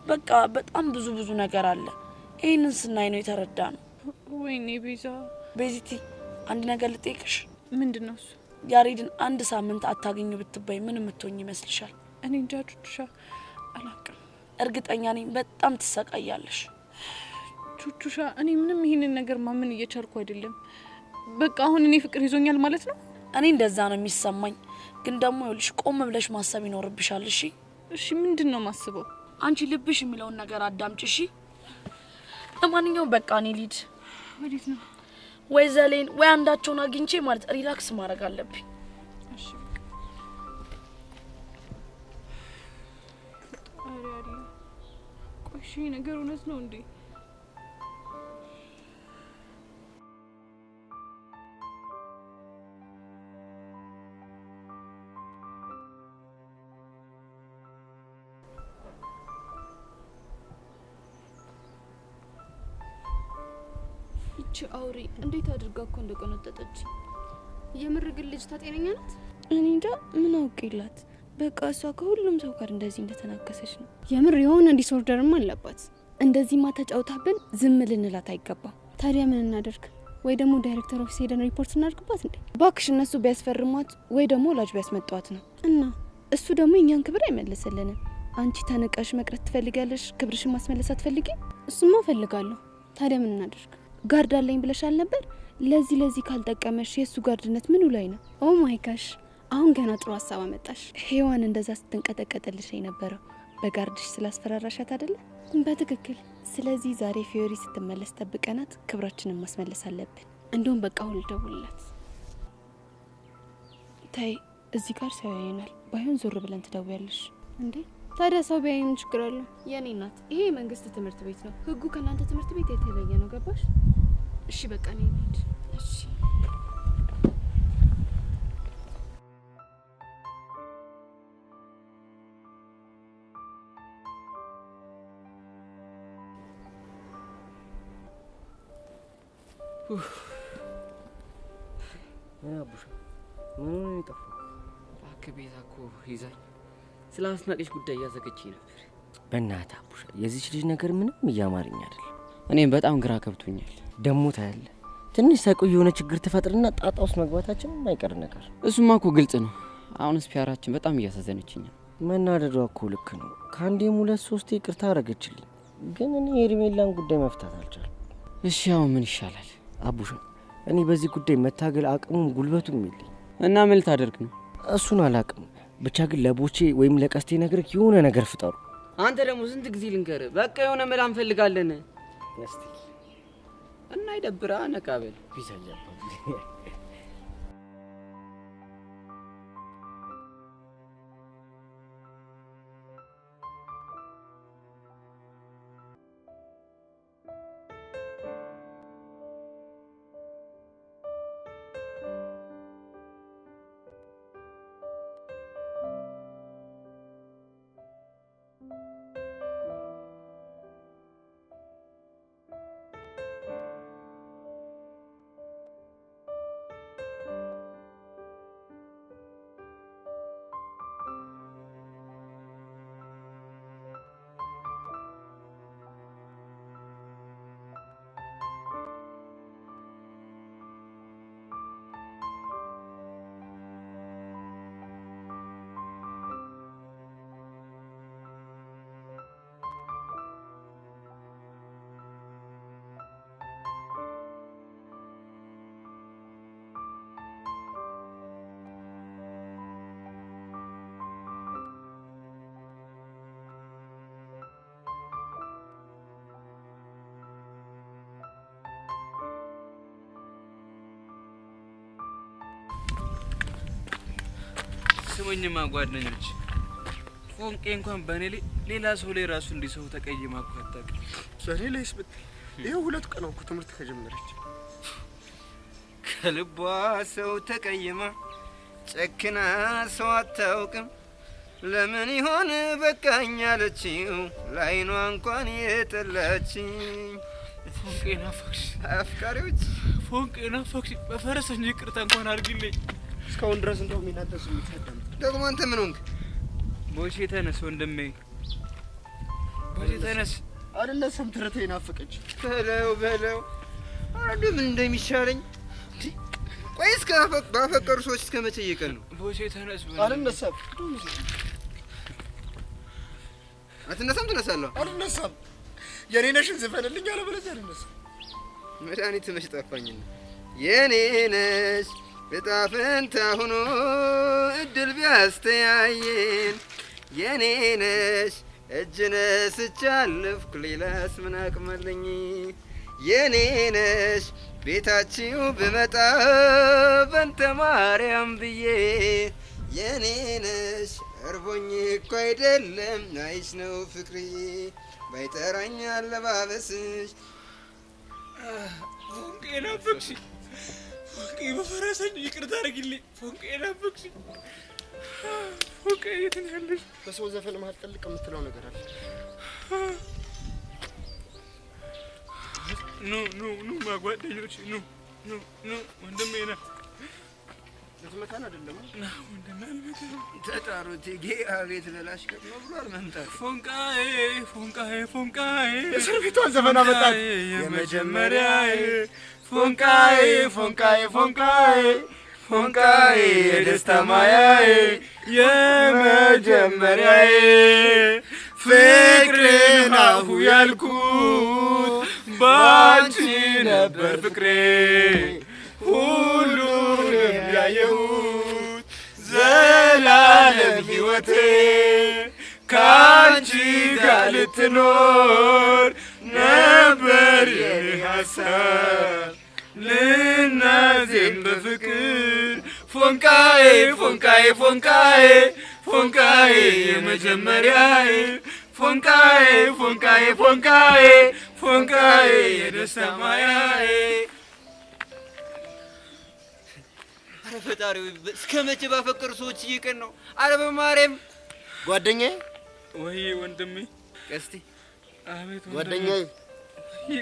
Speaker 3: በቃ በጣም ብዙ ነገር አለ። ይሄንን ስናይ ነው የተረዳ ነው።
Speaker 7: ወይኔ ቤዛ።
Speaker 3: ቤዚቲ አንድ ነገር ልጠይቅሽ።
Speaker 7: ምንድነው እሱ?
Speaker 3: ያሬድን አንድ ሳምንት አታገኙ ብትባይ ምን የምትሆኝ ይመስልሻል?
Speaker 7: እኔ እንጃ ቹቹሻ አላውቅም።
Speaker 3: እርግጠኛ ነኝ በጣም ትሰቃያለሽ።
Speaker 7: ቹቹሻ እኔ ምንም ይሄንን ነገር ማመን እየቻልኩ አይደለም። በቃ አሁን እኔ ፍቅር ይዞኛል ማለት ነው?
Speaker 3: እኔ እንደዛ ነው የሚሰማኝ። ግን ደግሞ ይኸውልሽ ቆም ብለሽ ማሰብ ይኖርብሻል።
Speaker 7: እሺ ምንድነው ማስበው?
Speaker 3: አንቺ ልብሽ የሚለውን ነገር አዳምጪ እሺ። ለማንኛውም በቃ እኔ ልሂድ።
Speaker 7: ወዴት ነው?
Speaker 3: ወይ ዘሌን ወይ አንዳቸውን አግኝቼ ማለት ሪላክስ ማድረግ አለብኝ።
Speaker 7: እሺ አሪያሪ ቆይሽ ነገር እውነት ነው እንዴ?
Speaker 14: እቺ አውሪ እንዴት አድርጋ እኮ እንደቆነጠጠች። የምር ግን ልጅ ታጤነኛ ናት?
Speaker 15: እኔ እንጃ ምን አውቄላት። በቃ እሷ ከሁሉም ሰው ጋር እንደዚህ እንደተናከሰች ነው።
Speaker 14: የምር የሆነ ዲስኦርደርም አለባት።
Speaker 15: እንደዚህማ ተጫውታብን ዝም ልንላት አይገባም።
Speaker 14: ታዲያ ምን እናደርግ? ወይ ደግሞ ዳይሬክተር ኦፊስ ሄደን ሪፖርት እናድርግባት እንዴ?
Speaker 15: ባክሽ እነሱ ቢያስፈርሟት ወይ ደግሞ ወላጅ ቢያስመጧት ነው።
Speaker 14: እና
Speaker 15: እሱ ደግሞ የኛን ክብር አይመልስልንም። አንቺ ተነቀሽ መቅረት ትፈልጊያለሽ፣ ክብርሽን ማስመለስ አትፈልጊ?
Speaker 14: እሱማ ፈልጋለሁ። ታዲያ ምን እናደርግ?
Speaker 15: ጋርድ አለኝ ብለሻል ነበር። ለዚህ ካልጠቀመሽ የሱ ጋርድነት ምኑ ላይ ነው?
Speaker 14: ኦ ማይ ጋሽ አሁን ገና ጥሩ ሐሳብ አመጣሽ።
Speaker 15: ሄዋን እንደዛ ስትንቀጠቀጥልሽ የነበረው በጋርድሽ ስላስፈራራሻት አይደለ?
Speaker 14: በትክክል።
Speaker 15: ስለዚህ ዛሬ ፊዮሪ ስትመለስ ጠብቀናት ክብራችንን ማስመለስ አለብን።
Speaker 14: እንደውም በቃ ሁሉ ደውልላት።
Speaker 15: ታይ እዚህ ጋር ሰው ያየናል። ባይሆን ዞር ብለን ትደውያለሽ
Speaker 14: እንዴ? ታዲያ ሰው ቢያየን ችግር አለ?
Speaker 15: የኔ እናት ይሄ የመንግስት ትምህርት ቤት ነው። ህጉ ከናንተ ትምህርት ቤት የተለየ ነው። ገባሽ?
Speaker 14: እሺ በቃ ነኝ እንሂድ።
Speaker 15: እሺ
Speaker 2: አቡሻ ምን ነው የጠፋው?
Speaker 8: እባክህ ቤዛ እኮ ይዛኝ ስለ አስናቀሽ ጉዳይ እያዘገችኝ ነበር።
Speaker 2: በእናትህ አቡሻ የዚች ልጅ ነገር ምንም እያማረኝ አይደለም።
Speaker 8: እኔም በጣም ግራ ገብቶኛል።
Speaker 2: ደሞ ታያለህ ትንሽ ሳይቆይ የሆነ ችግር ትፈጥርና ጣጣ ውስጥ መግባታችን የማይቀር ነገር።
Speaker 8: እሱማ እኮ ግልጽ ነው። አሁንስ ፒያራችን በጣም እያሳዘነችኝ ነው።
Speaker 2: መናደዷ እኮ ልክ ነው። ከአንዴም 2-3 ይቅርታ አረገችልኝ፣ ግን እኔ የሄርሜላን ጉዳይ መፍታት አልቻልኩም።
Speaker 8: እሺ አሁን ምን ይሻላል?
Speaker 2: አቡሻ እኔ በዚህ ጉዳይ መታገል አቅሙም ጉልበቱም የለኝ።
Speaker 8: እና ምን ልታደርግ ነው?
Speaker 2: እሱን አላቅም። ብቻ ግን ለቦቼ ወይም ለቀስቴ ነግረህ የሆነ ነገር ፍጠሩ።
Speaker 8: አንተ ደግሞ ስንት ጊዜ ልንገርህ? በቃ የሆነ መላ እንፈልጋለን።
Speaker 2: እስቲ
Speaker 8: እና ይደብራ ነቃበል
Speaker 2: ቢዛኛ
Speaker 20: ስሙኝማ ጓደኞች፣ ፎንቄ እንኳን በእኔ ላይ ሌላ ሰው ላይ ራሱ እንዲሰው ተቀይማ እኮ አታውቅም።
Speaker 19: በእኔ ላይስ ብትይ ይኸው 2 ቀን እኮ ትምህርት ከጀመረች።
Speaker 18: ከልቧ ሰው ተቀይማ ጨክና ሰው አታውቅም። ለምን ይሆን በቃኝ አለችው ላይኗ እንኳን የጠላችኝ።
Speaker 20: ፎንቄ ናፈቅሽ
Speaker 18: አፍቃሪዎች
Speaker 20: ፎንቄ ናፈቅሽ በፈረሰኝ ይቅርታ እንኳን አድርጊልኝ።
Speaker 10: እስካሁን ድረስ እንደው የሚናደሱ የሚታደም
Speaker 18: ደግሞ አንተ ምን ሆንክ?
Speaker 20: ቦቼ ተነስ ወንድሜ ቦቼ ተነስ።
Speaker 10: አይደለም ትረቴ ናፈቀች
Speaker 18: በለው አንዱ ምን እንደሚሻለኝ ቆይ እስከ ባፈቀሩ ሰዎች እስከ መቼ እየቀን ነው?
Speaker 20: ቦቼ ተነስ
Speaker 10: አልነሳም።
Speaker 18: አትነሳም? ትነሳለህ?
Speaker 10: አልነሳም። የኔ ነሽን ዝፈንልኝ አለበለዚያ አልነሳም።
Speaker 18: መድኃኒት መች ጠፋኝና የኔ ነሽ እጣ ፈንታ ሆኖ እድል ቢያስተያየን የኔ ነሽ እጅ ነስቻለፍኩ ሌላስ ምን አቅማለኝ? የኔ ነሽ ቤታችሁ ብመጣ በንተ ማርያም ብዬ የኔ ነሽ እርቦኝ እኮ አይደለም ናይሽ ነው ፍቅሪ ባይጠራኝ አለባበስሽ።
Speaker 20: ፎንቄ ናፈቅሽ ፎንቄ በፈረሰኝ ይቅርታ አድርጊልኝ። ፎንቄ ናፈቅሽ ፎንቄ የት ነው ያለሽ?
Speaker 10: በሰው ዘፈን መሀል ጥልቅ የምትለው ነገር አለ።
Speaker 20: ኑ ማጓደኞች ኑ ወንድሜ ና
Speaker 10: ልትመታን አይደለም
Speaker 20: ና ወንድሜ አልመታም።
Speaker 18: ተጣሩት ጌ አቤት በላሽ ከሞ ብሏል መምጣት
Speaker 20: ፎንቃዬ
Speaker 10: እስር ቤቷን ዘፈን አመጣት
Speaker 20: የመጀመሪያዬ
Speaker 18: ፎንቃዬ የደስታ ማያዬ
Speaker 20: የመጀመሪያዬ ፍቅርን አሁ ያልኩት ባንቺ ነበር ፍቅሬ ሁሉንም ያየሁት ዘላለም ሕይወቴ ካንቺ ጋር ልትኖር ነበር የኔ ሀሳብ ልናዜም በፍቅር ፎንቃዬ የመጀመሪያዬ ፎንቃዬ የደስታ ማያዬ።
Speaker 18: አረ ፈጣሪ እስከ መቼ ባፈቀሩ ሰዎች እየቀን ነው? አረ በማርያም
Speaker 10: ጓደኛዬ
Speaker 20: ወይ ወንድሜ
Speaker 18: ቀስቲ
Speaker 20: አቤት
Speaker 10: ጓደኛዬ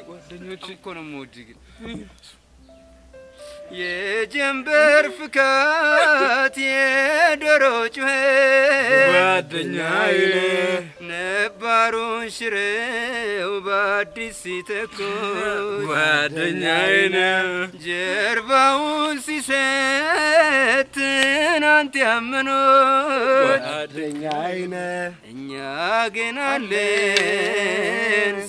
Speaker 20: ጓደኞች
Speaker 18: እኮ ነው የምወድህ ግን የጀንበር ፍካት የዶሮ ጩኸት
Speaker 20: ጓደኛዬ
Speaker 18: ነባሩን ሽረው በአዲስ ሲተኩት
Speaker 20: ጓደኛዬ
Speaker 18: ጀርባውን ሲሰጥ ትናንት ያመኑት
Speaker 10: ጓደኛዬ
Speaker 18: እኛ ግን አለን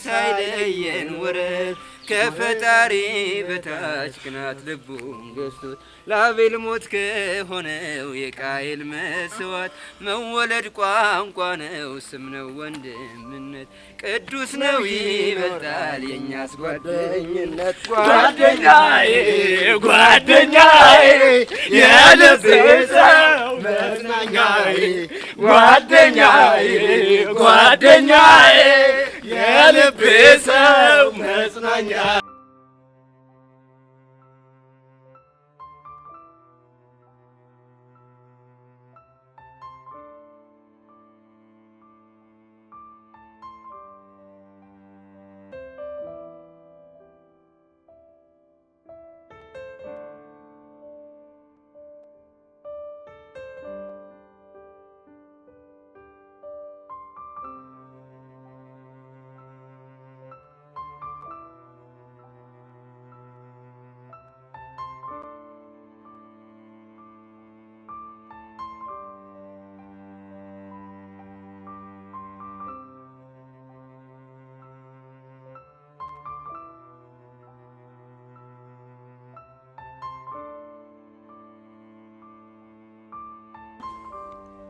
Speaker 18: ሳይለየን ወረት ከፈጣሪ በታች ቅናት ልቡን ገዝቶት ለአቤል ሞት ከሆነው የቃየል መስዋዕት መወለድ ቋንቋ ነው ስም ነው ወንድምነት ቅዱስ ነው ይበልጣል የኛስ ጓደኝነት።
Speaker 20: ጓደኛዬ የልቤ ሰው መጽናኛዬ ጓደኛዬ የልቤ ሰው መጽናኛ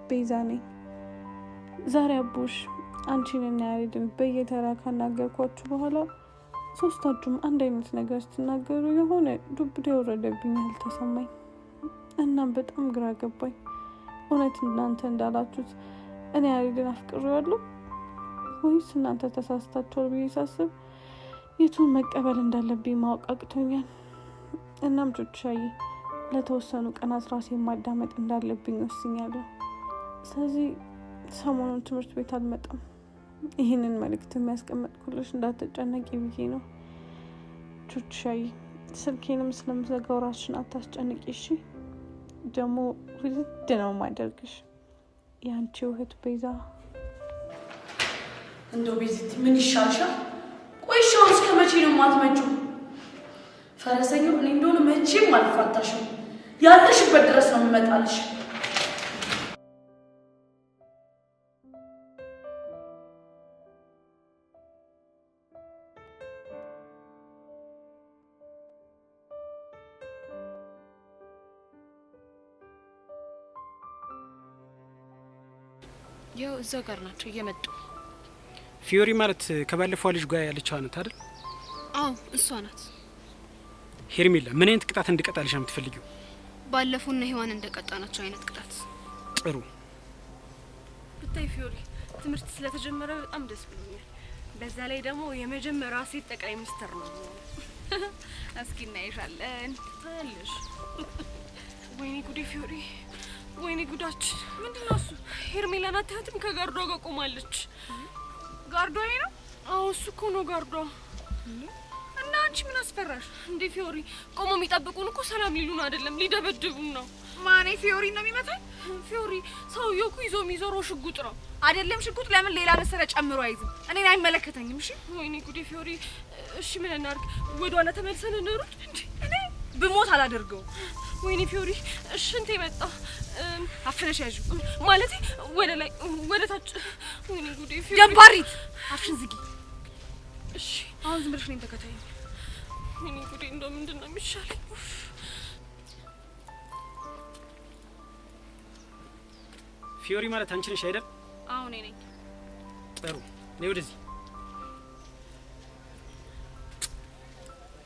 Speaker 15: ቤዛ ነኝ። ዛሬ አቡሽ አንቺንና ያሬድን በየተራ ካናገርኳችሁ በኋላ ሶስታችሁም አንድ አይነት ነገር ስትናገሩ የሆነ ዱብዳ ወረደብኝ ተሰማኝ። እናም በጣም ግራ ገባኝ። እውነት እናንተ እንዳላችሁት እኔ ያሬድን አፍቅሬዋለሁ ወይስ እናንተ ተሳስታችኋል ብዬ ሳስብ የቱን መቀበል እንዳለብኝ ማወቅ አቅቶኛል። እናም ቹቻዬ ለተወሰኑ ቀናት ራሴን ማዳመጥ እንዳለብኝ ወስኛለሁ። ስለዚህ ሰሞኑን ትምህርት ቤት አልመጣም። ይህንን መልእክት የሚያስቀምጥኩልሽ እንዳትጨነቂ ብዬ ነው። ቹቻዬ ስልኬንም ስለምዘጋው ራስሽን አታስጨንቂ እሺ? ደግሞ ውድድ ነው ማደርግሽ ያንቺው እህት ቤዛ።
Speaker 3: እንደው ቤዚት ምን ይሻልሻል? ቆይሻው እስከ መቼ ነው የማትመጪው? ፈረሰኛው እኔ እንደሆነ መቼም አልፋታሽም። ያለሽበት ድረስ ነው የምመጣልሽ።
Speaker 7: ያው እዛ ጋር ናቸው እየመጡ።
Speaker 12: ፊዮሪ ማለት ከባለፈው ልጅ ጋር ያለችው ናት አይደል?
Speaker 14: አዎ እሷ ናት።
Speaker 12: ሄርሜላ ምን አይነት ቅጣት እንድቀጣልሽ ነው የምትፈልጊው?
Speaker 14: ባለፈውና ሔዋን እንደቀጣናቸው አይነት ቅጣት።
Speaker 12: ጥሩ።
Speaker 6: ብታይ ፊዮሪ ትምህርት ስለተጀመረ በጣም ደስ ብሎኛል። በዛ ላይ ደግሞ የመጀመሪያ ሴት ጠቅላይ ሚኒስትር ነው። እስኪ እናይሻለን። ታያለሽ። ወይኔ ጉዴ ፊዮሪ፣ ወይኔ ጉዳችን። ምንድነው እሱ? ሄርሜላን አታያትም? ከጋርዷ ጋር ቆማለች። ጋርዷ ይሄ ነው? አዎ እሱ እኮ ነው ጋርዷ። እና አንቺ ምን አስፈራሽ እንዴ? ፊዮሪ ቆሞ የሚጠብቁን እኮ ሰላም ሊሉን አይደለም ሊደበድቡን ነው።
Speaker 16: ማኔ ፊዮሪ ነው የሚመታኝ?
Speaker 6: ፊዮሪ ሰውዬው እኮ ይዞ የሚዞረው ሽጉጥ ነው።
Speaker 16: አይደለም ሽጉጥ፣ ለምን ሌላ መሰለ ጨምሮ አይዝም? እኔን አይመለከተኝም። እሺ
Speaker 6: ወይኔ ጉዴ ፊዮሪ። እሺ ምን እናድርግ? ወደ ኋላ ተመልሰን እንሩጥ እንዴ?
Speaker 16: እኔ ብሞት አላደርገው።
Speaker 6: ወይኔ ፊዮሪ። እሺ እንት መጣ አፍነሽ ያዡ ማለት ወደ ላይ ወደ ታች። ወይኔ ጉዴ ፊዮሪ።
Speaker 16: ደባሪት አፍሽን ዝጊ።
Speaker 6: እሺ አሁን ዝም ብለሽ እኔን ተከታተይኝ። ወይኔ ጉዴ እንደው ምንድን ነው የሚሻለኝ?
Speaker 12: ፊዮሪ ማለት አንቺ ነሽ አይደል?
Speaker 6: አዎ እኔ ነኝ።
Speaker 12: ጥሩ ነይ ወደዚህ።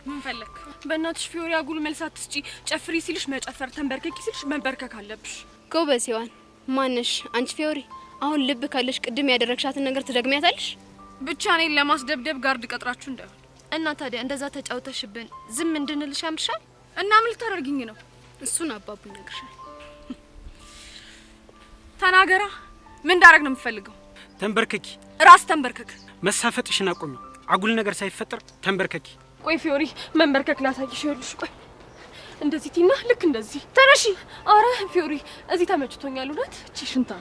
Speaker 6: ምን ፈለክ? በእናትሽ ፊዮሪ አጉል መልስ አትስጪ። ጨፍሪ ሲልሽ መጨፈር፣ ተንበርከኪ ሲልሽ መንበርከክ አለብሽ።
Speaker 14: ጎበዝ ሔዋን። ማንሽ አንቺ ፊዮሪ? አሁን ልብ ካለሽ ቅድም ያደረግሻትን ነገር ትደግሚያታለሽ?
Speaker 6: ብቻ እኔን ለማስደብደብ ጋርድ ቀጥራችሁ እንዳይሆን።
Speaker 14: እና ታዲያ እንደዛ ተጫውተሽብን ዝም እንድንልሽ ያምርሻል?
Speaker 6: እና ምን ልታደርጊኝ ነው?
Speaker 14: እሱን አባቡ ይነግርሻል።
Speaker 6: ተናገራ። ምን እንዳደረግ ነው የምትፈልገው?
Speaker 12: ተንበርከኪ።
Speaker 6: ራስ ተንበርከክ።
Speaker 12: መሳፈጥሽን አቁሚ። አጉል ነገር ሳይፈጠር ተንበርከኪ።
Speaker 6: ቆይ ፊዮሪ መንበርከክ ላሳይሽ። ይኸውልሽ ቆይ እንደዚህ ቲና፣ ልክ እንደዚህ ተነሺ። አረ ፊዮሪ እዚህ ተመችቶኛል። እውነት እቺ ሽንታ።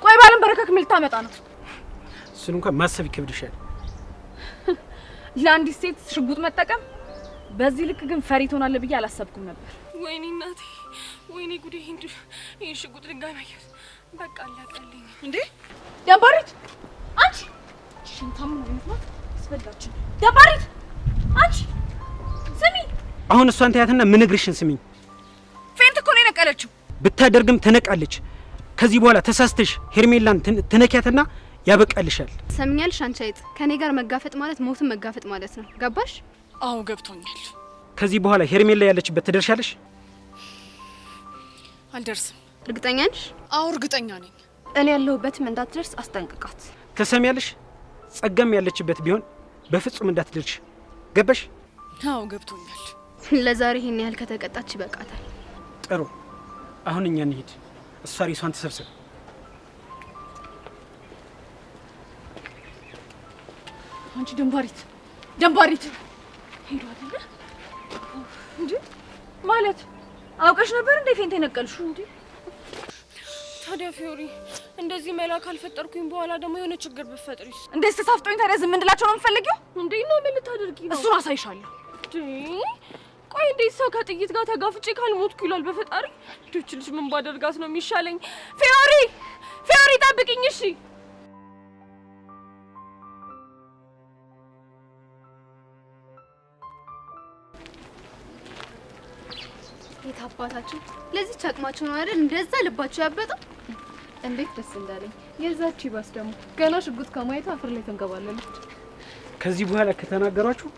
Speaker 6: ቆይ ባለንበረከክ ምን ልታመጣ ነው?
Speaker 12: እሱን እንኳን ማሰብ ይከብድሻል።
Speaker 6: ለአንዲት ሴት ሽጉጥ መጠቀም በዚህ ልክ ግን ፈሪ ትሆናለህ ብዬ አላሰብኩም ነበር። ወይኔ እናቴ፣ ወይኔ ጉዴ። ይሄን ሽጉጥ ድጋሚ አየሁት። በቃ አላቀልኝ እንዴ። ደባሪት አንቺ ሽንታም ነው ማለት አስበላችን። ደባሪት አንቺ ስሚ።
Speaker 12: አሁን እሷን ታያትና ምንግርሽን ስሚኝ።
Speaker 16: ፌንት እኮ ነው የነቀለችው።
Speaker 12: ብታደርግም ትነቃለች። ከዚህ በኋላ ተሳስተሽ ሄርሜላን ትነኪያትና ያበቃልሻል።
Speaker 14: ሰምኛልሽ? አንቺ አይጥ፣ ከኔ ጋር መጋፈጥ ማለት ሞትን መጋፈጥ ማለት ነው። ገባሽ?
Speaker 6: አዎ ገብቶኛል።
Speaker 12: ከዚህ በኋላ ሄርሜላ ያለችበት ትደርሻለሽ?
Speaker 6: አልደርስም።
Speaker 14: እርግጠኛ ነሽ?
Speaker 6: አዎ እርግጠኛ ነኝ።
Speaker 14: እኔ ያለሁበትም እንዳትደርስ አስጠንቅቃት።
Speaker 12: ተሰሚያለሽ? ጸጋም ያለችበት ቢሆን በፍጹም እንዳትደርሽ። ገባሽ?
Speaker 6: አዎ ገብቶኛል።
Speaker 14: ለዛሬ ይሄን ያህል ከተቀጣች ይበቃታል።
Speaker 12: ጥሩ፣ አሁን እኛ እንሂድ። እሷ ሪሷን ተሰብስብ።
Speaker 6: አንቺ ደንባሪት፣ ደንባሪት ሄዱ አይደለ እንዴ? ማለት አውቀሽ ነበር እንዴ ፌንት የነቀልሽው እንዴ? ታዲያ ፊዮሪ እንደዚህ መላ ካልፈጠርኩኝ በኋላ ደግሞ የሆነ ችግር ብፈጥሪስ?
Speaker 16: እንዴት ተሳፍጦኝ ታዲያ ዝም እንድላቸው ነው የምፈልጊው?
Speaker 6: እንዴ ነው ምን ልታደርጊ ነው?
Speaker 16: እሱን አሳይሻለሁ።
Speaker 6: ቆይ እንዴት ሰው ከጥይት ጋር ተጋፍጬ ካልሞትኩ ይላል? በፈጣሪ ልጅ ልጅ ምን ባደርጋት ነው የሚሻለኝ? ፊዮሪ ፊዮሪ ጠብቂኝ እሺ።
Speaker 14: የታባታችሁ ለዚህ አቅማችሁ ነው አይደል እንደዛ ልባችሁ ያበጠው?
Speaker 6: እንዴት ደስ እንዳለኝ። የዛች ይባስ ደግሞ ገና ሽጉጥ ከማየት አፍር ላይ ተንገባለች።
Speaker 12: ከዚህ በኋላ ከተናገሯችሁ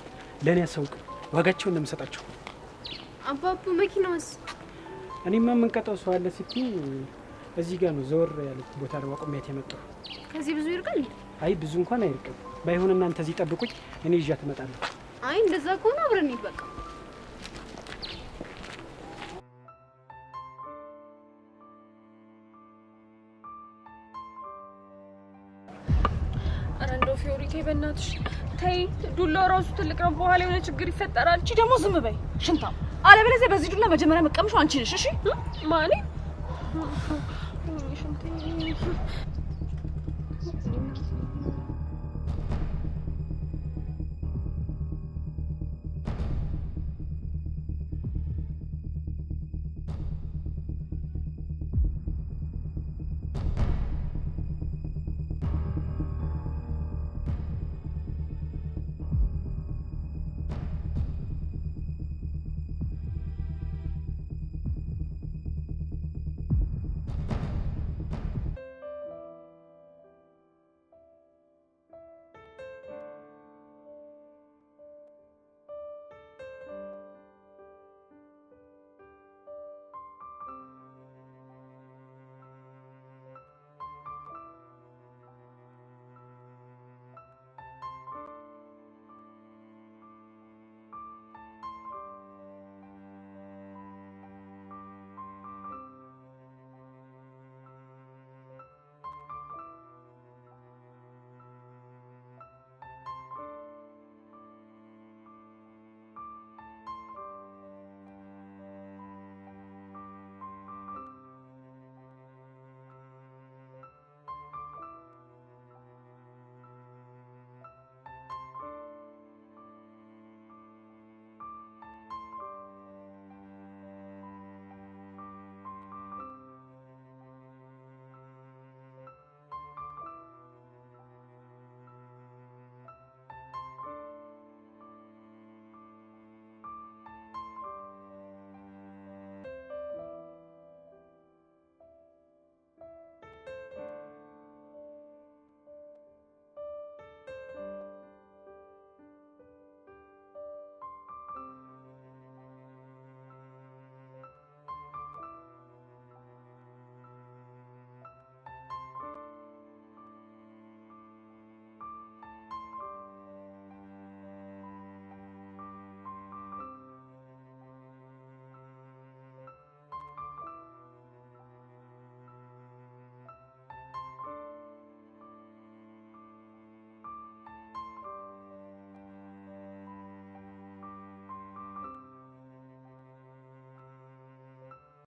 Speaker 12: ለኔ ያሳውቅ፣ ዋጋቸውን እንደምሰጣቸው።
Speaker 14: አባቡ መኪናውስ?
Speaker 12: እኔማ የምንቀጣው ሰው አለ ስትይ እዚህ ጋር ነው ዘወር ያለ ቦታ ላይ አቆሚያት የመጣው።
Speaker 14: ከዚህ ብዙ ይርቃል?
Speaker 12: አይ ብዙ እንኳን አይርቅም። ባይሆን እናንተ እዚህ ጠብቁኝ፣ እኔ ይዣት እመጣለሁ።
Speaker 14: አይ እንደዛ ከሆነ አብረን እንሂድ በቃ።
Speaker 6: ፊዮሪ ተይ በእናትሽ ተይ። ዱላው ራሱ ትልቅ ነው፣ በኋላ የሆነ ችግር ይፈጠራል።
Speaker 16: እቺ ደግሞ ዝም በይ ሽንታ። አለበለዚያ በዚህ ዱላ መጀመሪያ መቀምሹ አንቺ ነሽ። እሺ
Speaker 6: ማኔ